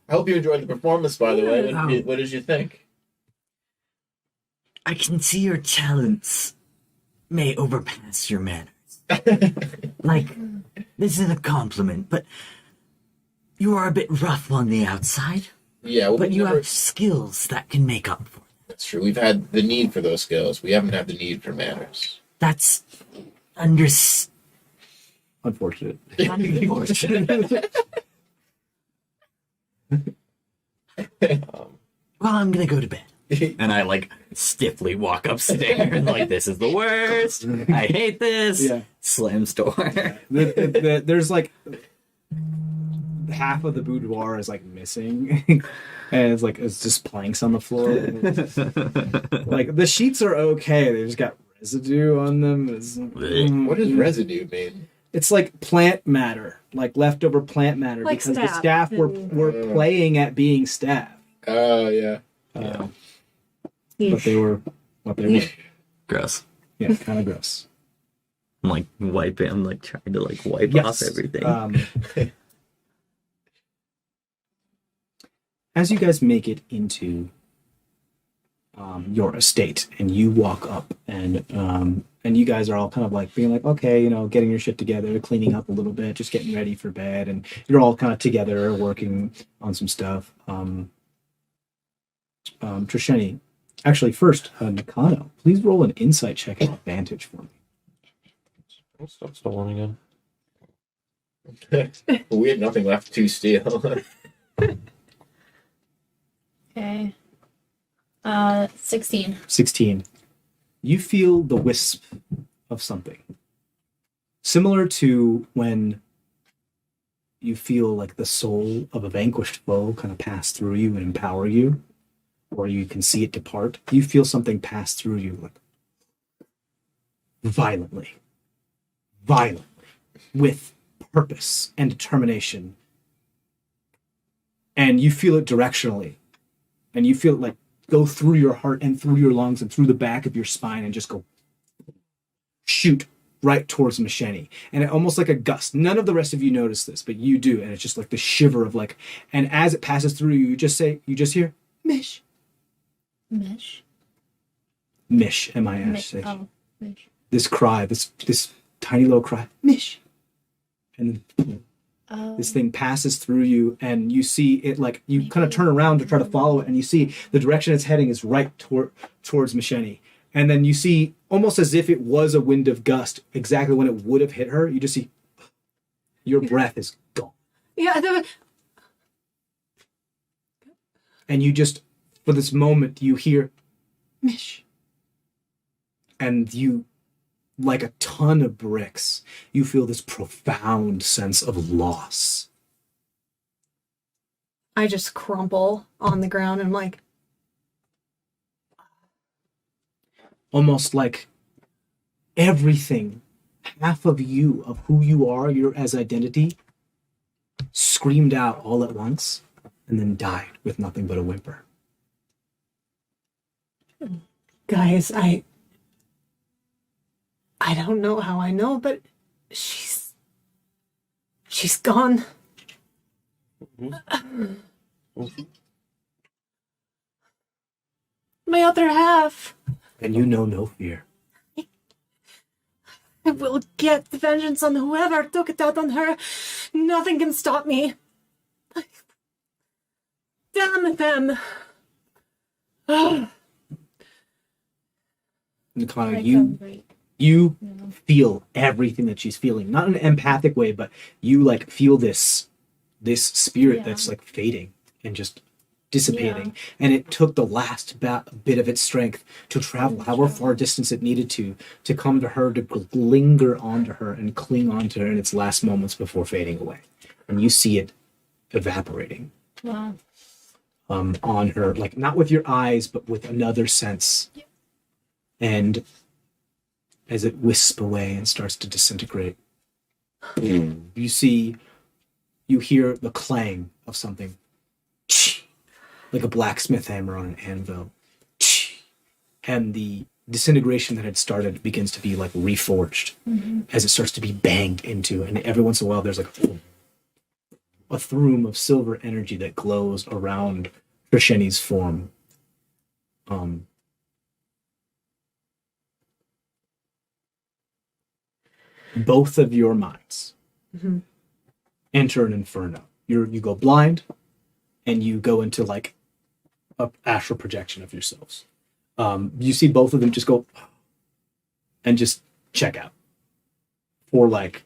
I hope you enjoyed the performance, by the way. Yeah. What did you think? I can see your talents may overpass your manners. Like, this is a compliment, but you are a bit rough on the outside. Yeah, well, But you never- have skills that can make up for it. That's true. We've had the need for those skills. We haven't had the need for manners. That's Unfortunate. unfortunate. Well, I'm gonna go to bed. And I like stiffly walk upstairs like this is the worst. I hate this. Yeah. Slams door. There's like half of the boudoir is like missing, and it's just planks on the floor. Like the sheets are okay. They just got residue on them. What does residue mean? It's like plant matter, like leftover plant matter, Like because the staff staff were and- playing at being staff, Oh, yeah. but Yeesh. they were what they were. Gross. Yeah, kind of gross. I'm like wiping. I'm like trying to like wipe Yes. off everything. As you guys make it into your estate, and you walk up, and you guys are all kind of like being like, okay, you know, getting your shit together, cleaning up a little bit, just getting ready for bed, and you're all kind of together working on some stuff. Trisheni, actually, first, Nakano, please roll an insight check at advantage for me. Stop stolen We have nothing left to steal. Okay. 16. 16. You feel the wisp of something. Similar to when you feel like the soul of a vanquished foe kind of pass through you and empower you, or you can see it depart. You feel something pass through you, like violently, with purpose and determination. And you feel it directionally. And you feel it like go through your heart and through your lungs and through the back of your spine and just go shoot right towards Masheni. And it almost like a gust. None of the rest of you notice this, but you do. And it's just like the shiver of like, and as it passes through you, you just hear, Mish. Mish? Mish, M-I-S. Oh, Mish. This cry, this tiny little cry, Mish. And this thing passes through you, and you see it like, you kind of turn around to try to follow it, and you see the direction it's heading is right towards Masheni. And then you see, almost as if it was a wind of gust, exactly when it would have hit her, you just see your breath is gone. Yeah, And you just, for this moment, you hear, Mish. And you, like a ton of bricks, you feel this profound sense of loss. I just crumple on the ground and I'm like, Almost like everything, half of you, of who you are, your as identity, screamed out all at once and then died with nothing but a whimper. guys, I don't know how I know, but she's gone. My other half. And you know no fear. I will get vengeance on whoever took it out on her. Nothing can stop me. Damn them. Nakana, you feel everything that she's feeling. Not in an empathic way, but you like feel this spirit that's like fading and just dissipating. And it took the last bit of its strength to travel however far distance it needed to come to her, to linger onto her and cling onto her in its last moments before fading away. And you see it evaporating. Wow. On her, like not with your eyes, but with another sense. And as it wisps away and starts to disintegrate, you hear the clang of something, like a blacksmith hammer on an anvil, and the disintegration that had started begins to be like reforged as it starts to be banged into, and every once in a while there's like a throom of silver energy that glows around Trisheni's form. Both of your minds enter an inferno. You go blind, and you go into like a astral projection of yourselves. You see both of them just go and just check out for like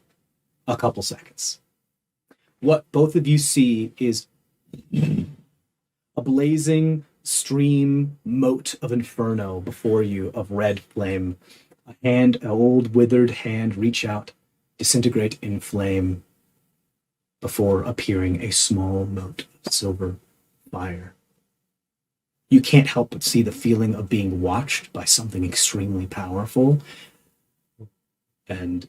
a couple seconds. What both of you see is a blazing stream moat of inferno before you of red flame. An old withered hand reach out, disintegrate in flame before appearing a small mote of silver fire. You can't help but see the feeling of being watched by something extremely powerful. And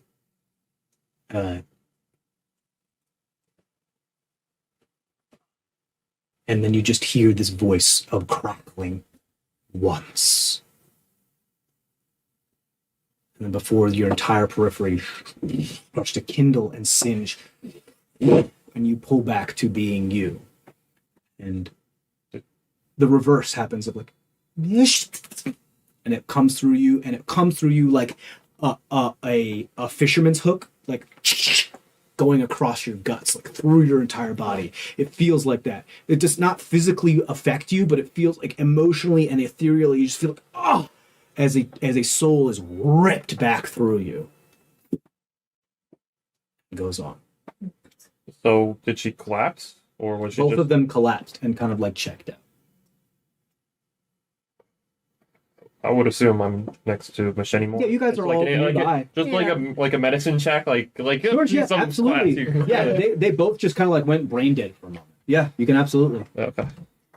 then you just hear this voice of crackling once. And then before your entire periphery starts to kindle and singe, and you pull back to being you. And the reverse happens of like, and it comes through you, and it comes through you like a fisherman's hook, like going across your guts, like through your entire body. It feels like that. It does not physically affect you, but it feels like emotionally and ethereally. You just feel like, oh, as a soul is ripped back through you. It goes on. So did she collapse, or was she Both just? of them collapsed and kind of like checked out. I would assume I'm next to Mish anymore. Yeah, you guys Just are like all a- nearby. just like a medicine check, like Sure, yeah, someone's absolutely. collapsed. Yeah, they both just kind of like went brain dead for a moment. Yeah, you can absolutely. Okay.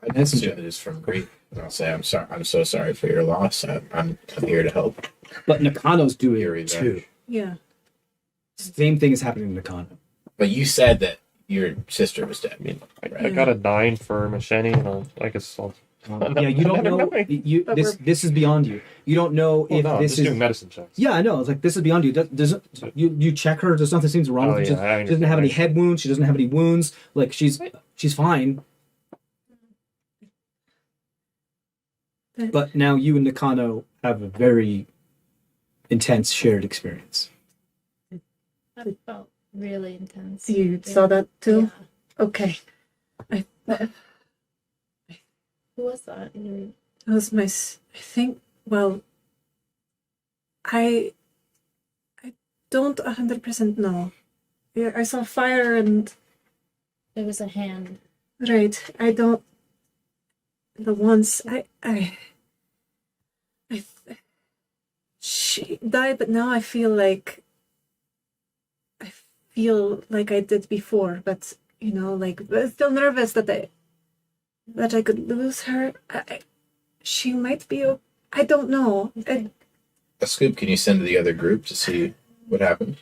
I assume it is from grief. And I'll say I'm sorry. I'm so sorry for your loss. I'm here to help. But Nakano's doing Your it revenge. too. Yeah. Same thing is happening to Nakano. But you said that your sister was dead. I mean, I got a 9 for Misheni, and I guess I'll. Yeah, you don't know. You But this is beyond you. You don't know Well, if no, I'm this just is. doing medicine checks. Yeah, I know. It's like this is beyond you. You check her? There's nothing seems wrong Oh, with her. yeah, I She doesn't have any understand. head wounds. She doesn't have any wounds. Like she's fine. But now you and Nakano have a very intense shared experience. That felt really intense. You saw that too? Yeah. Okay. Who was that? It was I think, well, I don't 100% know. Yeah, I saw fire and, It was a hand. right, I don't, the ones, she died, but now I feel like I did before, but, you know, like, I'm still nervous that I could lose her. She might be. I don't know. A scoop, can you send to the other group to see what happened?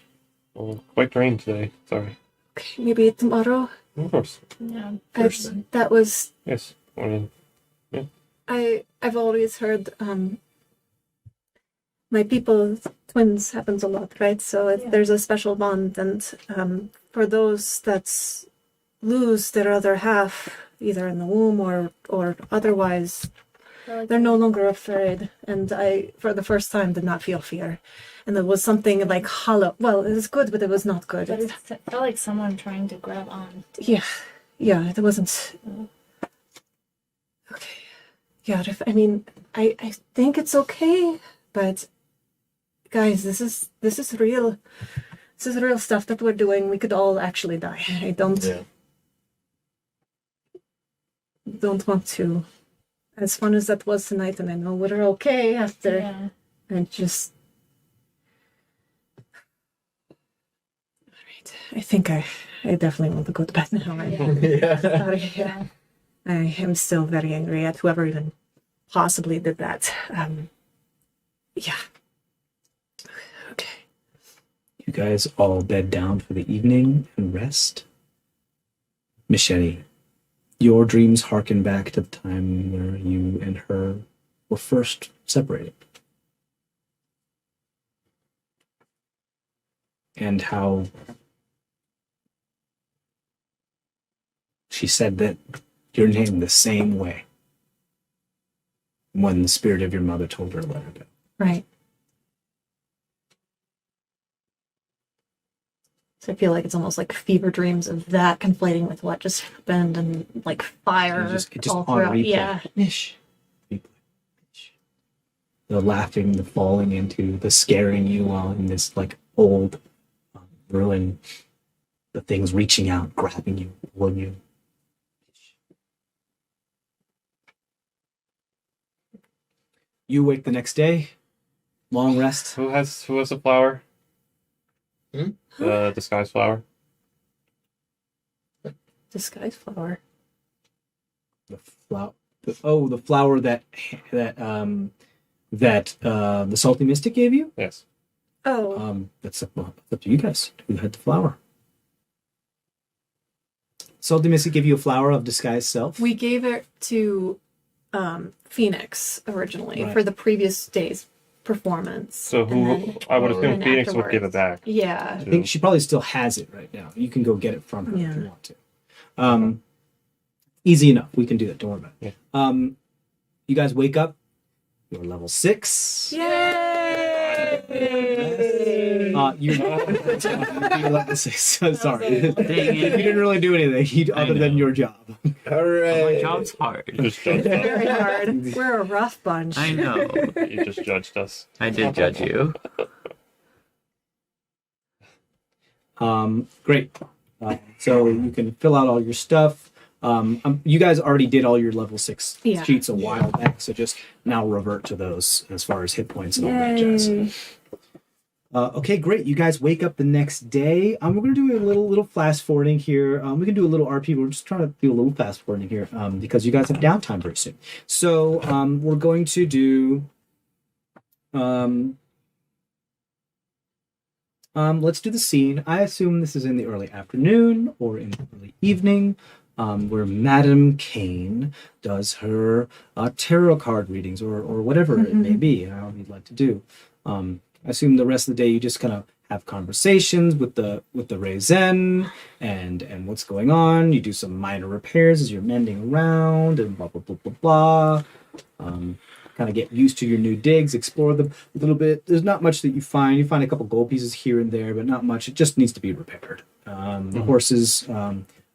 Well, quite drained today. Sorry. Okay, maybe tomorrow. Of course. Yeah. First thing. That was. Yes. I mean, I've always heard. My people twins happens a lot, right? So there's a special bond, and for those that lose their other half, either in the womb or otherwise, they're no longer afraid. And I, for the first time, did not feel fear. And it was something like hollow. Well, it was good, but it was not good. But it felt like someone trying to grab on. Yeah, it wasn't. Okay. Yeah, I mean, I think it's okay, but guys, this is real. This is real stuff that we're doing. We could all actually die. I don't want to. As fun as that was tonight, and I know we're okay after. Yeah. And just. All right. I think I definitely want to go to bed now. Sorry. Yeah. I am still very angry at whoever even possibly did that. Yeah. Okay. You guys all bed down for the evening and rest. Michelle, your dreams harken back to the time where you and her were first separated. And how she said that your name the same way when the spirit of your mother told her to let her go. Right. So I feel like it's almost like fever dreams of that conflating with what just happened, and like fire It just all on throughout. replay. Yeah. Mish. Replay. Mish. The laughing, the falling into, the scaring you while in this like old ruin. The things reaching out, grabbing you, pulling you. You wake the next day. Long rest. who has the flower? Hmm? The disguise flower. Disguise flower. The flower. The flower that the salty mystic gave you. Yes. Oh. That's up to you guys. Who had the flower? Salty mystic gave you a flower of disguised self. We gave it to Phoenix originally Right. for the previous day's performance. So And who? then- I would assume and Phoenix would give it afterwards. back. Yeah. I think she probably still has it right now. You can go get it from her if Yeah. you want to. Easy enough. We can do that. Don't worry about it. Yeah. You guys wake up You're level 6. Yay! You're level 6. Sorry. Dang it. You didn't really do anything other than know. your job. Hooray! My job's hard. You just judged us. Very hard. We're a rough bunch. I know. You just judged us. I did judge you. Great. So you can fill out all your stuff. You guys already did all your level 6 Yeah. sheets a while back, so just now revert to those as far as hit points and all that jazz. Yay. Okay, great. You guys wake up the next day. We're going to do a little fast forwarding here. We can do a little RP. We're just trying to do a little fast forwarding here because you guys have downtime very soon. So we're going to do. Let's do the scene. I assume this is in the early afternoon or in the early evening, where Madame Kane does her tarot card readings or whatever it may be, however you'd like to do. I assume the rest of the day you just kind of have conversations with the Raisin and what's going on. You do some minor repairs as you're mending around and blah blah blah blah blah. Kind of get used to your new digs, explore them a little bit. There's not much that you find. You find a couple gold pieces here and there, but not much. It just needs to be repaired. The horses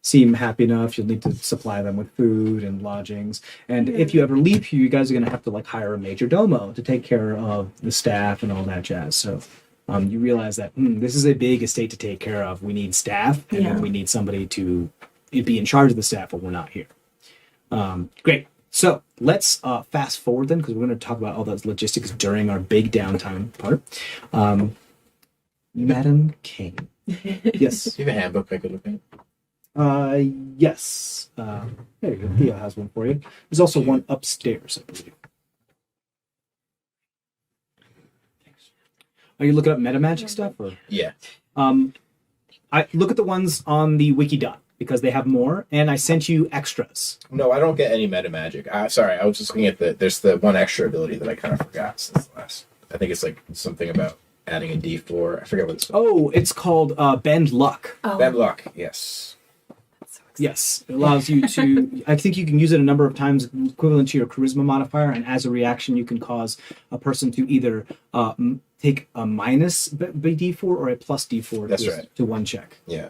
seem happy enough. You'll need to supply them with food and lodgings. And if you ever leave here, you guys are going to have to hire a major domo to take care of the staff and all that jazz. So you realize that this is a big estate to take care of. We need staff, and then we need somebody to be in charge of the staff when we're not here. Great. So let's fast forward then, because we're going to talk about all those logistics during our big downtime part. Madam Kane. Yes. Do you have a handbook I could look at? Yes. There you go. Theo has one for you. There's also one upstairs, I believe. Are you looking up meta magic stuff? Or? Yeah. I look at the ones on the Wikidot because they have more, and I sent you extras. No, I don't get any meta magic. Sorry, I was just looking at there's the one extra ability that I kind of forgot since the last. I think it's something about adding a D4. I forget what it's called. Oh, it's called Bend Luck. Bad luck, yes. Yes, it allows you to. I think you can use it a number of times, equivalent to your charisma modifier, and as a reaction, you can cause a person to either take a minus D4 or a plus D4 That's right. to one check. Yeah.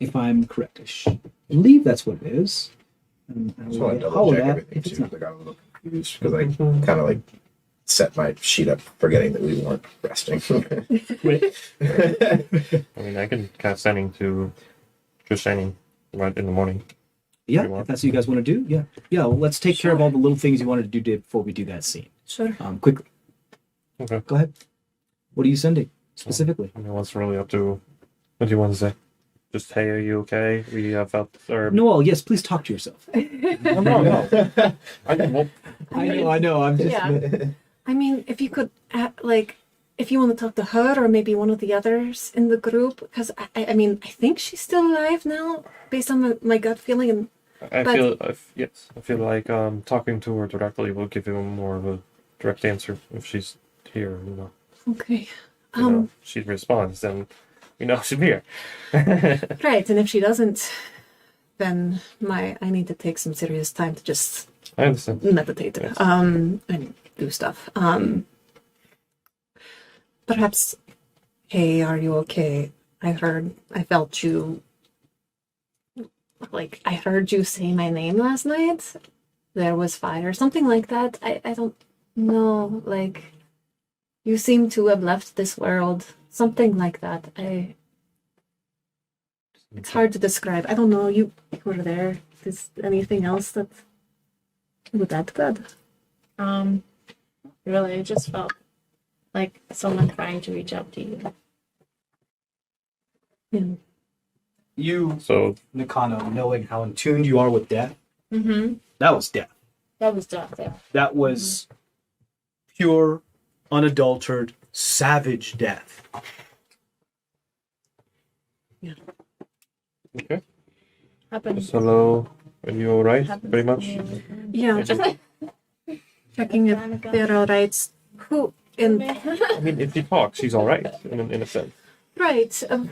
If I'm correct-ish. I believe that's what it is. And I Just will want to double follow check that everything if it's too. not. I got a little confused because I kind of set my sheet up forgetting that we weren't resting. I mean, I can cast sending to just sending right in the morning. Yeah, want. if that's what you guys want to do, yeah. Yeah, well, let's take care of all the little things you wanted to do before we do that scene. Sure. Quickly. Okay. Go ahead. What are you sending specifically? I mean, what's really up to? What do you want to say? Just, hey, are you okay? We have felt. Or... Noel, yes, please talk to yourself. No. I know. I'm just. Yeah. I mean, if you could, if you want to talk to her or maybe one of the others in the group, because I mean, I think she's still alive now, based on my gut feeling. And I feel like talking to her directly will give you more of a direct answer if she's here. okay, She responds, then we know she'll be here. right. And if she doesn't, then I need to take some serious time to just I understand. meditate, Yes. and do stuff. Perhaps, hey, are you okay? I felt you. I heard you say my name last night. There was fire, something like that. I don't know. You seem to have left this world, something like that. It's hard to describe. I don't know. You were there. Is anything else that would that good? Really, it just felt like someone trying to reach out to you. Yeah. You, So, Nakano, knowing how in tune you are with death, Mm-hmm. that was death. That was death there. That was pure, unadulterated, savage death. okay. Happened. So, hello. Are you alright? happened Pretty to much? me. Yeah, just checking if they're all right. Who in I mean, if she talks, she's alright, in a sense. right? So,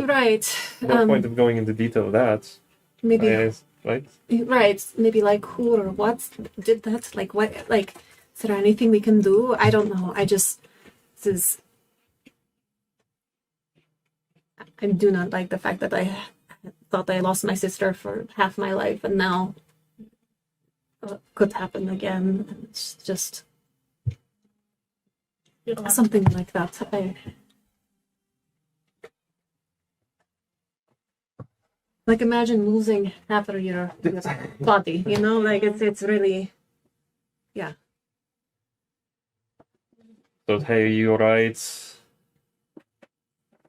Right. no point of going into detail of that. Maybe I right? Right. Maybe like who or what did that? Like what? Like, is there anything we can do? I don't know. This is. I do not like the fact that I thought I lost my sister for half my life, and now could happen again. It's just something like that. Like imagine losing half of your body, you know, like it's really, yeah. So, hey, you alright?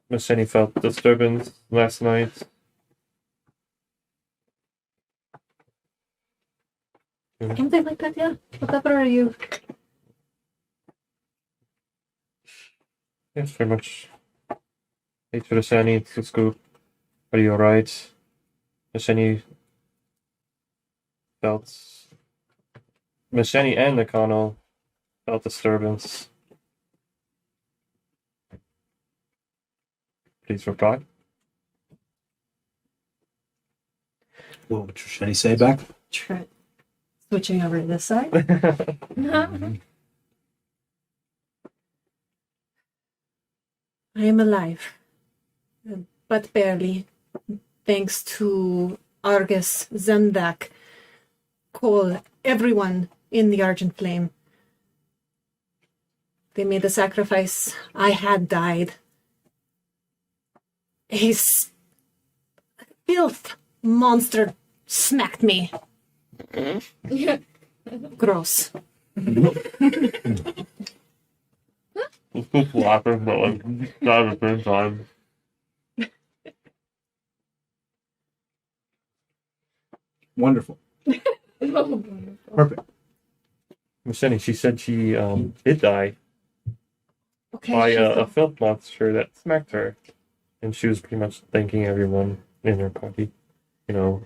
Miss Jenny felt disturbance last night. Anything like that, yeah. Whatever are you? Yes, very much. Hey, to the Shani, to Scoop. Are you alright? Miss Jenny felt. Miss Jenny and Nakano felt disturbance. Please reply. What would Shani say back? Try switching over to this side. I am alive, but barely, thanks to Argus, Zemdak, Cole, everyone in the Argent Flame. They made the sacrifice. I had died. A filth monster smacked me. Gross. It's just laughing, but like, not at the same time. Wonderful. Perfect. Miss Jenny, she said she did die Okay. by a filth monster that smacked her. And she was pretty much thanking everyone in her party. You know,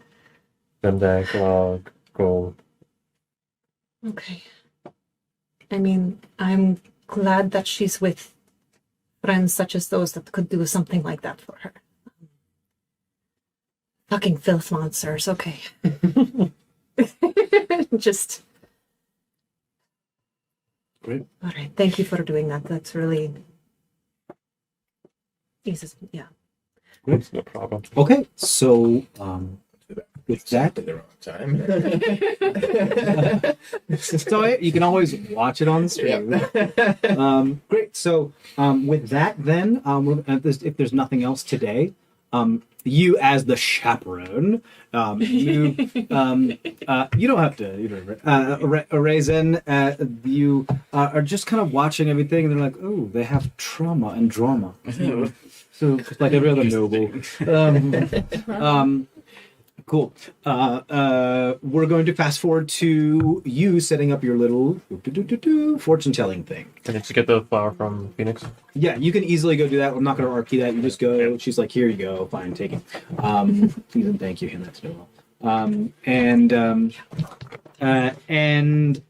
Zemdak, Log, Gold. Okay. I mean, I'm glad that she's with friends such as those that could do something like that for her. Fucking filth monsters, okay. Just. Great. All right, thank you for doing that. That's really. Jesus, yeah. It's no problem. Okay, so with that, At the wrong time. so you can always watch it on the stream. Great. So with that, then, if there's nothing else today, you as the chaperone, move, you don't have to, Raisin, you are just kind of watching everything, and they're like, oh, they have trauma and drama. So like every other noble. Cool. We're going to fast forward to you setting up your little fortune telling thing. Can I just get the flower from Phoenix? Yeah, you can easily go do that. I'm not going to argue that. You just go. She's like, here you go. Fine, take it. Please and thank you. Hand that to Noel. And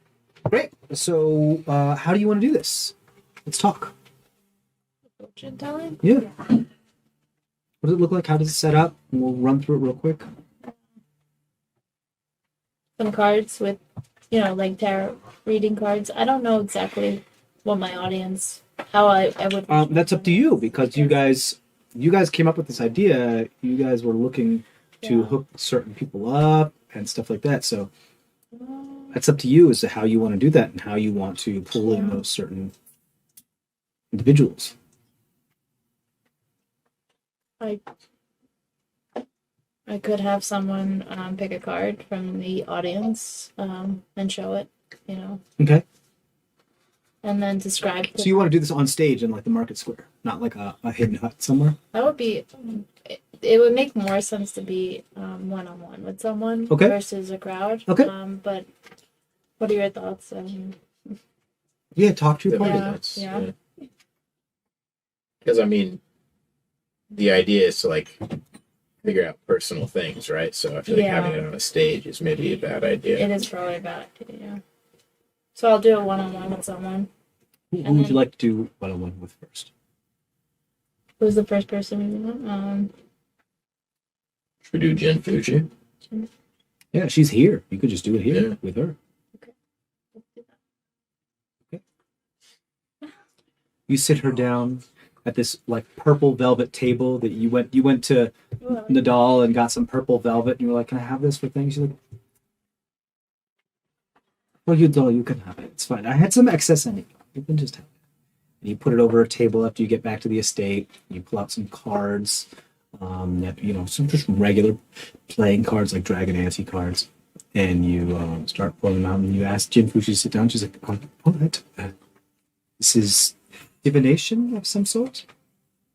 great. So how do you want to do this? Let's talk. Fortune telling? Yeah. What does it look like? How does it set up? We'll run through it real quick. Some cards with, like tarot reading cards. I don't know exactly what my audience, how I would. That's up to you because you guys came up with this idea. You guys were looking to hook certain people up and stuff like that. So that's up to you as to how you want to do that and how you want to pull in those certain individuals. I could have someone pick a card from the audience and show it, Okay. and then describe. So you want to do this on stage in like the market square, not like a hidden hut somewhere? That would be. It would make more sense to be one-on-one with someone Okay. versus a crowd. Okay. But what are your thoughts? Yeah, talk to your That would party. be nuts. Yeah. Because I mean, the idea is to like figure out personal things, right? So I feel like having it on a stage is maybe a bad idea. It is probably a bad idea. Yeah. So I'll do a one-on-one with someone. Who would you like to do one-on-one with first? Who's the first person we want? Should we do Jin Fuji? Yeah, she's here. You could just do it here Yeah. with her. Let's do that. You sit her down at this like purple velvet table that you went to Ooh, I like Nadal and got some purple velvet and you were like, can I have this for things? She's like, well, you can have it. It's fine. I had some excess anyway. You can just have it. And you put it over a table after you get back to the estate. You pull out some cards, some just regular playing cards like Dragon Ante cards. And you start pulling them out and you ask Jinfushi to sit down. She's like, all right. This is divination of some sort?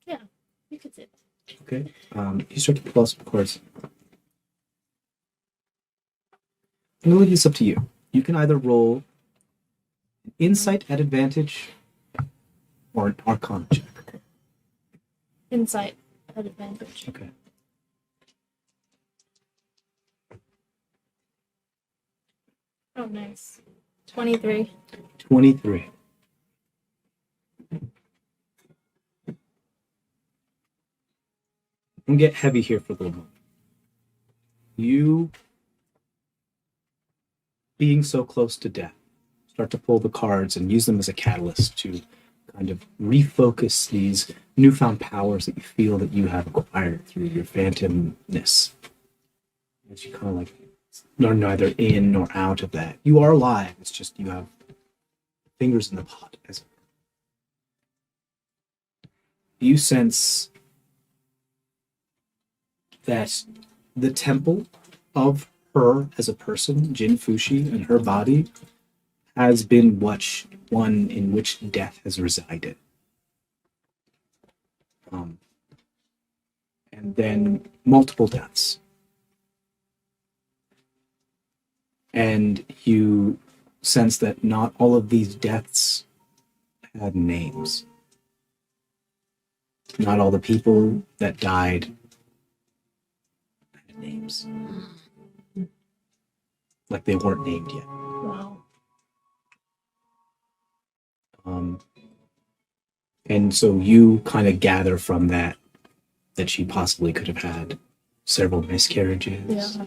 Yeah, you could sit. Okay. You start to pull out some cards. I'm going to leave this up to you. You can either roll an insight at advantage or an arcana check. Insight at advantage. Okay. Oh, nice. 23. 23. I'm going to get heavy here for a little moment. You, being so close to death, start to pull the cards and use them as a catalyst to kind of refocus these newfound powers that you feel that you have acquired through your phantomness. As you kind of like are neither in nor out of that. You are alive. It's just you have fingers in the pot. As you sense that the temple of her as a person, Jin Fushi, and her body has been one in which death has resided. And then multiple deaths. And you sense that not all of these deaths had names. Not all the people that died had names. Like they weren't named yet. Wow. And so you kind of gather from that she possibly could have had several miscarriages Yeah.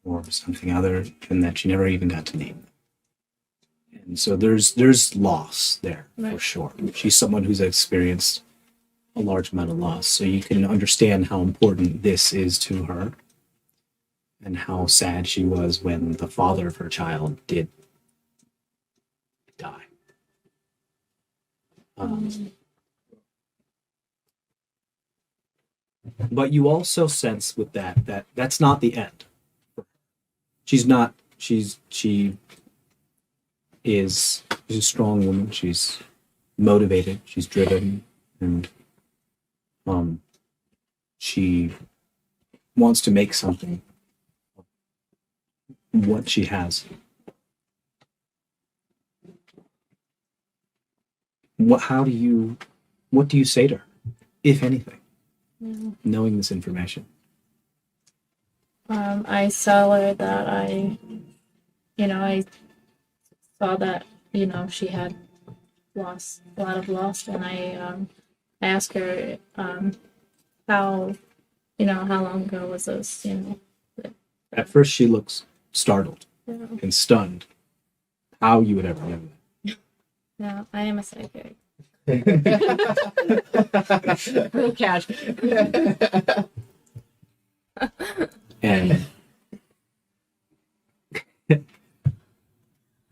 or something other, and that she never even got to name them. And so there's loss there for Right. sure. She's someone who's experienced a large amount of loss, so you can understand how important this is to her and how sad she was when the father of her child did die. But you also sense with that's not the end. She's a strong woman. She's motivated. She's driven, and she wants to make something of what she has. What do you say to her, if anything, knowing this information? I tell her that I saw that, she had lost a lot of loss, and I asked her how long ago was this, At first, she looks startled Yeah. and stunned. How you would ever know that? No, I am a psychic. Real cash. And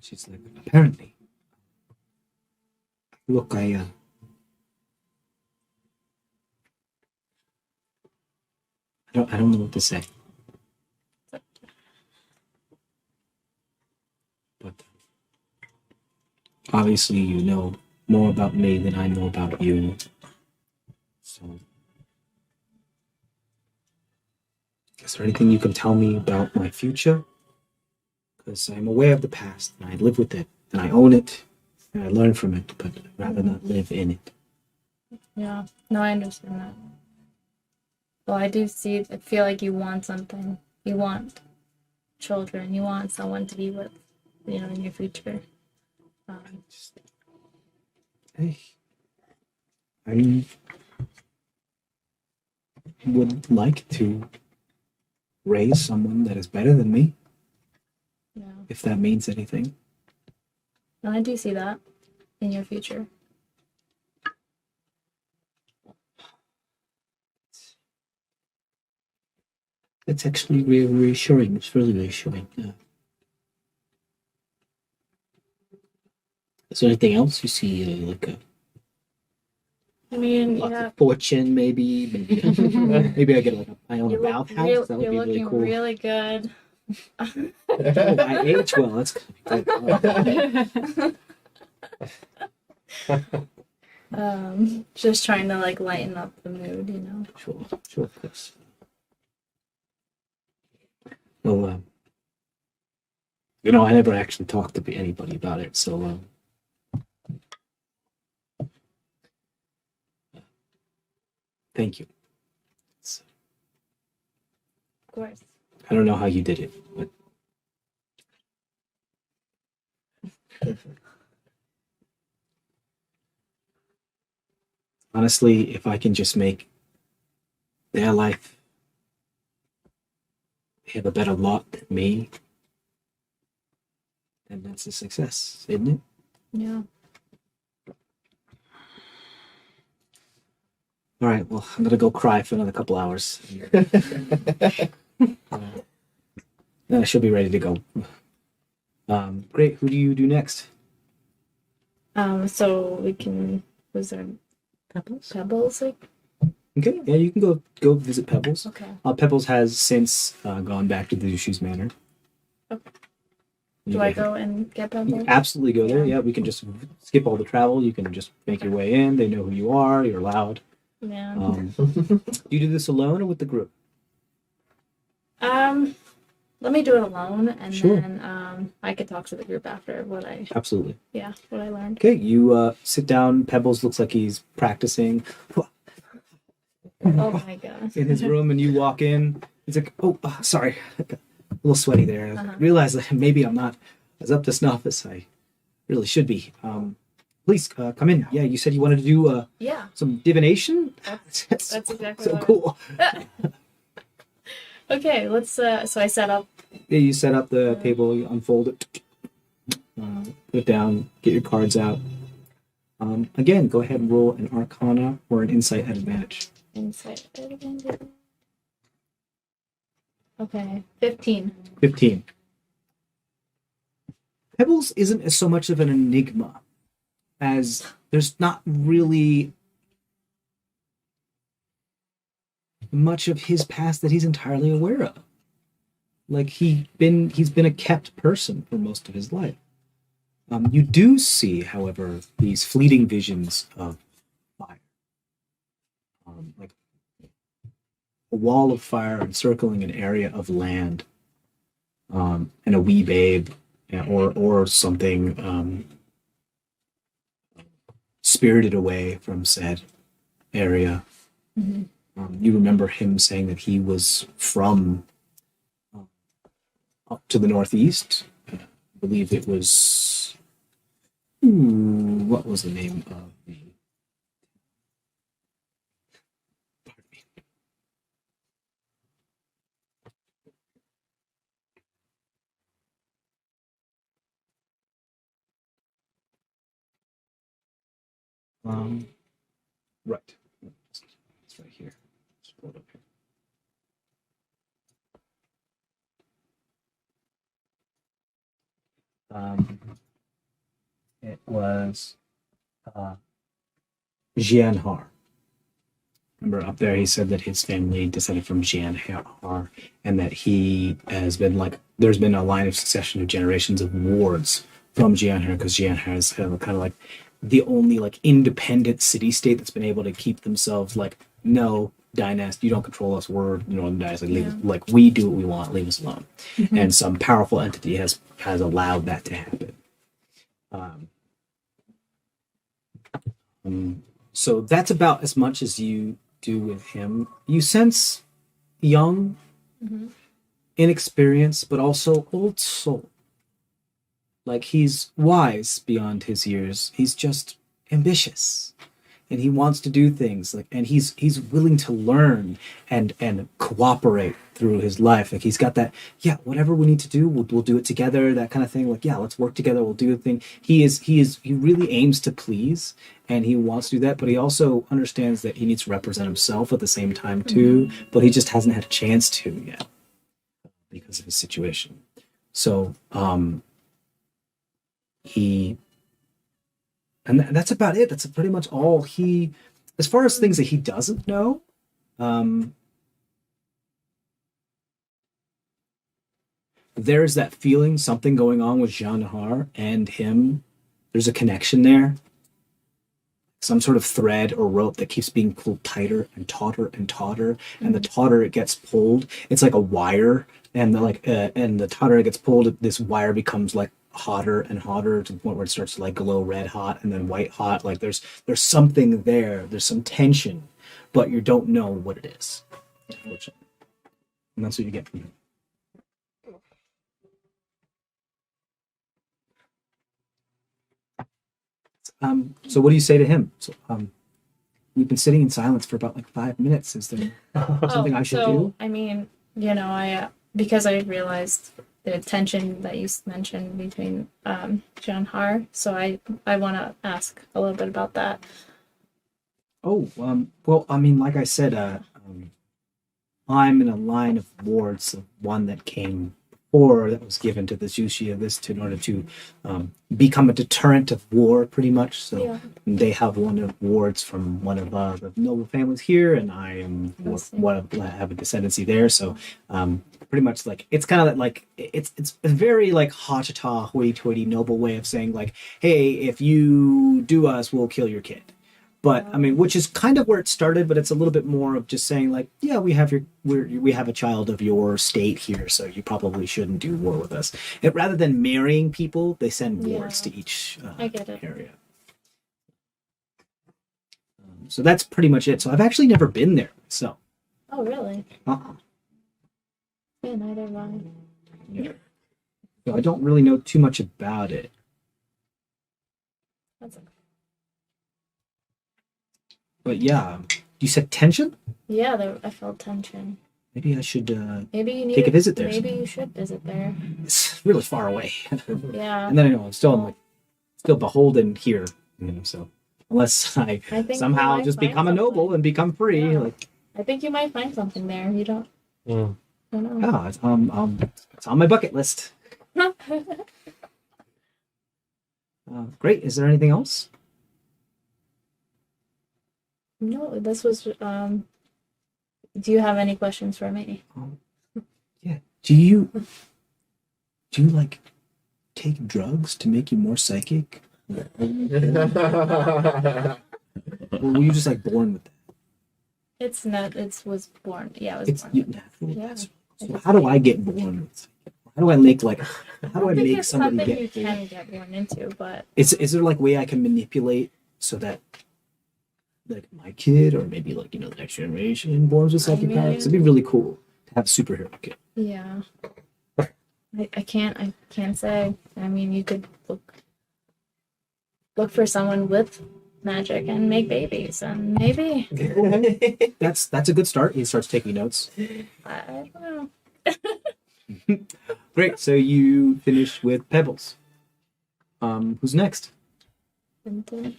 she's like, apparently. Look, I don't know what to say. But obviously you know more about me than I know about you. So is there anything you can tell me about my future? Because I'm aware of the past, and I live with it, and I own it, and I learn from it, but I'd rather not live in it. Yeah, no, I understand that. Well, I feel like you want something. You want children. You want someone to be with, in your future. I would like to raise someone that is better than me, Yeah. if that means anything. No, I do see that in your future. That's actually reassuring. It's really reassuring. Is there anything else you see, like a I mean, lots yeah. of fortune, maybe maybe I get like my own You look bathhouse. That would you're be looking really cool. really good. Oh, I age well. That's gonna be good. Just trying to like lighten up the mood, you know. Sure, of course. Well, I never actually talked to anybody about it, so thank you. Of course. I don't know how you did it, but honestly, if I can just make their life have a better lot than me, then that's a success, isn't it? Yeah. All right, well, I'm gonna go cry for another couple hours. Then I should be ready to go. Great. Who do you do next? So we can. Was there Pebbles? Like, Okay, yeah, you can go visit Pebbles. okay. Pebbles has since gone back to the Zushi's Manor. Okay. You Do I can- go and get You Pebbles? can absolutely go there. Yeah. Yeah, we can just skip all the travel. You can just make your way in. They know who you are. You're allowed. Yeah. Do you do this alone or with the group? Let me do it alone, and Sure. then I could talk to the group after what I Absolutely. learned. Okay, you sit down. Pebbles looks like he's practicing Oh my god. in his room, and you walk in. He's like, "Oh, sorry, I got a little sweaty there. I realized that maybe I'm not as up to snuff as I really should be. Please come in. Yeah, you said you wanted to do Yeah. some divination. That's exactly so what I- cool. Okay, let's. So I set up. Yeah, you set up the table, you unfold it, put it down, get your cards out. Again, go ahead and roll an Arcana or an Insight at advantage. Insight. Okay, 15. 15. Pebbles isn't so much of an enigma as there's not really much of his past that he's entirely aware of. Like he's been a kept person for most of his life. You do see, however, these fleeting visions of fire, like a wall of fire encircling an area of land, and a wee babe, or something spirited away from said area. Mm-hmm. You remember him saying that he was from up to the northeast. I believe it was. What was the name of the? Pardon me. Right. It's right here. Let's pull it up here. It was Jianhar. Remember up there, he said that his family descended from Jianhar, and that he has been there's been a line of succession of generations of wards from Jianhar, because Jianhar is kind of like the only independent city state that's been able to keep themselves no, dynasty, you don't control us. We're Northern Dynasty. We do what we want. Leave us alone. Mm-hmm. And some powerful entity has allowed that to happen. So that's about as much as you do with him. You sense young, Mm-hmm. inexperienced, but also old soul. Like he's wise beyond his years. He's just ambitious. and he wants to do things like, and he's willing to learn and cooperate through his life. Like he's got that, yeah, whatever we need to do, we'll do it together, that kind of thing. Like, yeah, let's work together, we'll do the thing. He really aims to please, and he wants to do that, but he also understands that he needs to represent himself at the same time too, but he just hasn't had a chance to yet because of his situation. So that's about it. That's pretty much all he, as far as things that he doesn't know. There's that feeling, something going on with Jean Har and him. There's a connection there. Some sort of thread or rope that keeps being pulled tighter and tauter and tauter, and the tauter it gets pulled, it's like a wire, and and the tauter it gets pulled, this wire becomes like hotter and hotter to the point where it starts to like glow red hot and then white hot. Like there's something there. There's some tension, but you don't know what it is, unfortunately. And that's what you get from him. So what do you say to him? So, we've been sitting in silence for about like 5 minutes. Is there something I should do? I mean, I because I realized the tension that you mentioned between Jean Har, so I want to ask a little bit about that. Oh, well, I mean, like I said, I'm in a line of wards of one that came before that was given to the Zushi of this in order to become a deterrent of war, pretty much. So Yeah. they have one of wards from one of the noble families here, and I am I have a descendancy there. So pretty much like it's kind of like it's a very like ha-ta-ta, hoity-toity, noble way of saying like, hey, if you do us, we'll kill your kid. But I mean, which is kind of where it started, but it's a little bit more of just saying like, yeah, we have a child of your state here, so you probably shouldn't do war with us. And rather than marrying people, they send wards to each I get it. area. So that's pretty much it. So I've actually never been there myself. Oh, really? Uh-uh. Yeah, neither have I. Yeah. So I don't really know too much about it. That's okay. But yeah, you said tension? Yeah, I felt tension. Maybe I should Maybe you need take a visit there Maybe sometime. you should visit there. It's really far away. Yeah. And then I know I'm still beholden here, so unless I think you somehow might just find become a noble something. and become free, Yeah. like I think you might find something there. You don't. I don't know. it's on my bucket list. Great. Is there anything else? No, this was. Do you have any questions for me? Yeah. Do you like take drugs to make you more psychic? Or were you just like born with that? It's not. It was born. Yeah, it was It's born. natural. Yeah. So how do I get born with psychic? How do I make I think make it's somebody something get you can get born into, but Is there like way I can manipulate so that like my kid or maybe like the next generation born with psychic powers? It'd be really cool to have a superhero kid. yeah. I can't say. I mean, you could look for someone with magic and make babies, and maybe That's a good start. He starts taking notes. I don't know. Great. So you finish with Pebbles. Who's next? Clinton.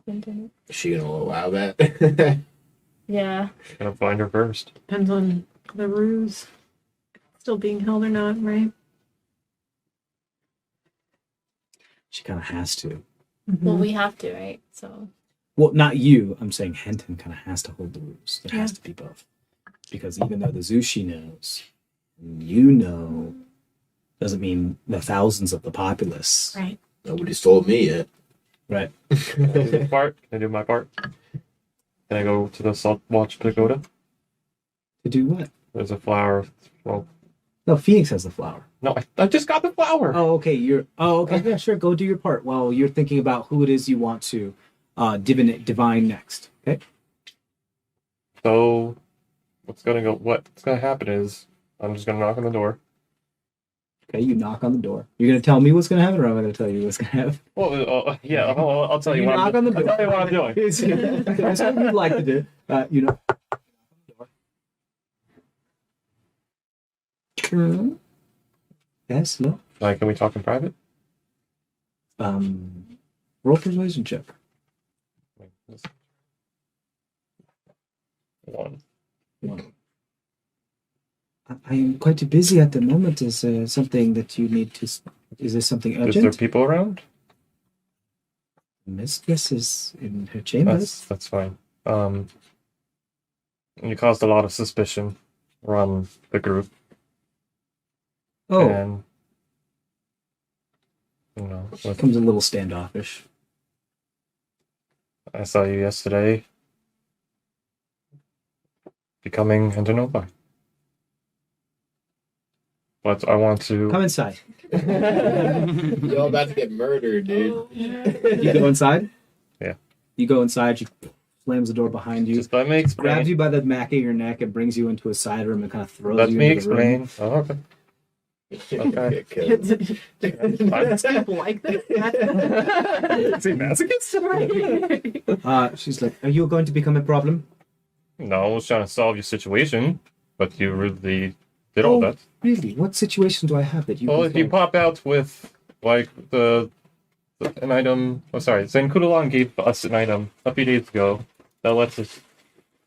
Clinton. Is she gonna allow that? Yeah. Gotta find her first. Depends on the ruse still being held or not, right? She kind of has to. Well, we have to, right? So. Well, not you. I'm saying Henton kind of has to hold the rules. It has to be both. Because even though the Zushi knows, you know, doesn't mean the thousands of the populace. Right. Nobody's told me yet. Right. Can I do my part? Can I do my part? Can I go to the Salt Watch Pagoda? To do what? There's a flower. Well, No, Phoenix has the flower. no, I just got the flower. Oh, okay. Okay. Yeah, sure. Go do your part while you're thinking about who it is you want to divine next. Okay. So, what's gonna happen is I'm just gonna knock on the door. Okay, you knock on the door. You're gonna tell me what's gonna happen, or am I gonna tell you what's gonna happen? Well, yeah, I'll tell you, You what knock on the I'll door. tell you what I'm doing. That's what you'd like to do. You know. Yes. No. Like, can we talk in private? Roll persuasion check. One. I am quite busy at the moment. Is something that you need to? Is there something Is urgent? there people around? Mistress is in her chambers. That's fine. You caused a lot of suspicion around the group, Oh, and becomes a little standoffish. I saw you yesterday becoming Antonova. But I want to. Come inside. You're all about to get murdered, dude. You go inside. Yeah. You go inside. She slams the door behind you. Just let me explain. Grabs you by the back of your neck and brings you into a side room and kind of throws Let you me into the room. explain. Oh, okay. Okay. Get killed. Like this. Is he masochist? She's like, "Are you going to become a problem?" No, I was trying to solve your situation, but you really did all that. Really? What situation do I have that you? Well, can if you solve? pop out with, like, an item... Oh, sorry. Zen Kudolan gave us an item a few days ago that lets us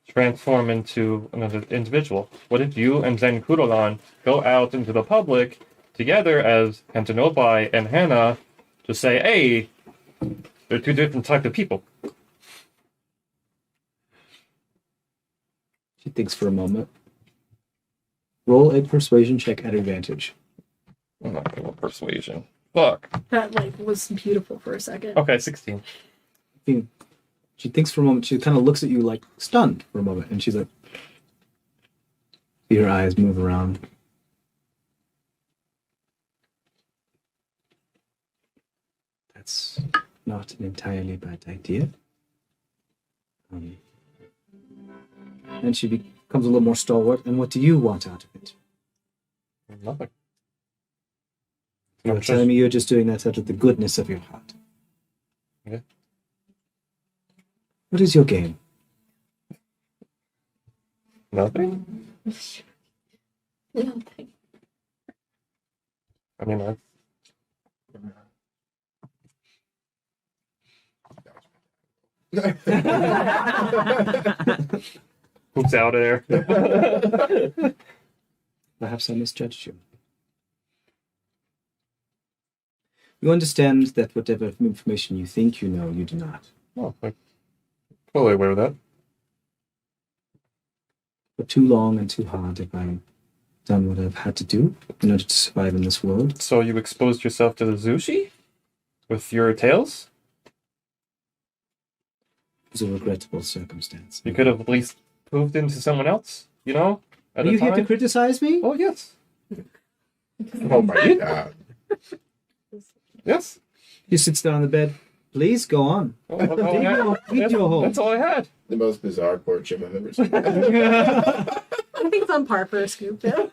transform into another individual. What if you and Zen Kudolan go out into the public together as Antinobai and Hannah to say, hey, they're two different types of people. She thinks for a moment. Roll a persuasion check at advantage. I'm not going to persuasion. Fuck. That was beautiful for a second. Okay, 16. She thinks for a moment. She kind of looks at you like stunned for a moment, and she's like, see her eyes move around. That's not an entirely bad idea. And she becomes a little more stalwart. And what do you want out of it? Nothing. You're telling me you're just doing that out of the goodness of your heart. Yeah. What is your game? Nothing? Nothing. I mean, I... Who's out of there? Perhaps I misjudged you. You understand that whatever information you think you know, you do not. Oh, I'm totally aware of that. For too long and too hard have I done what I've had to do in order to survive in this world. So you exposed yourself to the Zushi? With your tails? It was a regrettable circumstance. You could have at least moved into someone else, you know? At Are a you here time? to criticize me? Oh, yes. Oh my god. Yes. He sits down on the bed. Please go on. Oh, that's all I had. Leave your home. That's all I had. The most bizarre courtship I've ever seen. I think it's on par for a scoop, though.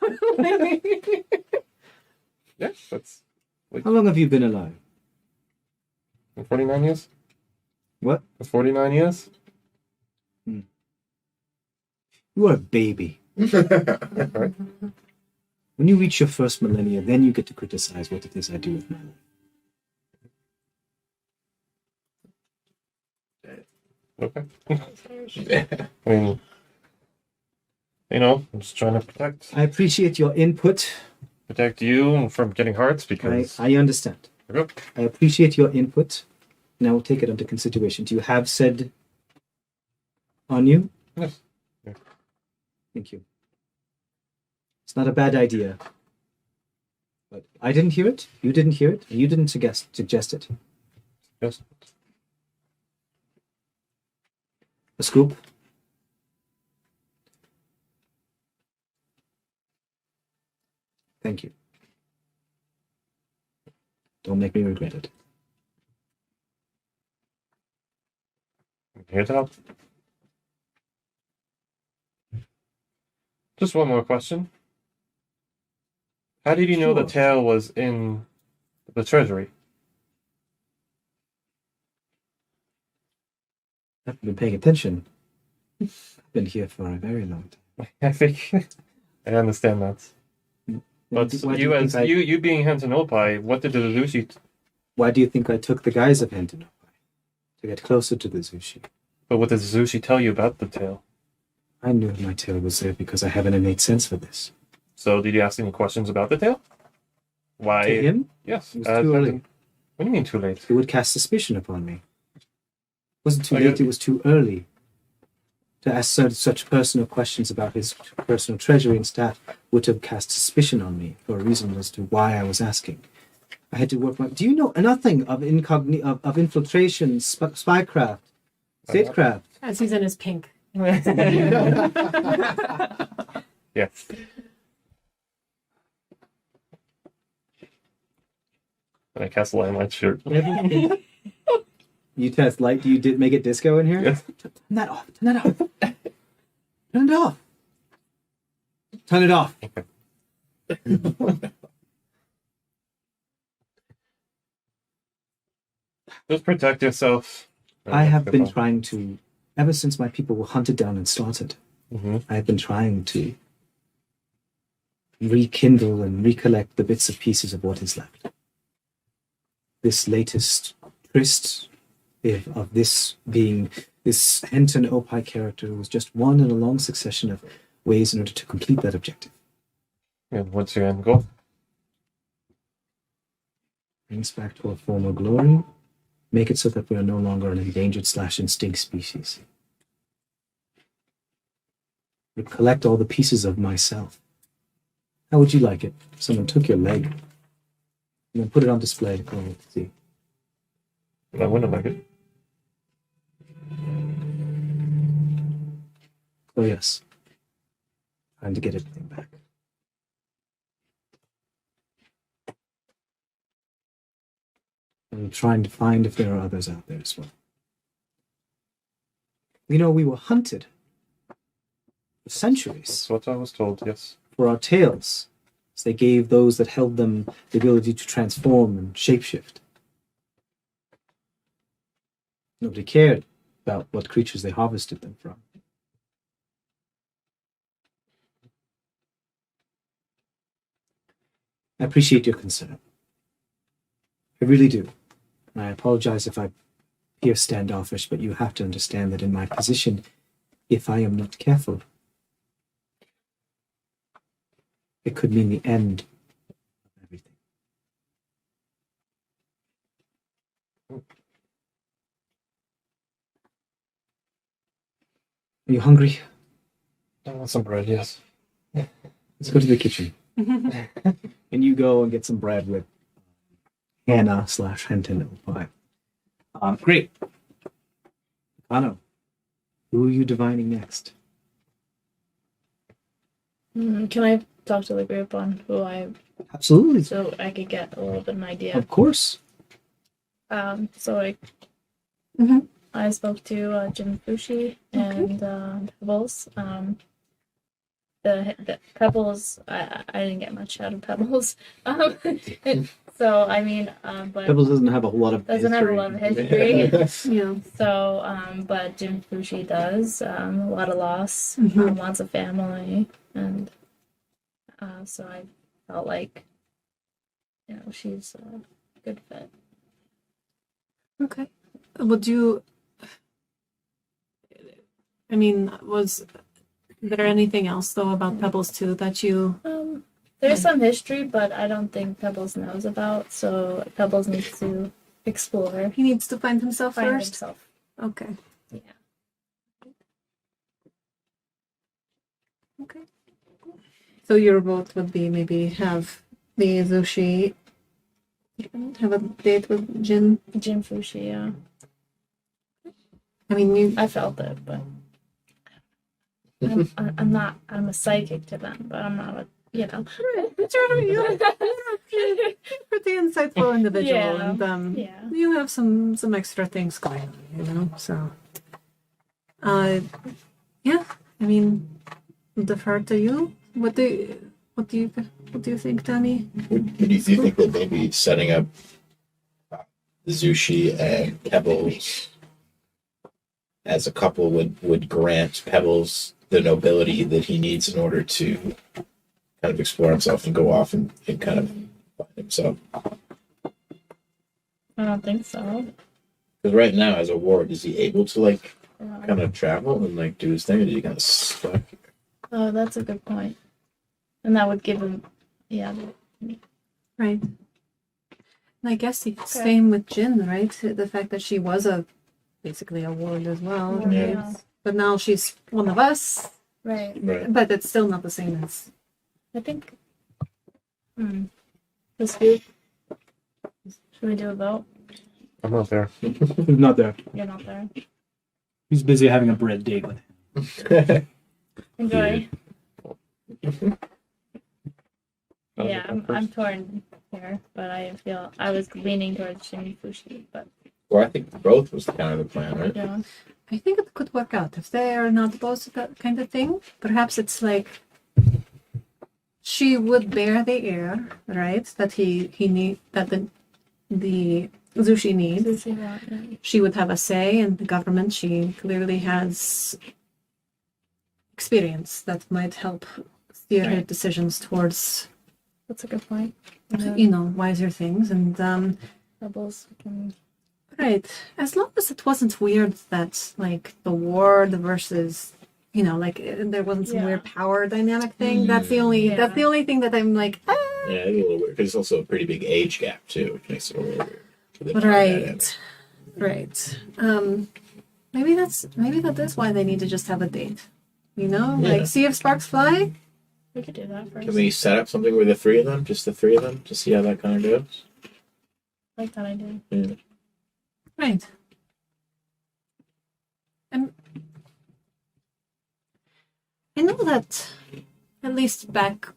Yes, that's How long have you been alive? 49 years. What? 49 years? You are a baby. Alright. When you reach your first millennia, then you get to criticize what it is I do with my life. Okay. I mean, you know, I'm just trying to I appreciate your input. protect you from getting hurt because... I understand. Okay. I appreciate your input, and I will take it under consideration. Do you have said on you? Yes. Thank you. It's not a bad idea. But I didn't hear it, you didn't hear it, and you didn't suggest it. Yes. A scoop? Thank you. Don't make me regret it. I'm here to help. Just one more question. How did you know the Sure. tail was in the treasury? I've been paying attention. I've been here for a very long time. I think I understand that. But Why do you, think as I- you being Hanson Opai, what did the Zushi? Why do you think I took the guise of Hentanopai? To get closer to the Zushi. But what did the Zushi tell you about the tail? I knew my tail was there because I have an innate sense for this. So did you ask any questions about the tail? Why? To him, Yes. it was too early. What do you mean too late? It would cast suspicion upon me. It wasn't too Oh, late, yeah. it was too early. To ask such personal questions about his personal treasury and staff would have cast suspicion on me for a reason as to why I was asking. I had to work my... Do you know nothing of of infiltration, spycraft, statecraft? As he's in his pink. Yes. And I cast a limelight shirt. You test light. Do you make it disco in here? Yes. Turn that off. Turn that off. Turn it off. Turn it off. Just protect yourself. I have been trying to, ever since my people were hunted down and slaughtered, Mm-hmm. I have been trying to rekindle and recollect the bits and pieces of what is left. This latest tryst of this being this Henton Opie character was just one in a long succession of ways in order to complete that objective. And what's your end goal? Bring us back to our former glory. Make it so that we are no longer an endangered / extinct species. We collect all the pieces of myself. How would you like it if someone took your leg and then put it on display to all to see? I wouldn't like it. Oh yes. Time to get everything back. I'm trying to find if there are others out there as well. You know, we were hunted for centuries That's what I was told, yes. for our tails, as they gave those that held them the ability to transform and shapeshift. Nobody cared about what creatures they harvested them from. I appreciate your concern. I really do. And I apologize if I appear standoffish, but you have to understand that in my position, if I am not careful, it could mean the end of everything. Are you hungry? I want some bread, yes. Let's go to the kitchen. And you go and get some bread with Hannah / Henton pie. Great. Kano, who are you divining next? Can I talk to the group on who Absolutely. so I could get a little bit of an idea? Of course. I spoke to Jim Fushi and Pebbles. The Pebbles, I didn't get much out of Pebbles. So I mean, but Pebbles doesn't have a whole lot of doesn't have a lot of history. Yeah. So, but Jim Fushi does a lot of loss, Mhm. lots of family, and so I felt like, she's a good fit. Okay. Would you? I mean, was there anything else though about Pebbles too that you? There's some history, but I don't think Pebbles knows about. So Pebbles needs to explore, He needs to find himself find first. himself. Okay. Yeah. Okay. So your vote would be maybe have the Zushi have a date with Jin. Jim Fushi, yeah. I mean, you. I felt it, but I'm a psychic to them, but I'm not a, You're a pretty insightful individual, Yeah. and yeah. you have some extra things going on, So, yeah. I mean, defer to you. What do you What do you think, Tammy? Do you think that maybe setting up Zushi and Pebbles as a couple would grant Pebbles the nobility that he needs in order to kind of explore himself and go off and kind of find himself? I don't think so. Because right now, as a ward, is he able to like kind of travel and like do his thing, or is he kind of stuck? Oh, that's a good point. And that would give him, yeah. Right. And I guess the same with Jin, right? The fact that she was basically a ward as well, right? Yeah. But now she's one of us, Right. Right. but it's still not the same as. I think. This week. Should we do a vote? I'm not there. He's not there. You're not there. He's busy having a bread date with him. Enjoy. Yeah. Yeah, I'm torn here, but I feel I was leaning towards Shinifushi, but Well, I think both was kind of the plan, right? yeah. I think it could work out if they are not opposed to that kind of thing. Perhaps it's like she would bear the heir, right? That he need that the Zushi needs. She would have a say in the government. She clearly has experience that might help steer her Right. decisions towards, That's a good point. wiser things. And Rebels can. right, as long as it wasn't weird that like the ward versus, there wasn't some Yeah. weird power dynamic thing. That's the only thing that I'm like, ah. Yeah, it's a little weird because it's also a pretty big age gap too, which makes it a little weird. for the dynamic. Right. Maybe that is why they need to just have a date. Like see if sparks fly. We could do that first. Can we set up something with the three of them, just the three of them, to see how that kind of goes? I like that idea. Yeah. Right. And I know that at least back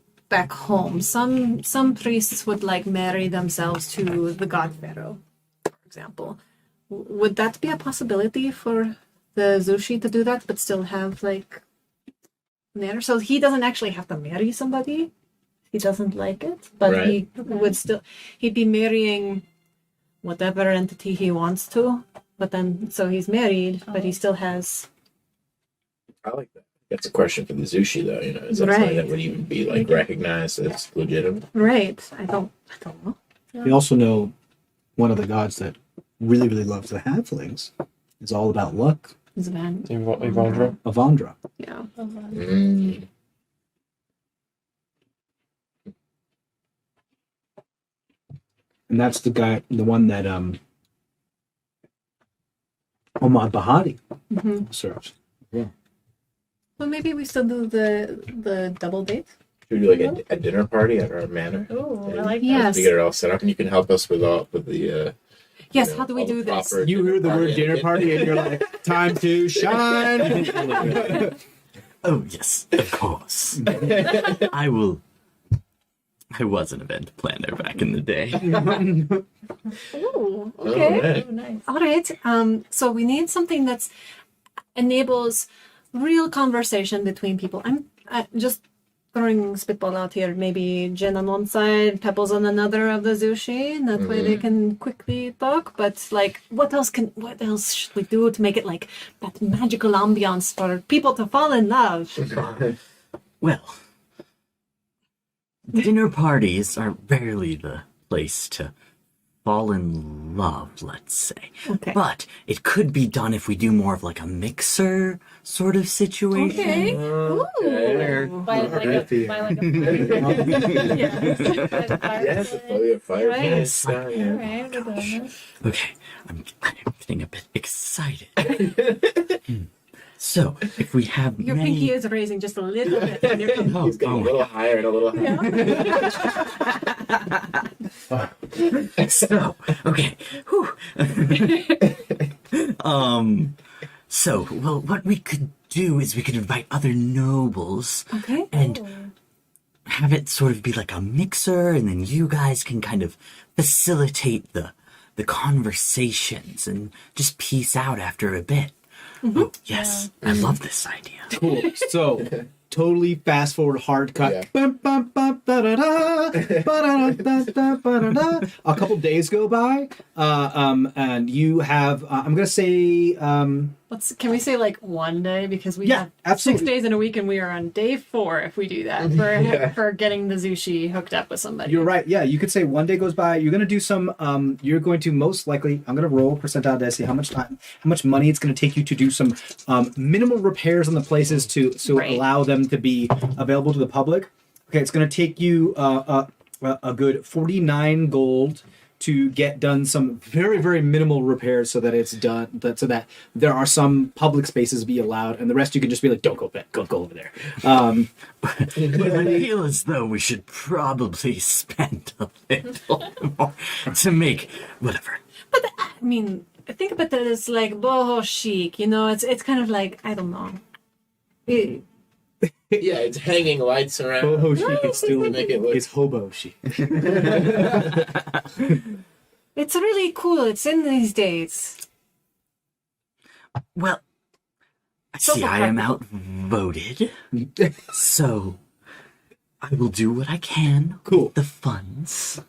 home, some priests would like marry themselves to the god pharaoh, for example. Would that be a possibility for the Zushi to do that, but still have like an heir? So he doesn't actually have to marry somebody. He doesn't like it, but Right. he would still he'd be marrying whatever entity he wants to. But then so he's married, but he still has. I like that. That's a question for the Zushi, though. Is that something that Right. would even be like recognized as legitimate? Right. I don't know. We also know one of the gods that really, really loves the halflings is all about luck. Zvan. Ivandra. Avandra. Yeah. Mm. And that's the one that Ahmad Bahadi Mm-hmm. serves. Well, maybe we still do the double date. Should we do like a dinner party at our manor? Ooh, I like Yes. To get it all set up, and you can help us with the. Yes. How do we do this? proper You hear the word dinner etiquette. party and you're like, time to shine. Oh, yes, of course. I was an event planner back in the day. Ooh. All Okay. right. Oh, nice. All right. So we need something that enables real conversation between people. I'm just throwing spitball out here. Maybe Jen on one side, Pebbles on another of the Zushi. And that way they can quickly talk. But like, what else should we do to make it like that magical ambiance for people to fall in love? Well, dinner parties are rarely the place to fall in love, let's say. Okay. But it could be done if we do more of like a mixer sort of situation. Okay. Okay. Ooh. By like a Yes, a fireplace. Right. Yeah. Alright, we're doing this. Okay, I'm getting a bit excited. So, if we have Your many... pinky is raising just a little bit. And you're Oh, He's getting a my little higher and a little higher. So, okay. Whew. So, well, what we could do is we could invite other nobles Okay. and have it sort of be like a mixer, and then you guys can kind of facilitate the conversations and just peace out after a bit. Oh, yes, I love this idea. Cool. So totally fast forward, hard cut. Yeah. Bum, bum, bum, da-da-da, ba-da-da-da, ba-da-da. A couple days go by, and you have. I'm gonna say. Can we say like one day, because we Yeah, have absolutely. 6 days in a week and we are on day 4 if we do that for getting the Zushi hooked up with somebody. You're right. Yeah, you could say one day goes by. You're gonna do some. You're going to most likely. I'm gonna roll percentile to see how much time, how much money it's gonna take you to do some minimal repairs on the places to Right. allow them to be available to the public. Okay, it's gonna take you a good 49 gold to get done some very, very minimal repairs so that it's done, so that there are some public spaces to be allowed, and the rest you can just be like, don't go over there. I feel as though we should probably spend a little more to make whatever. I mean, think about it as like boho chic, you know, it's kind of like, I don't know. Yeah, it's hanging lights around. Boho chic is still Make it look- is hobo chic. It's really cool. It's in these days. Well, I So see I am outvoted, so I will do what I can Cool. with the funds.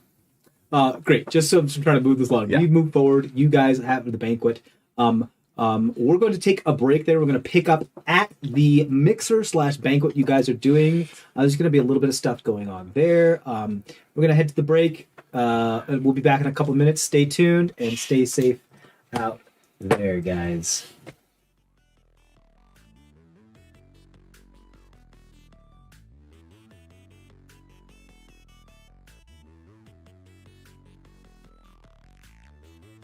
Great. Just so I'm just trying to move this along. Yeah. You move forward. You guys have the banquet. We're going to take a break there. We're going to pick up at the mixer/banquet you guys are doing. There's going to be a little bit of stuff going on there. We're going to head to the break. And we'll be back in a couple of minutes. Stay tuned and stay safe out there, guys.